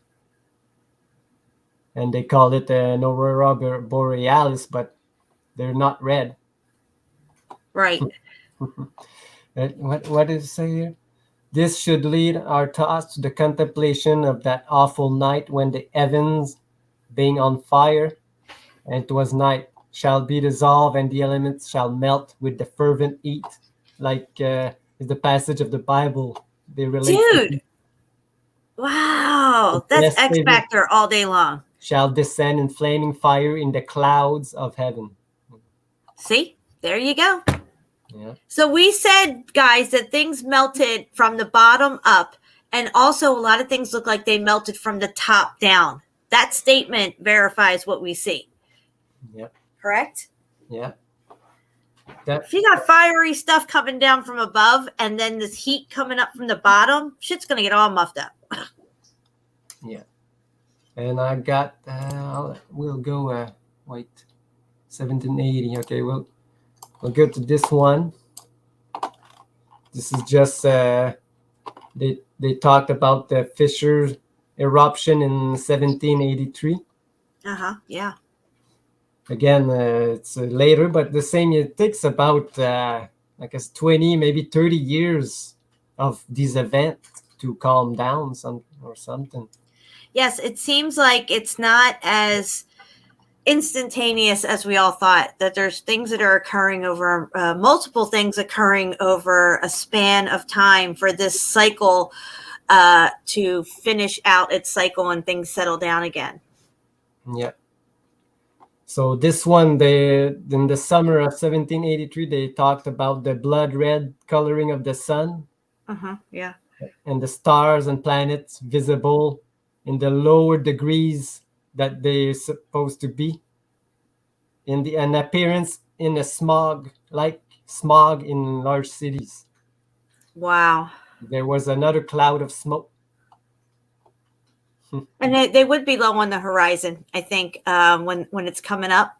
And they call it an aurora borealis, but they're not red. Right. What does it say here? This should lead our thoughts to the contemplation of that awful night when the heavens, being on fire, and it was night, shall be dissolved and the elements shall melt with the fervent heat, like is the passage of the Bible they relate. Dude, wow, that's X Factor all day long. Shall descend in flaming fire in the clouds of heaven. See, there you go. Yeah. So we said, guys, that things melted from the bottom up, and also a lot of things look like they melted from the top down. That statement verifies what we see. Yep. Correct? Yeah. If you got fiery stuff coming down from above and then this heat coming up from the bottom, shit's going to get all muffed up. Yeah. And I got, we'll go, 1780. Okay, we'll go to this one. This is just, they talked about the fissure eruption in 1783. Yeah. Again, it's later, but the same, it takes about, I guess, 20, maybe 30 years of these events to calm down or something. Yes, it seems like it's not as instantaneous as we all thought, that there's things that are occurring over, multiple things occurring over a span of time for this cycle to finish out its cycle and things settle down again. Yeah. So this one, in the summer of 1783, they talked about the blood red coloring of the sun. Yeah. And the stars and planets visible in the lower degrees that they're supposed to be. In an appearance in a smog in large cities. Wow. There was another cloud of smoke. And they would be low on the horizon, I think, when it's coming up.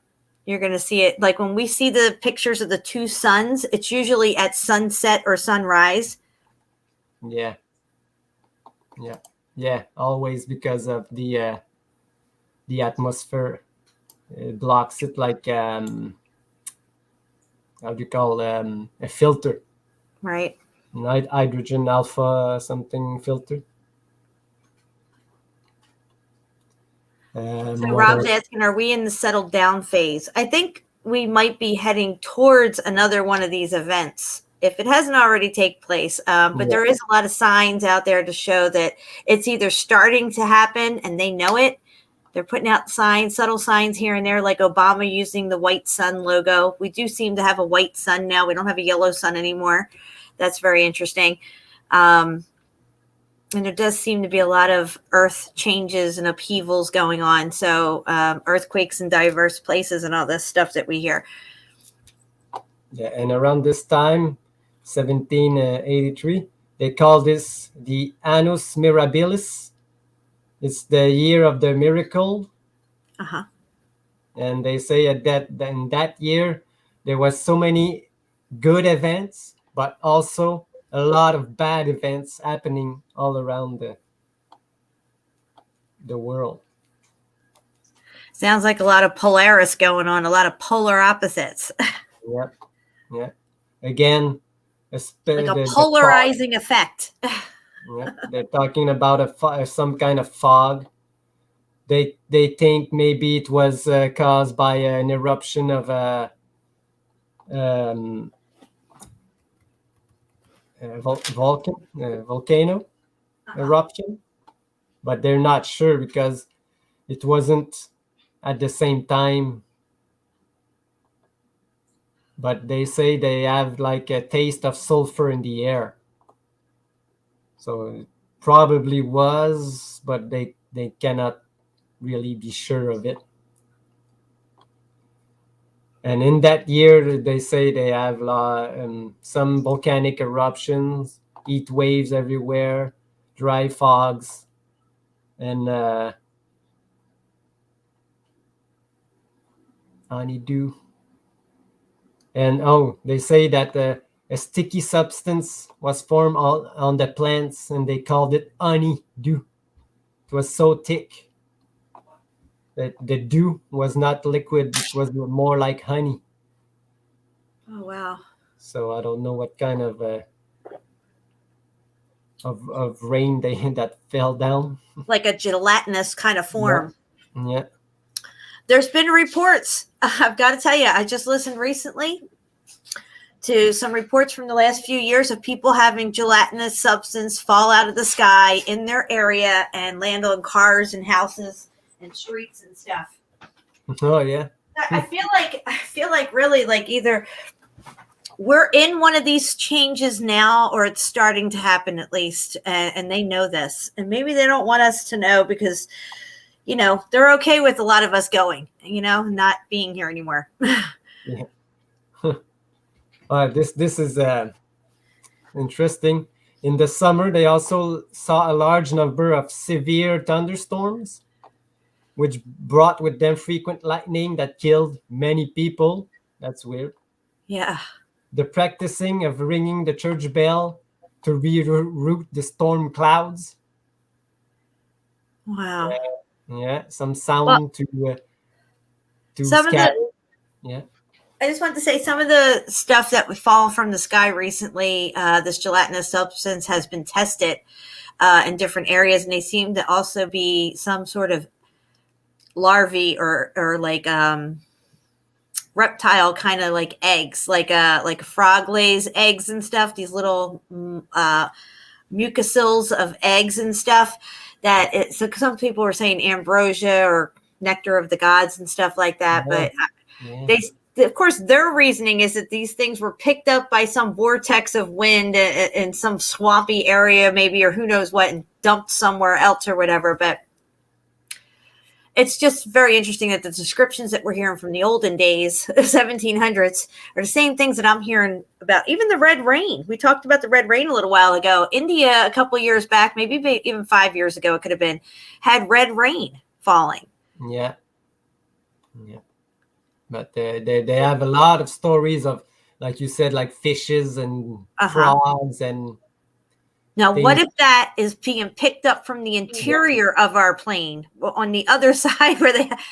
You're going to see it. Like when we see the pictures of the two suns, it's usually at sunset or sunrise. Yeah. Yeah. Yeah, always because of the atmosphere. It blocks it like how do you call a filter, Right. hydrogen alpha something filter. So What Rob's else? asking, are we in the settled down phase? I think we might be heading towards another one of these events if it hasn't already take place. But there is a lot of signs out there to show that it's either starting to happen and they know it. They're putting out signs, subtle signs here and there, like Obama using the white sun logo. We do seem to have a white sun now. We don't have a yellow sun anymore. That's very interesting. And there does seem to be a lot of earth changes and upheavals going on. So earthquakes in diverse places and all this stuff that we hear. Yeah, and around this time, 1783, they call this the Annus Mirabilis. It's the year of the miracle. Uh-huh. And they say that in that year, there was so many good events, but also a lot of bad events happening all around the world. Sounds like a lot of Polaris going on, a lot of polar opposites. Yeah, yeah. Again, Like a polarizing effect. Yeah, they're talking about some kind of fog. They think maybe it was caused by an eruption of a volcano eruption, but they're not sure because it wasn't at the same time. But they say they have like a taste of sulfur in the air, so it probably was, but they cannot really be sure of it. And in that year, they say they have some volcanic eruptions, heat waves everywhere, dry fogs, and honeydew. And they say that a sticky substance was formed on the plants, and they called it honeydew. It was so thick that the dew was not liquid; it was more like honey. Oh, wow. So I don't know what kind of rain that fell down. Like a gelatinous kind of form. Yeah. There's been reports. I've got to tell you, I just listened recently to some reports from the last few years of people having gelatinous substance fall out of the sky in their area and land on cars and houses and streets and stuff. Oh yeah. I feel like really like either we're in one of these changes now or it's starting to happen at least, and they know this, and maybe they don't want us to know because they're okay with a lot of us going, not being here anymore. Yeah. This is interesting. In the summer, they also saw a large number of severe thunderstorms, which brought with them frequent lightning that killed many people. That's weird. Yeah. The practicing of ringing the church bell to reroute the storm clouds. Wow. Yeah, some sound to some scatter. I just want to say some of the stuff that would fall from the sky recently, this gelatinous substance has been tested in different areas, and they seem to also be some sort of larvae or like reptile kind of like eggs, like a frog lays eggs and stuff, these little mucosils of eggs and stuff so some people were saying ambrosia or nectar of the gods and stuff like that. But of course, their reasoning is that these things were picked up by some vortex of wind in some swampy area, maybe, or who knows what, and dumped somewhere else or whatever. But it's just very interesting that the descriptions that we're hearing from the olden days, 1700s, are the same things that I'm hearing about. Even the red rain. We talked about the red rain a little while ago. India, a couple of years back, maybe even 5 years ago, it could have been, had red rain falling. Yeah. But they have a lot of stories of, like you said, like fishes and frogs and Now, things. what if that is being picked up from the interior of our plane on the other side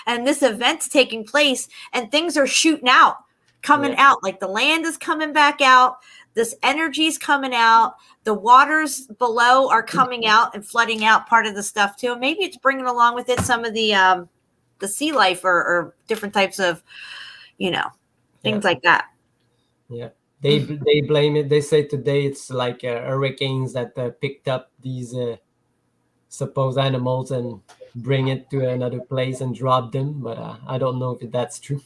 and this event's taking place and things are shooting out, coming out, like the land is coming back out, this energy is coming out, the waters below are coming out and flooding out part of the stuff too. Maybe it's bringing along with it some of the sea life or different types of, things like that. Yeah. They blame it. They say today it's like hurricanes that picked up these supposed animals and bring it to another place and drop them. But I don't know if that's true.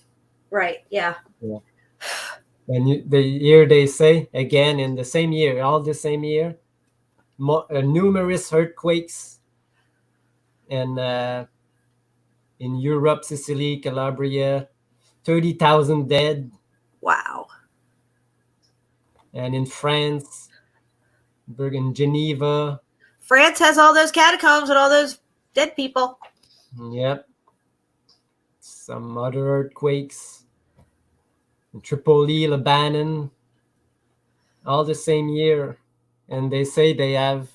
Right. Yeah. And the year they say, again, in the same year, all the same year, numerous earthquakes and in Europe, Sicily, Calabria, 30,000 dead. Wow. And in France, in Geneva. France has all those catacombs and all those dead people. Yep. Some other earthquakes. In Tripoli, Lebanon. All the same year. And they say they have,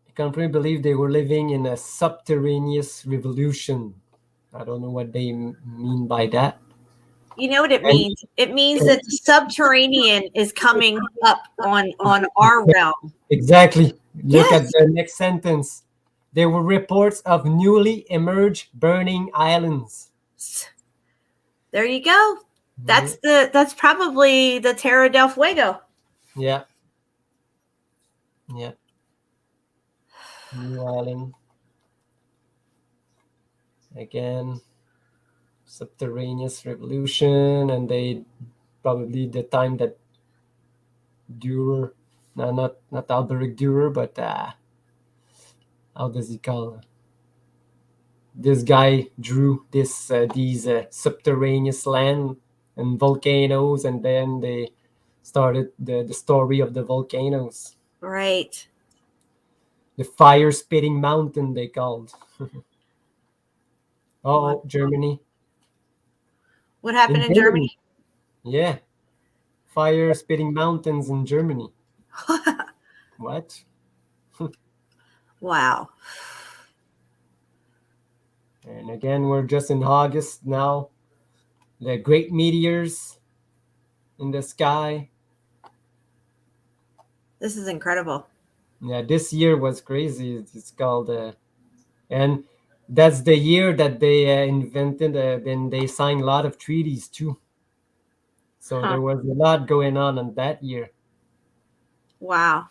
I can't really believe they were living in a subterraneous revolution. I don't know what they mean by that. You know what it means? It means that the subterranean is coming up on our realm. Exactly. Look at the next sentence. There were reports of newly emerged burning islands. There you go. That's probably the Terra del Fuego. Yeah. Yeah. New island. Again. Subterraneous revolution, and they probably the time that Dürer, no, not Alberic Dürer, but how does he call this guy drew this these subterraneous land and volcanoes, and then they started the story of the volcanoes. Right. The fire spitting mountain they called. Germany. What happened in Germany? Yeah. Fire spitting mountains in Germany. What? Wow. And again, we're just in August now. The great meteors in the sky. This is incredible. Yeah, this year was crazy. It's called, and that's the year that they invented, then they signed a lot of treaties too. So there was a lot going on in that year. Wow.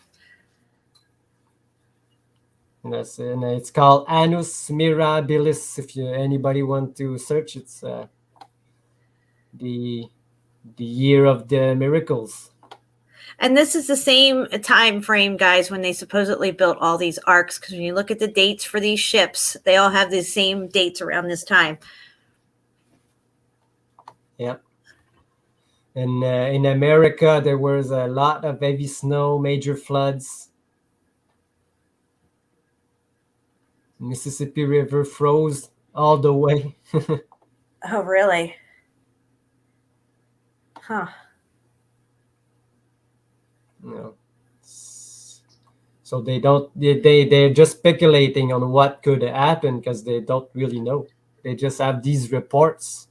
And it's called Annus Mirabilis. If anybody want to search, it's the year of the miracles. And this is the same time frame, guys, when they supposedly built all these arks. Because when you look at the dates for these ships, they all have the same dates around this time. Yeah. And in America, there was a lot of heavy snow, major floods. Mississippi River froze all the way. Oh, really? Huh. No. So they're just speculating on what could happen because they don't really know. They just have these reports.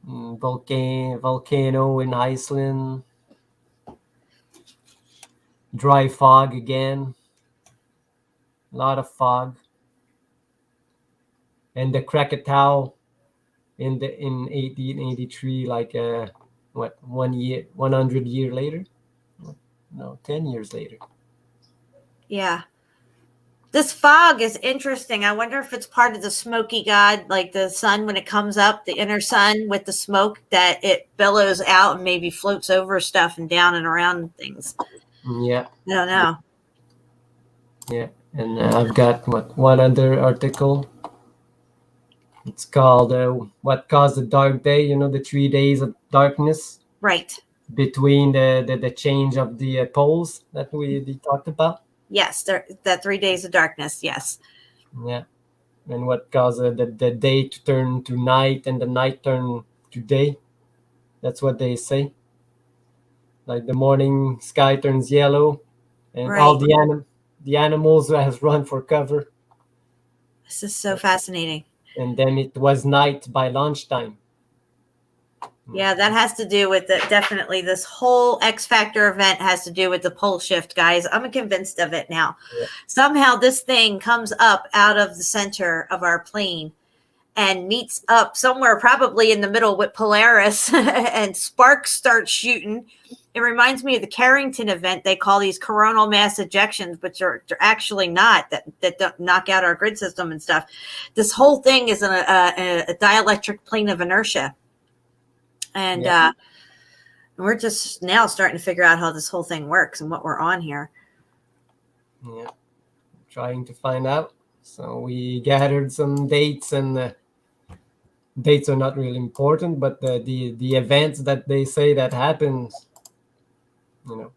Volcano in Iceland. Dry fog again. A lot of fog. And the Krakatoa in 1883, like 100 years later? No, 10 years later. Yeah. This fog is interesting. I wonder if it's part of the smoky god, like the sun when it comes up, the inner sun with the smoke, that it billows out and maybe floats over stuff and down and around things. Yeah. I don't know. Yeah. And I've got one other article. It's called What Caused the Dark Day, the 3 days of darkness. Right. Between the change of the poles that we talked about. Yes, that 3 days of darkness, yes. Yeah. And what caused the day to turn to night and the night turn to day. That's what they say. like the morning sky turns yellow, and Right. all the animals has run for cover, This is so fascinating. and then it was night by lunchtime. Yeah, that has to do with definitely this whole X Factor event has to do with the pole shift, guys. I'm convinced of it now. Yeah. Somehow this thing comes up out of the center of our plane and meets up somewhere probably in the middle with Polaris and sparks start shooting. It reminds me of the Carrington event. They call these coronal mass ejections, but they're actually not, that don't knock out our grid system and stuff. This whole thing is a dielectric plane of inertia. And we're just now starting to figure out how this whole thing works and what we're on here. Yeah, trying to find out. So we gathered some dates, and dates are not really important, but the events that they say that happens, you know.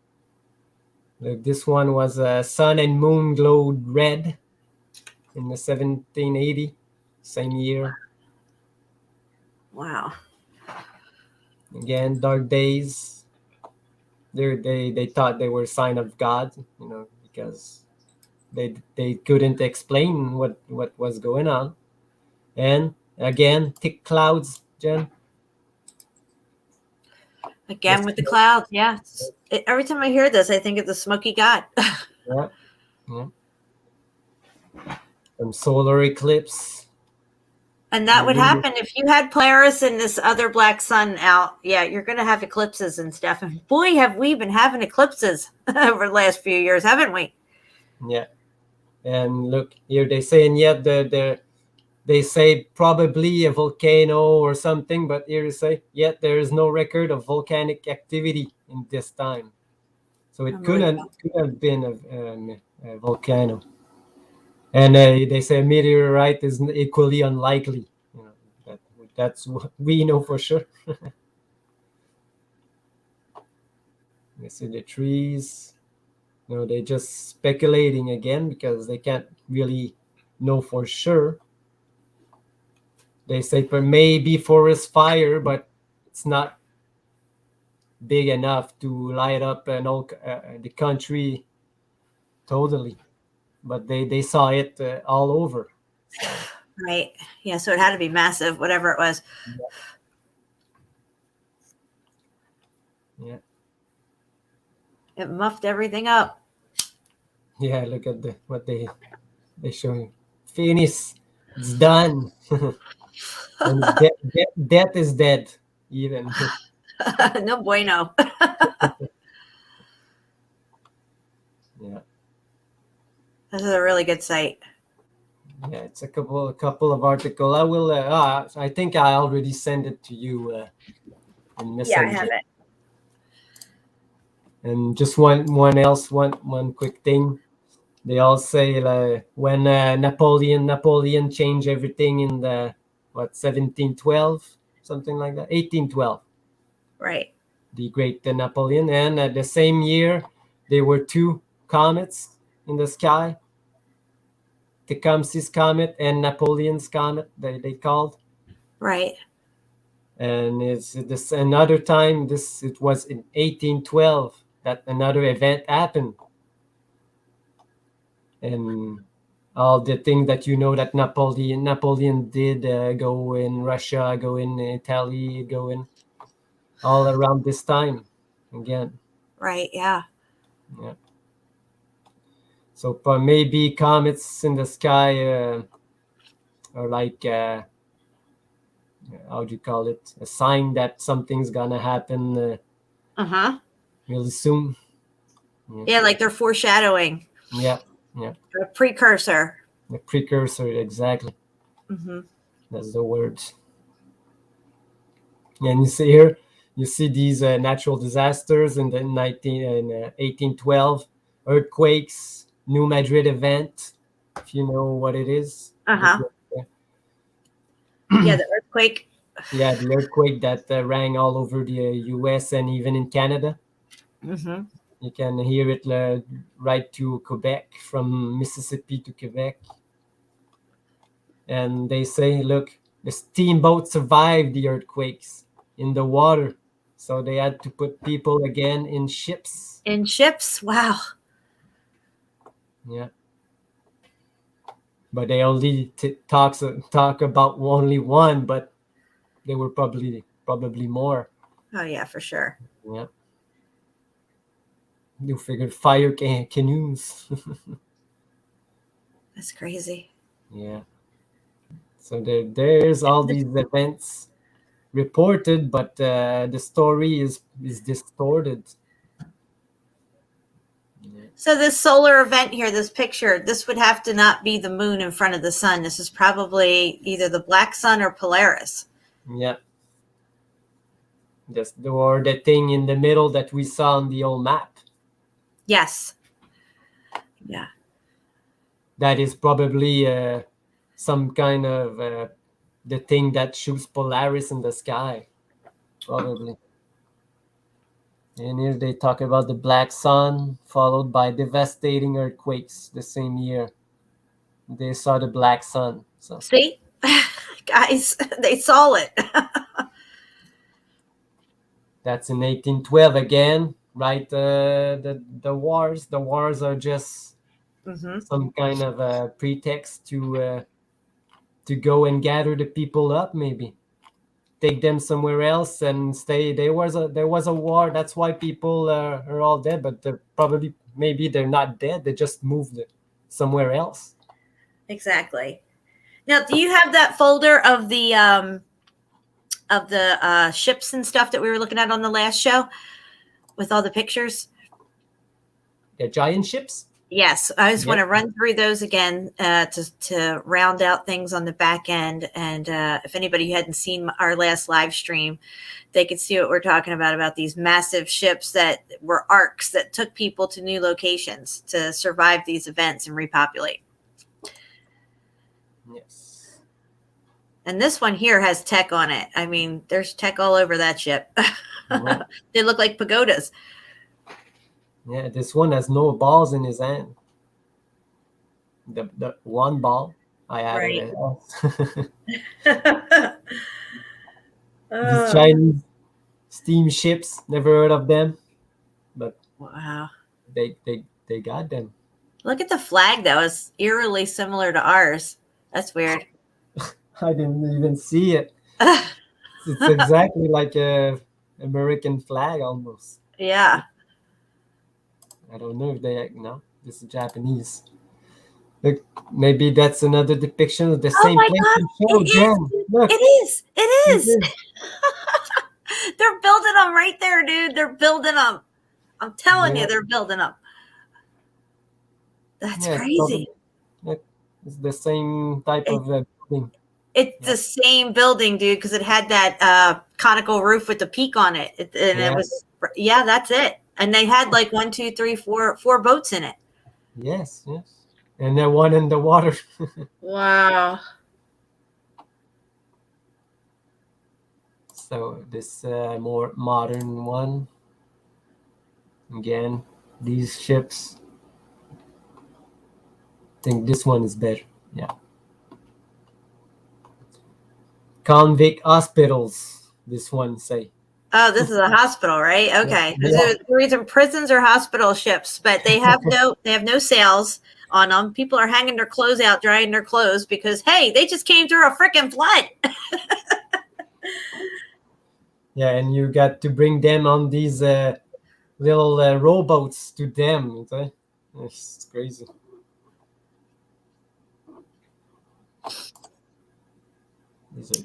Like this one was sun and moon glowed red in the 1780, same year. Wow. Again, dark days. They thought they were a sign of God, you know, because they couldn't explain what was going on. And again, thick clouds, Jen. Again with the clouds, yeah. Every time I hear this, I think of the smoky god. Yeah. Some solar eclipse. And that would happen if you had Polaris and this other black sun out. Yeah, you're going to have eclipses and stuff. And boy, have we been having eclipses over the last few years, haven't we? Yeah. And look, here they saying, yeah, they say probably a volcano or something, but here they say, yet there is no record of volcanic activity in this time. So it could have been a volcano. And they say a meteorite is equally unlikely. You know, that's what we know for sure. They see the trees. You know, they're just speculating again because they can't really know for sure. They say maybe forest fire, but it's not big enough to light up the country totally. But they saw it all over. So. Right. Yeah, so it had to be massive, whatever it was. Yeah. It muffed everything up. Yeah, look at what they show you. Finish. It's done. And death is dead, even. No bueno. Yeah. This is a really good site. Yeah, it's a couple of articles. I will. I think I already sent it to you. In Messenger. Yeah, I have it. And just one quick thing. They all say when Napoleon changed everything in the 1712, something like that, 1812. Right. The great Napoleon, and the same year there were two comets in the sky. Tecumseh's comet and Napoleon's comet, they called. Right. And it's this another time. It was in 1812 that another event happened, and all the things that you know that Napoleon did, go in Russia, go in Italy, go in all around this time again. Right. Yeah. Yeah. So maybe comets in the sky are like how do you call it? A sign that something's gonna happen really soon. Yeah, like they're foreshadowing. Yeah. A precursor. A precursor, exactly. Mm-hmm. That's the word. And you see here, you see these natural disasters in the 1812 earthquakes, New Madrid event, if you know what it is. Yeah, the earthquake. Yeah, the earthquake that rang all over the U.S. and even in Canada. Mm-hmm. You can hear it right to Quebec, from Mississippi to Quebec. And they say, look, the steamboat survived the earthquakes in the water. So they had to put people again in ships. In ships? Wow. Yeah. But they only talk about only one, but they were probably more. Oh, yeah, for sure. Yeah. You figured fire canoes. That's crazy. Yeah. So there's all these events reported, but the story is distorted. So this solar event here, this picture, this would have to not be the moon in front of the sun. This is probably either the black sun or Polaris. Yeah. Or the thing in the middle that we saw on the old map. Yes. Yeah. That is probably some kind of the thing that shoots Polaris in the sky. Probably. And here they talk about the black sun, followed by devastating earthquakes the same year. They saw the black sun. So See? Guys, they saw it. that's in 1812 again, right? The wars are just some kind of a pretext to go and gather the people up, maybe take them somewhere else and stay. There was a war. That's why people are all dead, but maybe they're not dead. They just moved somewhere else. Exactly. Now, do you have that folder of the ships and stuff that we were looking at on the last show with all the pictures? The giant ships? Yes, I just want to run through those again to round out things on the back end. And if anybody hadn't seen our last live stream, they could see what we're talking about these massive ships that were Arks that took people to new locations to survive these events and repopulate. Yes. And this one here has tech on it. I mean, there's tech all over that ship. They look like pagodas. Yeah, this one has no balls in his hand. The one ball I added. Right. These Chinese steamships, never heard of them, but wow, they got them. Look at the flag though; it's eerily similar to ours. That's weird. I didn't even see it. It's exactly like a American flag almost. Yeah. I don't know if no, this is Japanese. Look, maybe that's another depiction of the same place. God, Look. It is. They're building them right there, dude. They're building them. I'm telling you, they're building them. That's crazy. Look, it's the same type of building. It's the same building, dude, because it had that conical roof with the peak on it. It was, that's it. And they had like 1, 2, 3, 4 boats in it. Yes. And then one in the water. Wow. So this more modern one. Again, these ships. I think this one is better. Yeah. Convict hospitals. This one say. Oh, this is a hospital, right? Okay. Yeah. They're either prisons or hospital ships, but they have no sails on them. People are hanging their clothes out, drying their clothes because, hey, they just came through a freaking flood. Yeah, and you got to bring them on these little rowboats to them. Okay? It's crazy.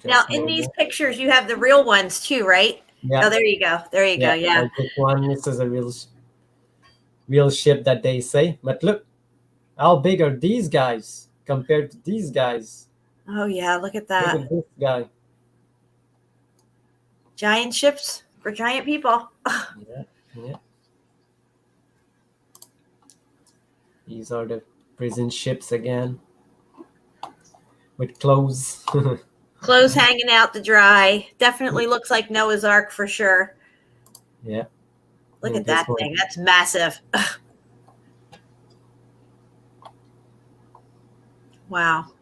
Now, in these pictures, you have the real ones too, right? Yeah. Oh, there you go. There you go. Yeah. Like this one, this is a real ship that they say. But look, how big are these guys compared to these guys? Oh, yeah. Look at that. Look at this guy. Giant ships for giant people. Yeah. These are the prison ships again with clothes. Clothes hanging out to dry. Definitely looks like Noah's Ark for sure. Yeah. Look at that thing. That's massive. Wow.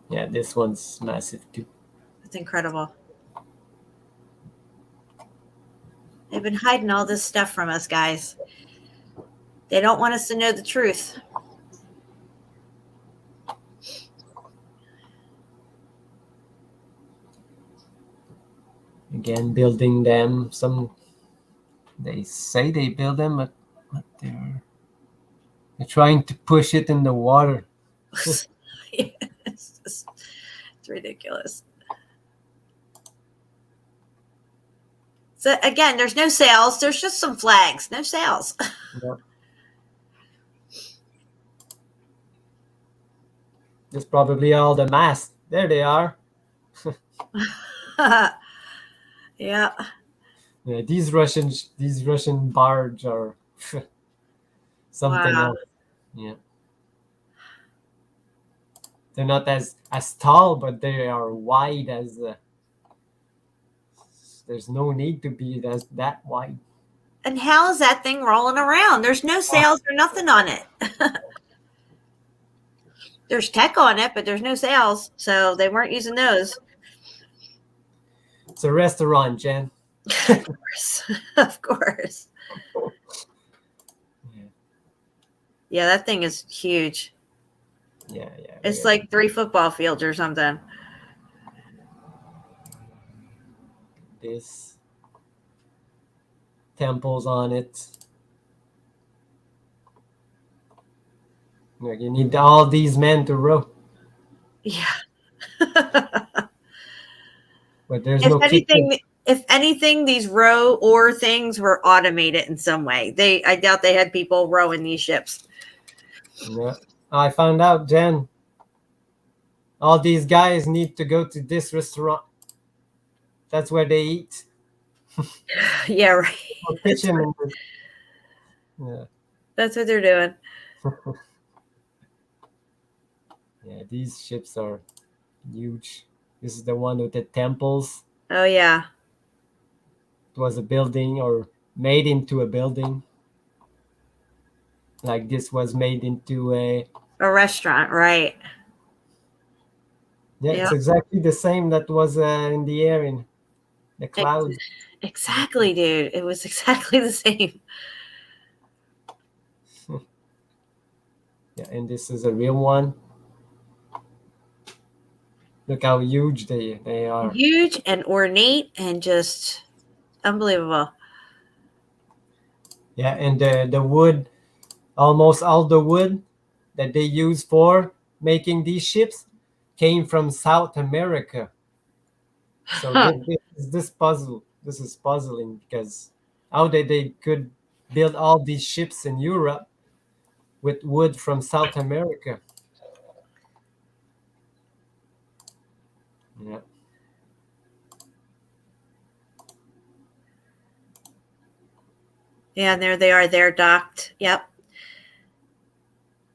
Yeah, this one's massive too. That's incredible. They've been hiding all this stuff from us, guys. They don't want us to know the truth. Again, building them. They say they build them, but they're trying to push it in the water. It's ridiculous. So again, there's no sails. There's just some flags. No sails. Yeah. There's probably all the masts. There they are. Yeah. Yeah, these Russian barge are something Wow. else. Yeah. They're not as tall, but they are wide as. There's no need to be that wide. And how is that thing rolling around? There's no sails or nothing on it. There's tech on it, but there's no sails, so they weren't using those. It's a restaurant, Jen. Of course. Of course. Yeah, that thing is huge. Yeah. It's like 3 football fields or something. This temples on it. You need all these men to row. Yeah. But there's no kitchen. If anything, these row or things were automated in some way. I doubt they had people rowing these ships. Yeah. I found out, Jen. All these guys need to go to this restaurant. That's where they eat. Yeah, right. Kitchen. Yeah. That's what they're doing. Yeah, these ships are huge. This is the one with the temples. Oh, yeah. It was a building or made into a building. Like this was made into a restaurant, right? Yeah, it's exactly the same that was in the air in the clouds. Exactly, dude. It was exactly the same. Yeah, and this is a real one. Look how huge they are. Huge and ornate and just unbelievable. Yeah, and the wood, almost all the wood that they use for making these ships came from South America. So this is puzzling because how they could build all these ships in Europe with wood from South America. Yeah. Yeah, and there they are. They're docked. Yep.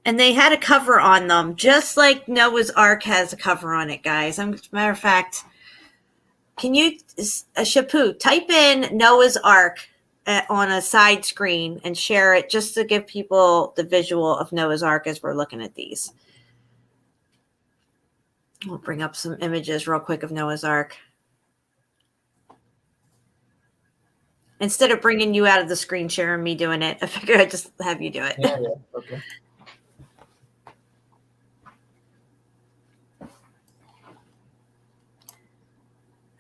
And they had a cover on them, just like Noah's Ark has a cover on it, guys. As a matter of fact, can you, Shapu, type in Noah's Ark on a side screen and share it just to give people the visual of Noah's Ark as we're looking at these. We'll bring up some images real quick of Noah's Ark. Instead of bringing you out of the screen share and me doing it, I figured I'd just have you do it. Yeah, okay.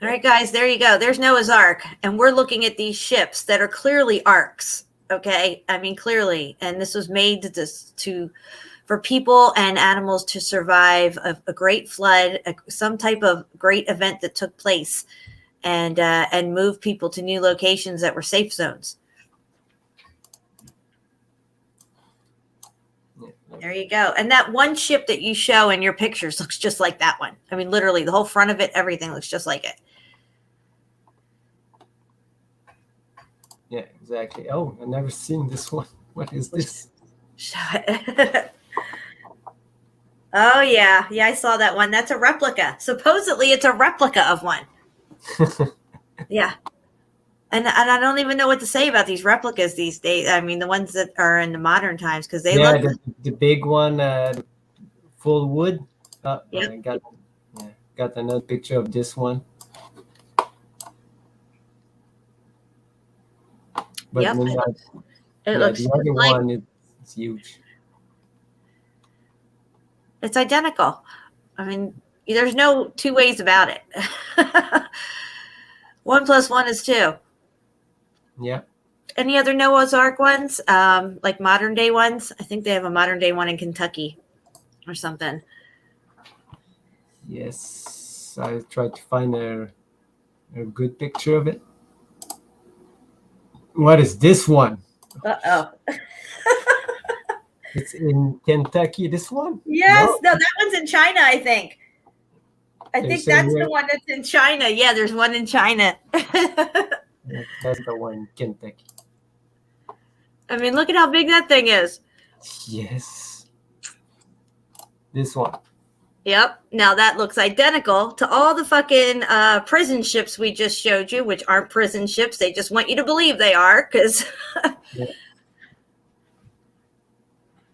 All right, guys, there you go. There's Noah's Ark. And we're looking at these ships that are clearly arks. Okay. I mean, clearly. And this was made for people and animals to survive a great flood, some type of great event that took place, and move people to new locations that were safe zones. There you go. And that one ship that you show in your pictures looks just like that one. I mean, literally, the whole front of it, everything looks just like it. Yeah, exactly. Oh, I've never seen this one. What is this? Oh, yeah. Yeah, I saw that one. That's a replica. Supposedly, it's a replica of one. Yeah. And I don't even know what to say about these replicas these days. I mean, the ones that are in the modern times, because they look... the big one, full wood. Yep. I got another picture of this one. But Yep. then It looks the other like one is huge. it's identical. I mean, there's no two ways about it. 1 + 1 is 2. Yeah. Any other Noah's Ark ones? Like modern day ones? I think they have a modern day one in Kentucky or something. Yes, I tried to find a good picture of it. What is this one? Uh-oh. It's in Kentucky, this one? Yes. No. No, that one's in China, I think. I They're think saying that's here- the one that's in China. Yeah, there's one in China. That's the one in Kentucky. I mean, look at how big that thing is. Yes. This one. Yep. Now that looks identical to all the fucking prison ships we just showed you, which aren't prison ships. They just want you to believe they are, because Yeah.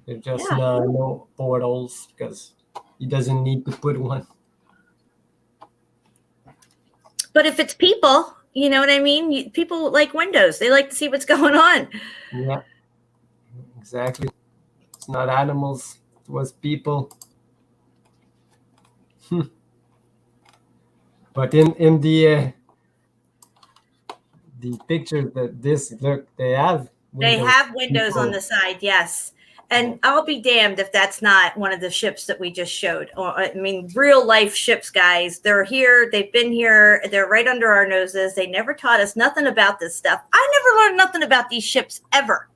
They're just Yeah. no portals because he doesn't need to put one. but if it's people, you know what I mean? People like windows. They like to see what's going on. Yeah. Exactly. It's not animals. It was people. But in the pictures that they have They windows. have windows on People. the side, yes. And I'll be damned if that's not one of the ships that we just showed. Or, I mean, real life ships, guys. They're here. They've been here. They're right under our noses. They never taught us nothing about this stuff. I never learned nothing about these ships ever.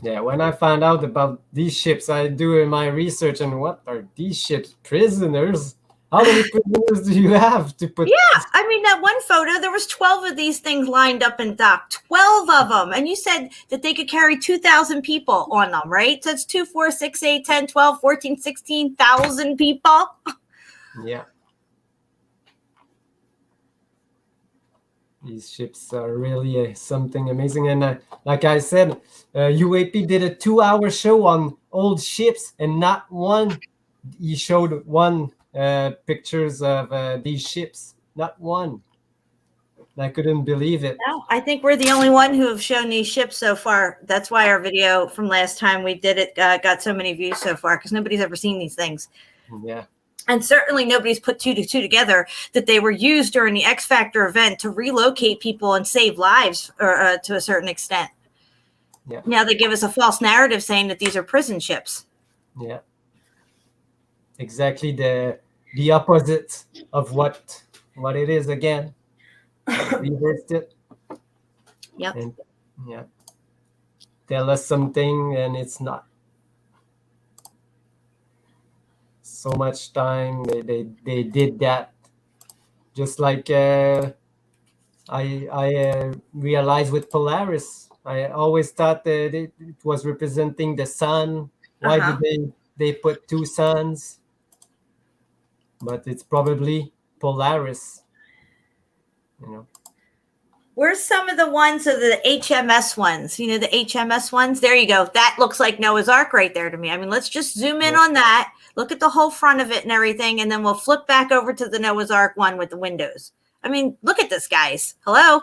Yeah, when I found out about these ships, I do my research and what are these ships? Prisoners? How many prisoners do you have to put? Yeah, I mean, that one photo, there was 12 of these things lined up in dock, 12 of them. And you said that they could carry 2,000 people on them, right? So it's 2, 4, 6, 8, 10, 12, 14, 16,000 people. Yeah. These ships are really something amazing. And like I said, UAP did a 2-hour show on old ships and not one. He showed one pictures of these ships. Not one. I couldn't believe it. No, I think we're the only one who have shown these ships so far. That's why our video from last time we did it got so many views so far, because nobody's ever seen these things. Yeah. And certainly nobody's put 2 to 2 together that they were used during the X Factor event to relocate people and save lives to a certain extent. Yeah. Now they give us a false narrative saying that these are prison ships. Yeah. Exactly the opposite of what it is again. Reversed it. Yep. And yeah. Tell us something and it's not. So much time they did that. Just like I realized with Polaris. I always thought that it was representing the sun. Why did they put 2 suns? But it's probably Polaris. You know. Where's some of the ones of the HMS ones? You know, the HMS ones? There you go. That looks like Noah's Ark right there to me. I mean, let's just zoom in on that. Look at the whole front of it and everything. And then we'll flip back over to the Noah's Ark one with the windows. I mean, look at this, guys. Hello?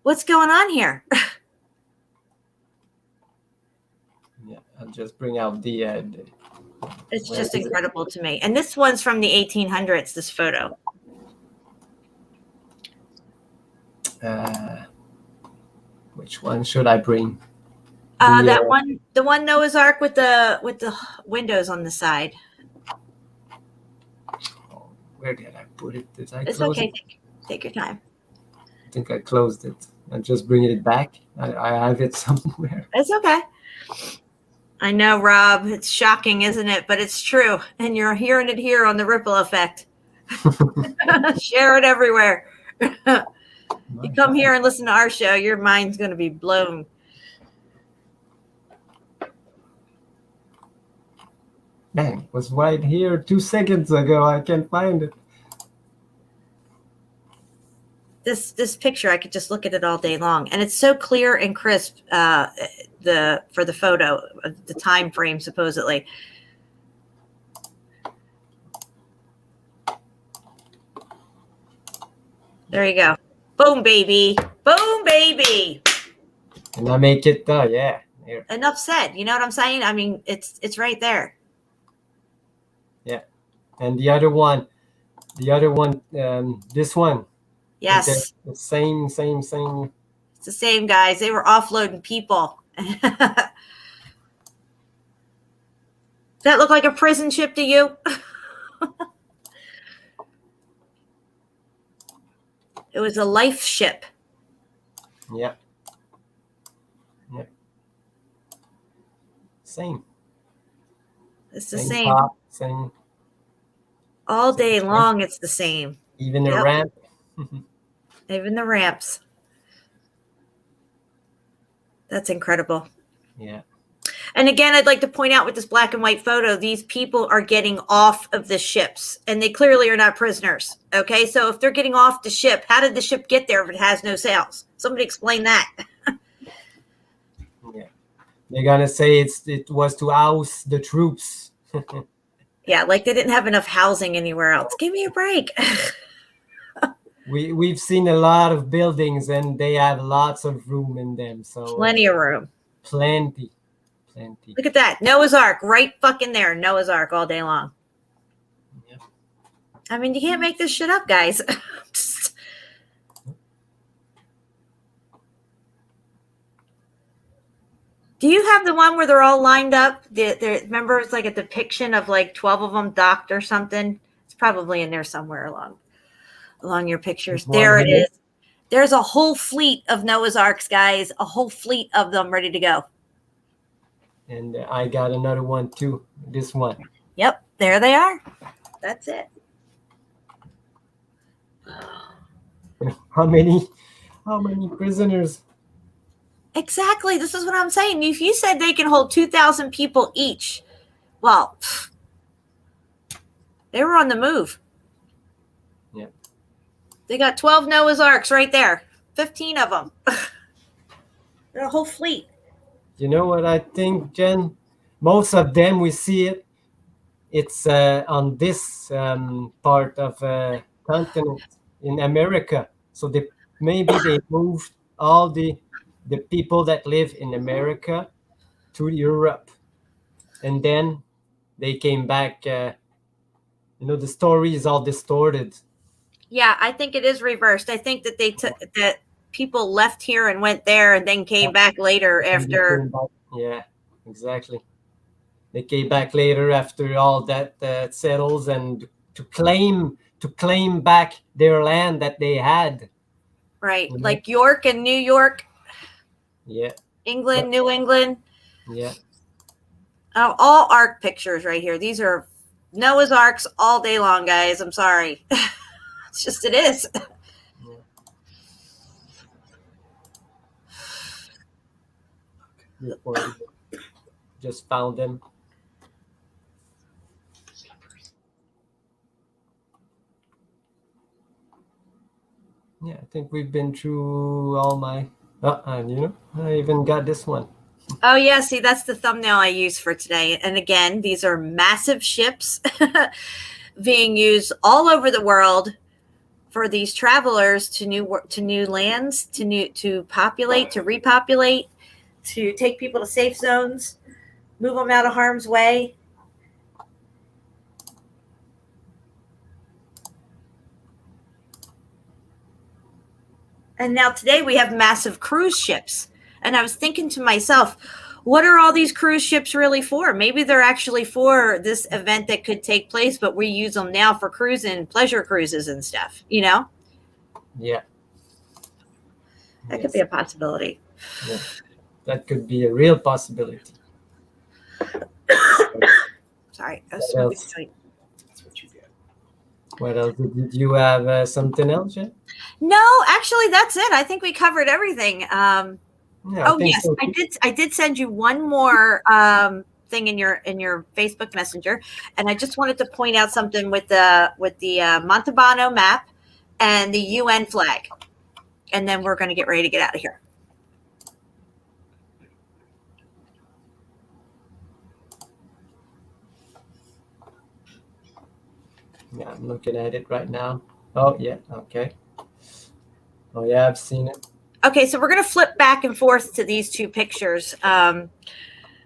What's going on here? Yeah, I'll just bring out the It's just incredible to me. And this one's from the 1800s, this photo. Which one should I bring? That one, the one Noah's Ark with the windows on the side. Oh, where did I put it? Did I It's close okay. it? Take your time. I think I closed it. I'm just bringing it back. I have it somewhere. It's okay. I know, Rob. It's shocking, isn't it? But it's true. And you're hearing it here on the ripple effect. Share it everywhere. You come here and listen to our show, your mind's going to be blown. Dang, it was right here 2 seconds ago. I can't find it. This picture, I could just look at it all day long, and it's so clear and crisp. For the photo, the time frame supposedly. There you go. Boom, baby. Boom, baby. And I make it, yeah. Here. Enough said. You know what I'm saying? I mean, it's right there. Yeah. And the other one, this one. Yes. The same. It's the same, guys. They were offloading people. Does that look like a prison ship to you? It was a life ship. Yeah. Yeah. Same. It's the same. Top, same. All day long, it's the same. Even the ramp. Even the ramps. That's incredible. Yeah. And again, I'd like to point out with this black and white photo, these people are getting off of the ships, and they clearly are not prisoners. Okay, so if they're getting off the ship, how did the ship get there if it has no sails? Somebody explain that. Yeah. They're going to say it was to house the troops. Yeah, like they didn't have enough housing anywhere else. Give me a break. We've seen a lot of buildings, and they have lots of room in them. So Plenty of room. Plenty. Look at that. Noah's Ark right fucking there. Noah's Ark all day long. Yeah. I mean, you can't make this shit up, guys. Do you have the one where they're all lined up? Remember, it's like a depiction of like 12 of them docked or something? It's probably in there somewhere along your pictures. There it is. There's a whole fleet of Noah's Arks, guys. A whole fleet of them ready to go. And I got another one too. This one. Yep, there they are. That's it. How many prisoners? Exactly. This is what I'm saying. If you said they can hold 2,000 people each, well, they were on the move. Yeah. They got 12 Noah's Arks right there. 15 of them. They're a whole fleet. You know what I think, Jen? Most of them, we see it. It's on this part of continent in America. So maybe they moved all the people that live in America to Europe, and then they came back. The story is all distorted. Yeah, I think it is reversed. I think that that people left here and went there and then came back later after. Yeah, exactly. They came back later after all that settles, and to claim back their land that they had. Right, like York and New York. Yeah. England, New England. Yeah. All Ark pictures right here. These are Noah's Arks all day long, guys. I'm sorry. It's just, it is. Just found them. Yeah, I think we've been through all my. I even got this one. Oh yeah, see, that's the thumbnail I use for today. And again, these are massive ships being used all over the world for these travelers to new lands, to populate, to repopulate, to take people to safe zones, move them out of harm's way. And now today we have massive cruise ships. And I was thinking to myself, what are all these cruise ships really for? Maybe they're actually for this event that could take place, but we use them now for cruising, pleasure cruises and stuff, Yeah. That could be a possibility. Yeah. That could be a real possibility. Sorry. What else? Did you have something else, Jen? No, actually, that's it. I think we covered everything. Yes, so. I did send you one more thing in your Facebook Messenger, and I just wanted to point out something with the Montalbano map and the UN flag, and then we're going to get ready to get out of here. Yeah, I'm looking at it right now. Oh, yeah, okay. Oh yeah, I've seen it. Okay, so we're going to flip back and forth to these two pictures. But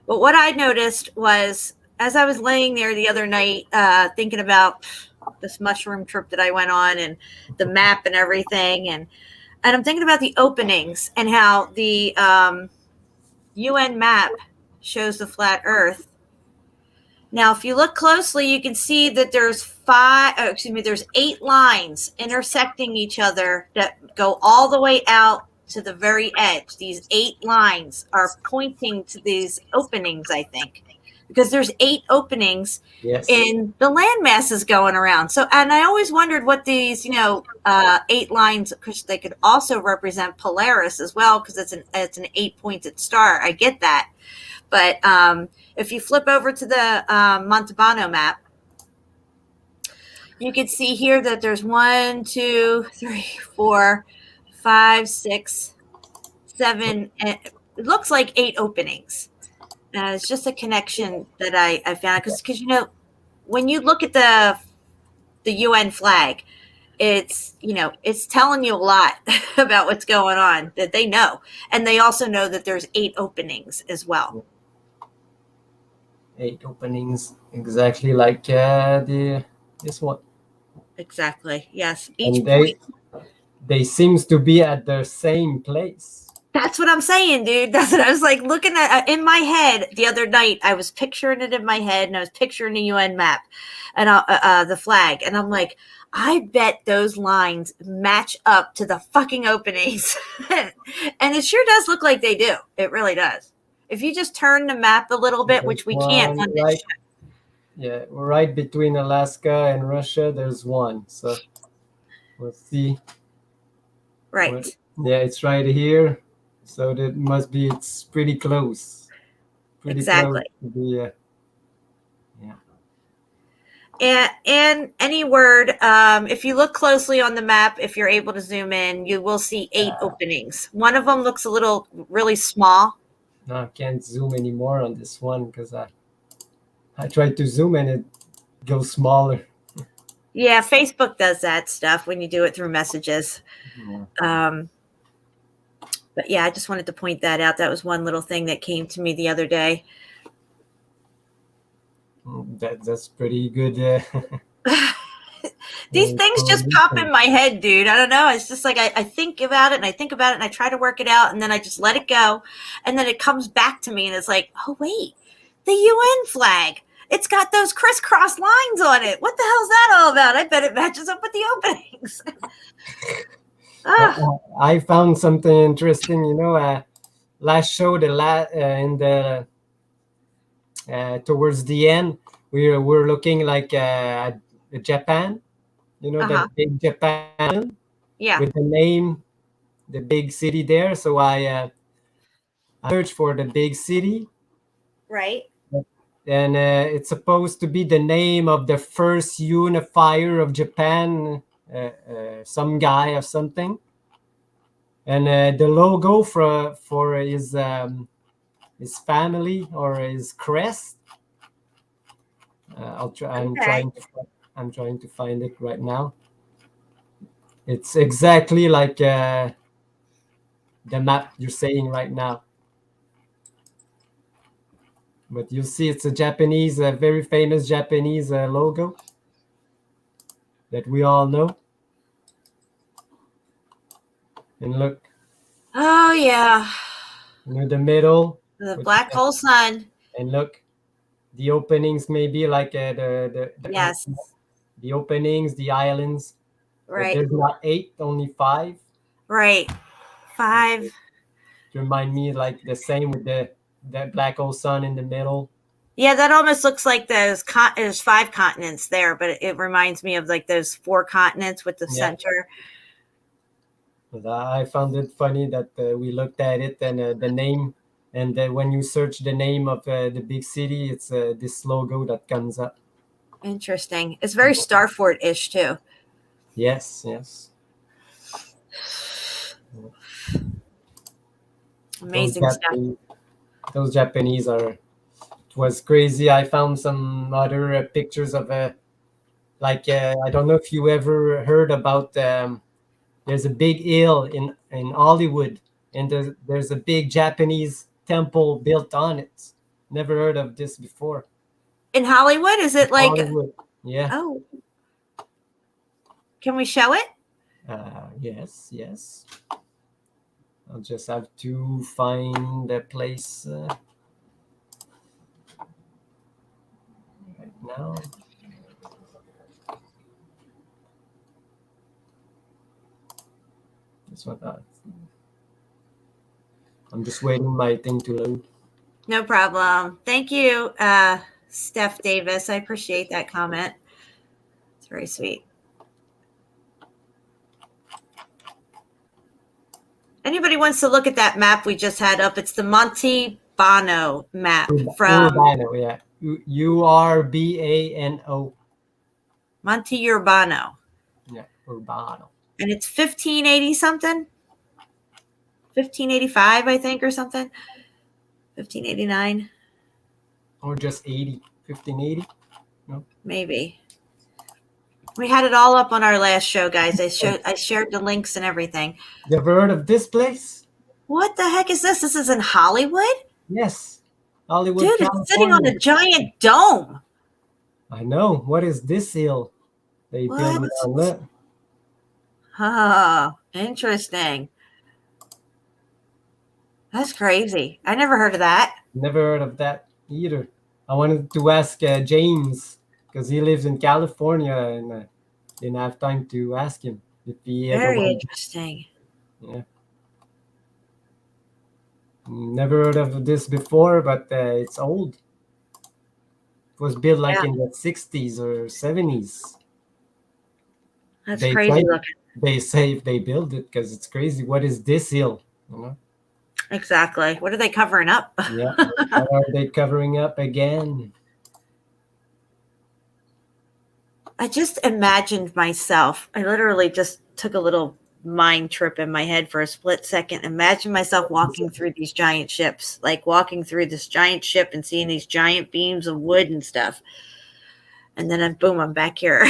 what I noticed was, as I was laying there the other night, thinking about this mushroom trip that I went on and the map and everything, and I'm thinking about the openings and how the UN map shows the flat Earth. Now, if you look closely, you can see that there's there's 8 lines intersecting each other that go all the way out to the very edge. These 8 lines are pointing to these openings, I think, because there's 8 openings in the land masses going around. So, and I always wondered what these, 8 lines, because they could also represent Polaris as well, because it's an 8-pointed star. I get that. But if you flip over to the Montalbano map, you can see here that there's 1, 2, 3, 4, 5, 6, 7. It looks like 8 openings. It's just a connection that I found because when you look at the UN flag, it's telling you a lot about what's going on that they know, and they also know that there's 8 openings as well. 8 openings, exactly like this one. Exactly. Yes. And they seems to be at the same place. That's what I'm saying, dude. That's what I was like looking at in my head the other night. I was picturing it in my head, and I was picturing the UN map and the flag, and I'm like, I bet those lines match up to the fucking openings, and it sure does look like they do. It really does. If you just turn the map a little bit, which we can't on this show. Yeah, right between Alaska and Russia, there's one. So we'll see. Right. Yeah, it's right here. So that must be, it's pretty close. Exactly. Close to the, And any word, if you look closely on the map, if you're able to zoom in, you will see 8 openings. One of them looks really small. No, I can't zoom anymore on this one because I tried to zoom and it goes smaller. Yeah, Facebook does that stuff when you do it through messages. Yeah. But yeah, I just wanted to point that out. That was one little thing that came to me the other day. That's pretty good. These things just pop in my head, dude. I don't know. It's just like I think about it and I think about it and I try to work it out and then I just let it go. And then it comes back to me and it's like, oh, wait, the UN flag. It's got those crisscross lines on it. What the hell's that all about? I bet it matches up with the openings. I found something interesting. Last show, in the towards the end, we're looking like at Japan. The big Japan. Yeah. With the name, the big city there. So I searched for the big city. Right. And it's supposed to be the name of the first unifier of Japan, some guy or something. And the logo for his family or his crest. I'm trying to find it right now. It's exactly like the map you're saying right now. But you see, it's a Japanese, a very famous Japanese logo that we all know. And look. Oh, yeah. Near the middle. The black hole sun. And look, the openings may be like yes. The openings, the islands. Right. But there's not 8, only 5. Right. 5. To remind me, like the same with that black hole sun in the middle. Yeah, that almost looks like there's 5 continents there, but it reminds me of like those 4 continents with the center. But I found it funny that we looked at it and the name, and when you search the name of the big city, it's this logo that comes up. Interesting. It's very Starfort-ish too. Yes. Amazing stuff. Those Japanese it was crazy. I found some other pictures of I don't know if you ever heard about there's a big hill in Hollywood, and there's a big Japanese temple built on it. Never heard of this before. In Hollywood, is it like? Hollywood, yeah. Oh, can we show it? Yes, yes. I'll just have to find the place right now. This one. I'm just waiting my thing to load. No problem. Thank you, Steph Davis. I appreciate that comment. It's very sweet. Anybody wants to look at that map we just had up? It's the Monte Bano map from Urbano, yeah. Urbano. Monte Urbano. Yeah, Urbano. And it's 1580 something. 1585, I think, or something. 1589. Or just 80. 1580? No. Maybe. We had it all up on our last show, guys. I shared the links and everything. You ever heard of this place? What the heck is this? This is in Hollywood? Yes. Hollywood, dude, California. It's sitting on a giant dome. I know. What is this hill? They built it on that. Oh, interesting. That's crazy. I never heard of that. Never heard of that either. I wanted to ask James, because he lives in California, and didn't have time to ask him if he Very interesting. Yeah. Never heard of this before, but it's old. It was built like in the 60s or 70s. That's crazy looking. They say if they build it, because it's crazy. What is this hill? You know? Exactly. What are they covering up? Yeah. What are they covering up again? I just imagined myself. I literally just took a little mind trip in my head for a split second. Imagine myself walking through these giant ships, like walking through this giant ship and seeing these giant beams of wood and stuff. And then boom, I'm back here.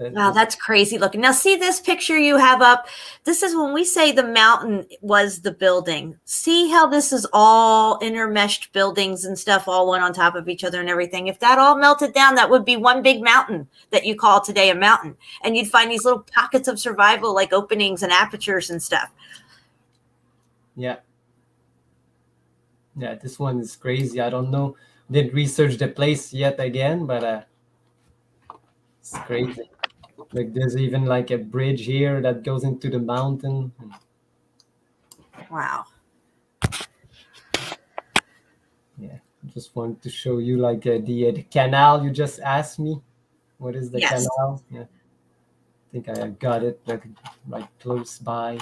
Wow, that's crazy looking. Now, see this picture you have up? This is when we say the mountain was the building. See how this is all intermeshed buildings and stuff, all one on top of each other and everything. If that all melted down, that would be one big mountain that you call today a mountain. And you'd find these little pockets of survival, like openings and apertures and stuff. Yeah. Yeah, this one is crazy. I don't know. Didn't research the place yet again, but it's crazy. Like there's even like a bridge here that goes into the mountain. Wow. Yeah, just wanted to show you like the canal you just asked me. What is the canal? Yeah, I think I got it like right close by.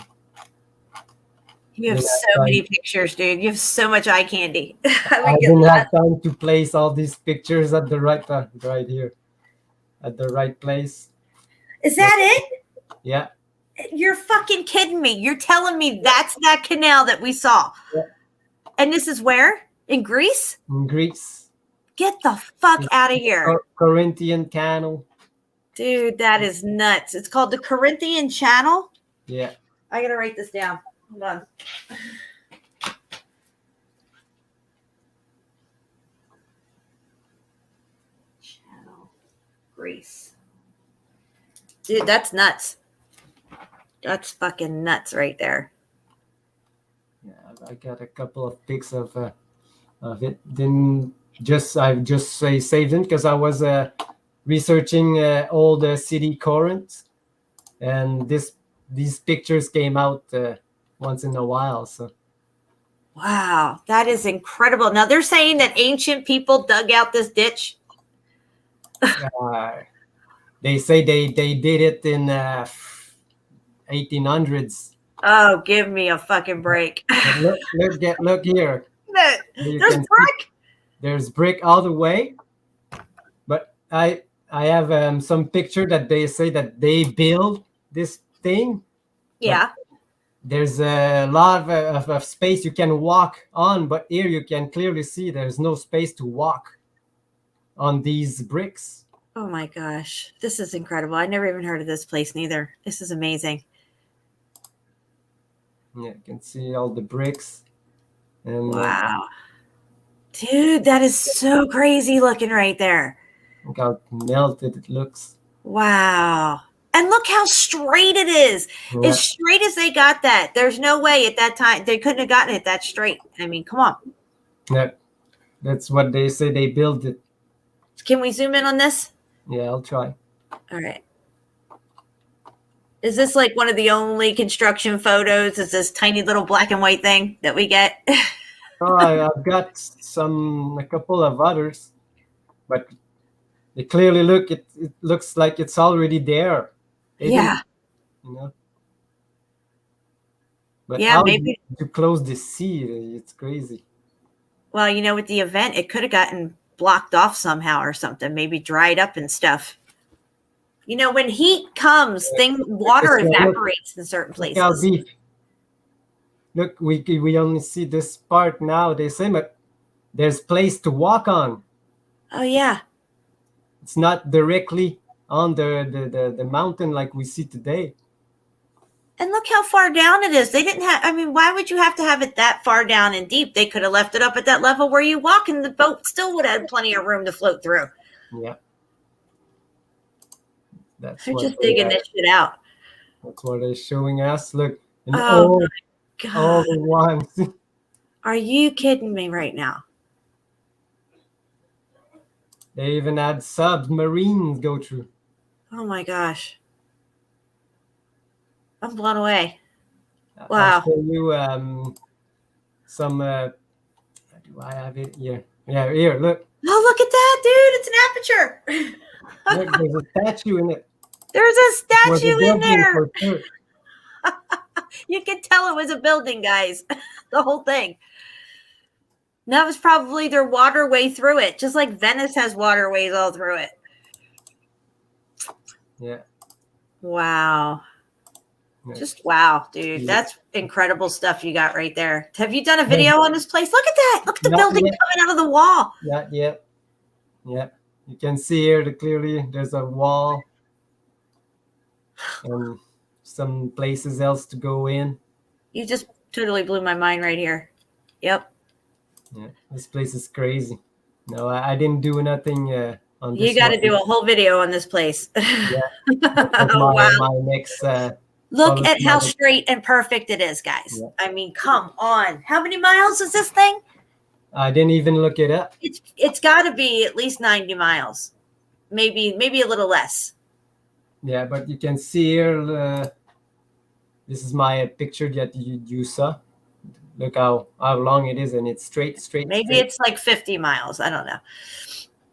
You have so many pictures, dude. You have so much eye candy. I didn't have time to place all these pictures at the right here, at the right place. Is that it? Yeah. You're fucking kidding me. You're telling me that's that canal that we saw. Yeah. And this is where? In Greece? In Greece. Get the fuck out of here. Corinthian Canal. Dude, that is nuts. It's called the Corinthian Channel? Yeah. I got to write this down. Hold on. Channel. Greece. Dude, that's nuts. That's fucking nuts right there. Yeah, I got a couple of pics of it. I've just saved it because I was researching old city Corinth, and these pictures came out once in a while. So. Wow, that is incredible. Now they're saying that ancient people dug out this ditch. They say they did it in 1800s. Oh, give me a fucking break. Look here. There's brick. There's brick all the way. But I have some picture that they say that they build this thing. Yeah. There's a lot of space you can walk on, but here you can clearly see there's no space to walk on these bricks. Oh my gosh. This is incredible. I never even heard of this place neither. This is amazing. Yeah, you can see all the bricks. And Wow. Dude, that is so crazy looking right there. look how melted it looks. Wow. And look how straight it is. Yeah. As straight as they got that. There's no way at that time they couldn't have gotten it that straight. I mean, come on. Yeah, that's what they say they built it. Can we zoom in on this? Yeah, I'll try. All right. Is this like one of the only construction photos? Is this tiny little black and white thing that we get? Oh, I've got a couple of others, but they clearly look. It looks like it's already there. They Yeah. didn't, But Yeah, how maybe. to close the sea? It's crazy. Well, with the event, it could have gotten blocked off somehow or something, maybe dried up and stuff. When heat comes, water evaporates in certain Look how places. deep. Look, we only see this part now. They say, but there's place to walk on. Oh yeah. It's not directly on the mountain like we see today. And look how far down it is. They didn't have, why would you have to have it that far down and deep? They could have left it up at that level where you walk and the boat still would have plenty of room to float through. Yeah. That's They're what just digging this shit out. That's what they're showing us. Look, and Oh all my God. the ones. Are you kidding me right now? They even had submarines go through. Oh my gosh. I'm blown away. I'll Wow. show you some. Do I have it here? Yeah, here. Look, Oh, look at that, dude. It's an aperture. look. There's a statue in it. There's a Was a statue in building there. for sure. You could tell it was a building, guys. The whole thing. That was probably their waterway through it, just like Venice has waterways all through it. Yeah. Wow. Yeah. Just wow, dude. Yeah. That's incredible stuff you got right there. Have you done a video on this place? Look at that. Look at the Not building yet. coming out of the wall. Yeah. You can see here clearly there's a wall and some places else to go in. You just totally blew my mind right here. Yep. Yeah, this place is crazy. No, I didn't do nothing on this. You got to one. do a whole video on this place. Yeah. Oh, wow. My next. Look follow at how my- straight and perfect it is, guys. Yeah. Come on. How many miles is this thing? I didn't even look it up. It's got to be at least 90 miles. Maybe a little less. Yeah, but you can see here. This is my picture that you saw. Look how long it is, and it's straight. Maybe straight. it's like 50 miles. I don't know.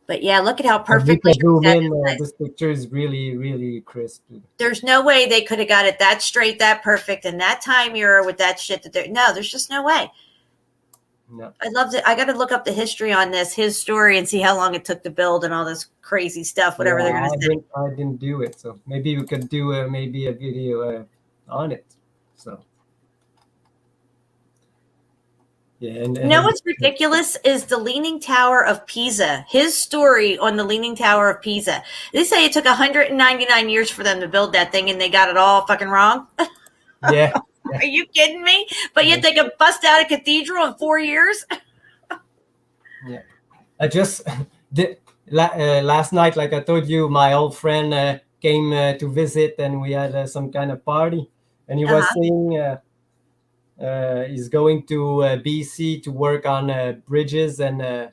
But yeah, look at how As you perfectly can zoom that in. is. This picture is really, really crisp. There's no way they could have got it that straight, that perfect, in that time era with that shit. There's just no way. No. I loved it. I got to look up the history on this, his story, and see how long it took to build and all this crazy stuff, whatever they're going to say. I didn't do it, so maybe we could do maybe a video on it. So. Yeah, and What's ridiculous is the Leaning Tower of Pisa. His story on the Leaning Tower of Pisa. They say it took 199 years for them to build that thing, and they got it all fucking wrong. Yeah. Are you kidding me? But yet they could bust out a cathedral in 4 years. Yeah. I just did last night, like I told you, my old friend came to visit, and we had some kind of party, and he was saying he's going to BC to work on bridges and how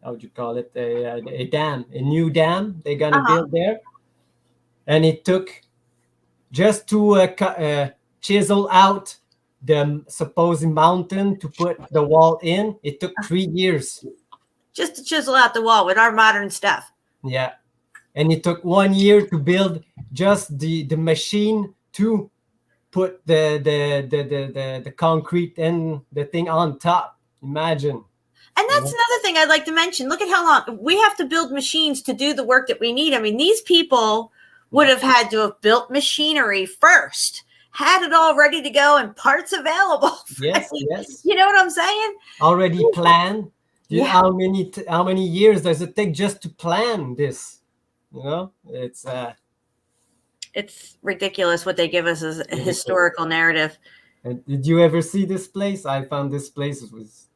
would you call it, a dam, a new dam they're gonna build there, and it took just to chisel out the supposed mountain to put the wall in. It took 3 years. Just to chisel out the wall with our modern stuff. Yeah, and it took 1 year to build just the machine to put the concrete and the thing on top. Imagine. And that's another thing I'd like to mention. Look at how long we have to build machines to do the work that we need. I mean, these people would have had to have built machinery first, had it all ready to go and parts available. Yes, yes. You know what I'm saying? Already planned. Yeah. How many years does it take just to plan this? You know, It's ridiculous what they give us as a historical narrative. And did you ever see this place? I found this place was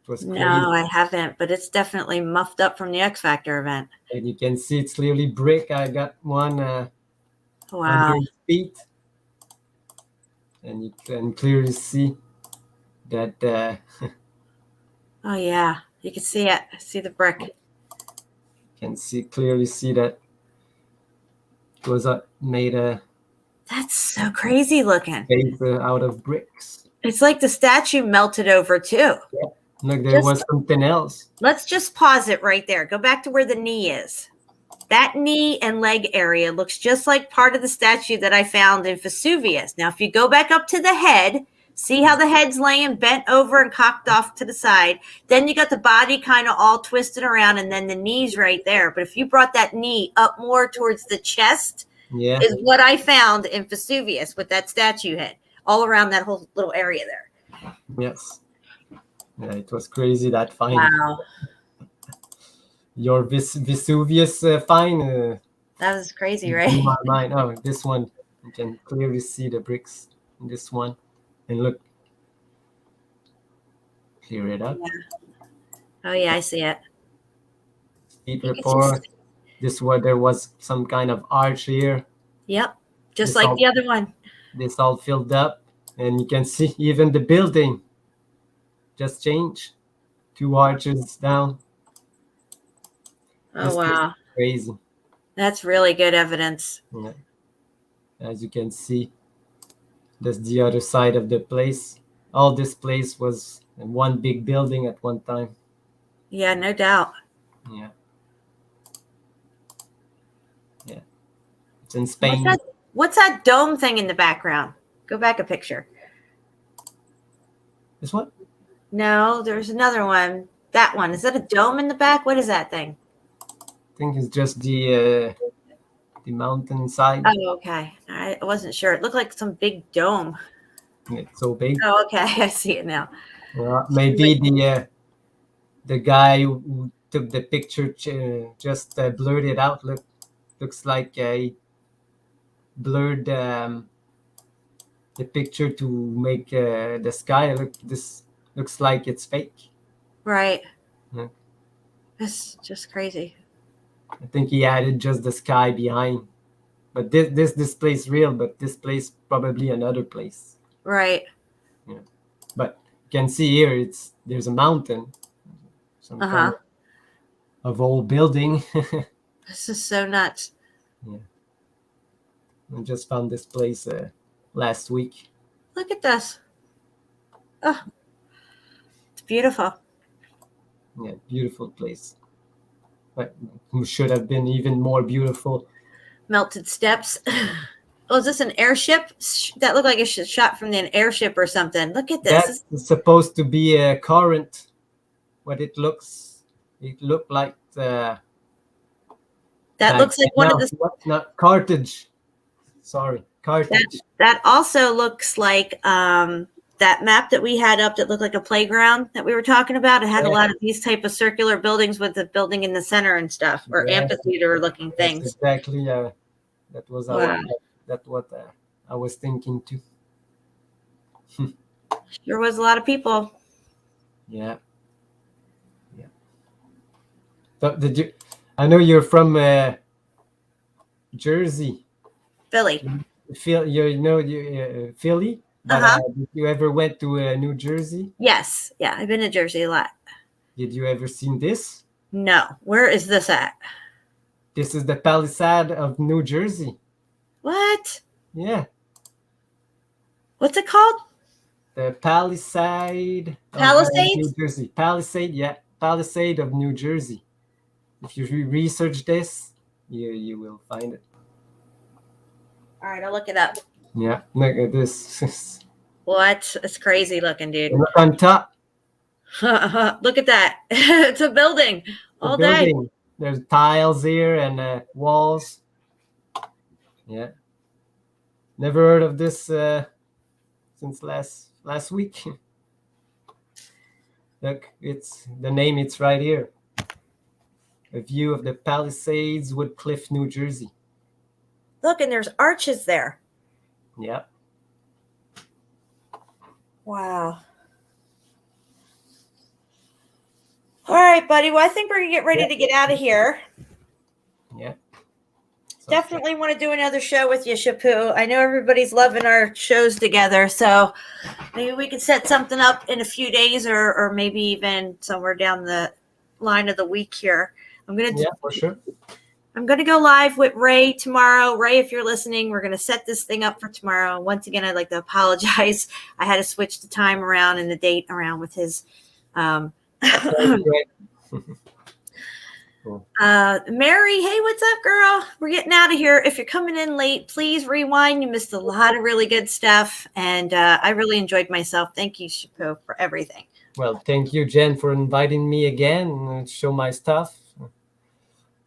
crazy. No, I haven't, but it's definitely muffed up from the X Factor event. And you can see it's clearly brick. I got one Wow. 100 feet, and you can clearly see that. Oh yeah, you can see it. See the brick. Can clearly see that it was made That's so crazy looking. base out of bricks. It's like the statue melted over too. Yeah. Look, there was something else. Let's just pause it right there. Go back to where the knee is. That knee and leg area looks just like part of the statue that I found in Vesuvius. Now, if you go back up to the head, see how the head's laying bent over and cocked off to the side. Then you got the body kind of all twisted around, and then the knee's right there. But if you brought that knee up more towards the chest, is what I found in Vesuvius with that statue head all around that whole little area there. Yes. Yeah, it was crazy that find. Wow. Your Vesuvius find. That was crazy, right? In my mind. Oh, this one, you can clearly see the bricks in this one. And look, clear it up. Yeah. Oh, yeah, I see it. Speed report. This one, there was some kind of arch here. Yep, just like the other one. This all filled up, and you can see even the building just changed. 2 arches down. Oh, wow. Crazy. That's really good evidence. Yeah. As you can see, that's the other side of the place. All this place was one big building at one time. Yeah, no doubt. Yeah. Yeah. It's in Spain. What's that dome thing in the background? Go back a picture. This one? No, there's another one. That one. Is that a dome in the back? What is that thing? I think it's just the mountainside. Oh, okay. I wasn't sure. It looked like some big dome. It's so big. Oh, okay. I see it now. Maybe the guy who took the picture just blurred it out. Looks like he blurred the picture to make the sky look. This looks like it's fake. Right. Yeah. That's just crazy. I think he added just the sky behind. But this place real, but this place probably another place. Right. Yeah. But you can see here there's a mountain. Some kind of old building. This is so nuts. Yeah. I just found this place last week. Look at this. Oh, it's beautiful. Yeah, beautiful place. But it should have been even more beautiful. Melted steps. Oh, is this an airship? That looked like a shot from an airship or something. Look at this. That's supposed to be a current. What it looked like. That looks like one of the. Not Carthage. Sorry, Carthage. That also looks like that map that we had up that looked like a playground that we were talking about. It had a lot of these type of circular buildings with the building in the center and stuff, or amphitheater looking things. That's exactly. That was what I was thinking too. Sure was a lot of people. Yeah. Yeah. So did you? I know you're from Jersey. Philly. Philly. But did you ever went to New Jersey? Yes. Yeah, I've been to Jersey a lot. Did you ever seen this? No. Where is this at? This is the Palisade of New Jersey. What? Yeah. What's it called? The Palisade. Palisades? New Jersey. Palisade, yeah. Palisade of New Jersey. If you research this, you will find it. All right, I'll look it up. Yeah, look at this. What? It's crazy looking, dude. Look on top. Look at that. It's a building all day. There's tiles here and walls. Yeah. Never heard of this since last week. Look, it's the name. It's right here. A view of the Palisades, Woodcliff, New Jersey. Look, and there's arches there. Yeah. Wow. All right, buddy. Well, I think we're going to get ready to get out of here. Yeah. Definitely want to do another show with you, Shapu. I know everybody's loving our shows together, so maybe we could set something up in a few days or maybe even somewhere down the line of the week here. Yeah, for sure. I'm going to go live with Ray tomorrow. Ray, if you're listening, we're going to set this thing up for tomorrow. Once again, I'd like to apologize. I had to switch the time around and the date around with his Cool. Mary, hey, what's up, girl? We're getting out of here. If you're coming in late, please rewind. You missed a lot of really good stuff, and I really enjoyed myself. Thank you, Shapu, for everything. Well, thank you, Jen, for inviting me again and show my stuff.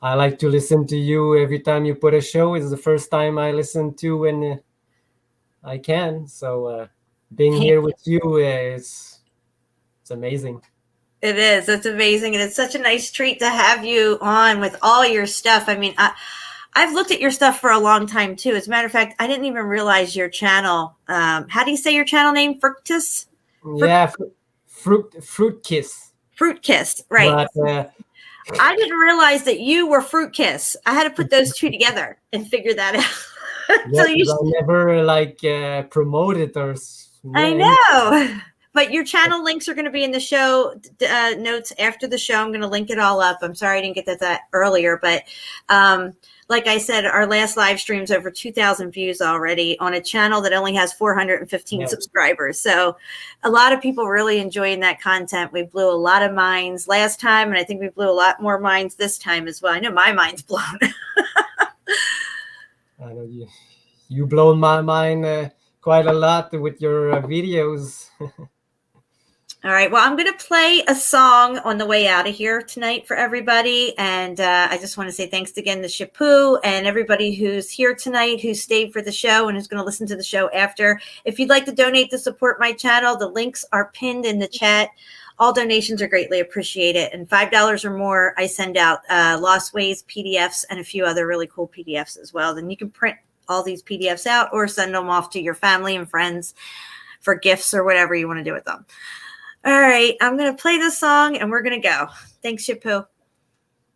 I like to listen to you every time you put a show. It's the first time I listen to when I can. So being here with you it's amazing. It is. It's amazing. And it's such a nice treat to have you on with all your stuff. I mean, I've looked at your stuff for a long time, too. As a matter of fact, I didn't even realize your channel. How do you say your channel name? Fructus? Yeah, Fruit Kiss. Fruit Kiss, right. But, I didn't realize that you were Fruit Kiss. I had to put those two together and figure that out. Yeah, so I never promote it or. I know. But your channel links are going to be in the show notes after the show. I'm going to link it all up. I'm sorry I didn't get that earlier. But like I said, our last live stream's over 2,000 views already on a channel that only has 415 subscribers. So a lot of people really enjoying that content. We blew a lot of minds last time, and I think we blew a lot more minds this time as well. I know my mind's blown. I know you blown my mind quite a lot with your videos. All right. Well, I'm going to play a song on the way out of here tonight for everybody. And I just want to say thanks again to Shapu and everybody who's here tonight, who stayed for the show and who's going to listen to the show after. If you'd like to donate to support my channel, the links are pinned in the chat. All donations are greatly appreciated. And $5 or more, I send out Lost Ways PDFs and a few other really cool PDFs as well. Then you can print all these PDFs out or send them off to your family and friends for gifts or whatever you want to do with them. All right, I'm going to play this song, and we're going to go. Thanks, Shapu.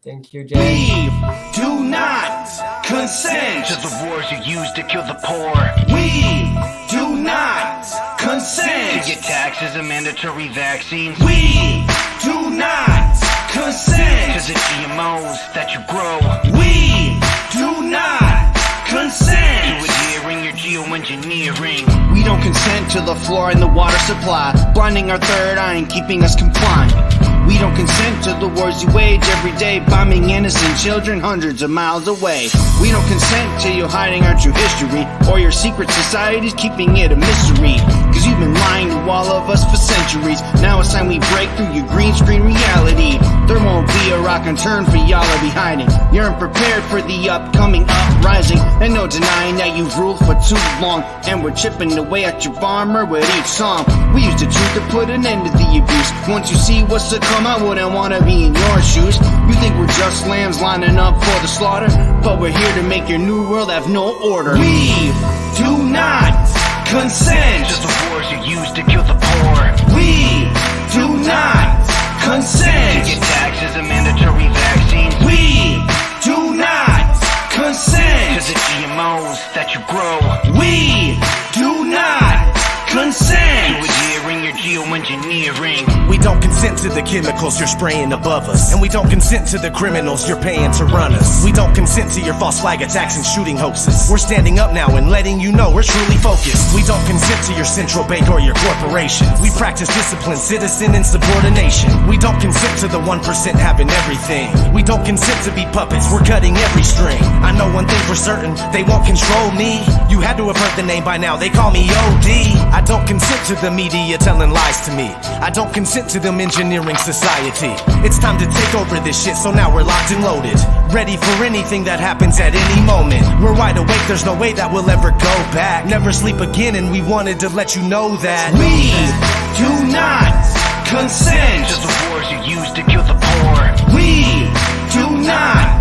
Thank you, Jay. We do not consent to the wars you use to kill the poor. We do not consent to get taxes and mandatory vaccines. We do not consent to the GMOs that you grow. We do not consent to adhering your geoengineering. We don't consent to the floor and the water supply, blinding our third eye and keeping us compliant. We don't consent to the wars you wage every day, bombing innocent children hundreds of miles away. We don't consent to you hiding our true history, or your secret societies keeping it a mystery. Cause you've been lying to all of us for centuries. Now it's time we break through your green screen reality. There won't be a rock and turn for y'all to be hiding. You're unprepared for the upcoming uprising, and no denying that you've ruled for too long. And we're chipping away at your armor with each song. We use the truth to put an end to the abuse. Once you see what's to come, I wouldn't want to be in your shoes. You think we're just lambs lining up for the slaughter, but we're here to make your new world have no order. We do not consent to the wars you use to kill the poor. We do not consent to get taxes and mandatory vaccines. We do not consent to the GMOs that you grow. We do not consent to adhering your geoengineering. We don't consent to the chemicals you're spraying above us, and we don't consent to the criminals you're paying to run us. We don't consent to your false flag attacks and shooting hoaxes. We're standing up now and letting you know we're truly focused. We don't consent to your central bank or your corporations. We practice discipline, citizen, and subordination. We don't consent to the 1% having everything. We don't consent to be puppets, we're cutting every string. I know one thing for certain, they won't control me. You had to have heard the name by now, they call me OD. I don't consent to the media telling lies to me. I don't consent to them engineering society. It's time to take over this shit, so now we're locked and loaded, ready for anything that happens at any moment. We're wide awake, there's no way that we'll ever go back. Never sleep again, and we wanted to let you know that we do not consent to the wars you use to kill the poor. We do not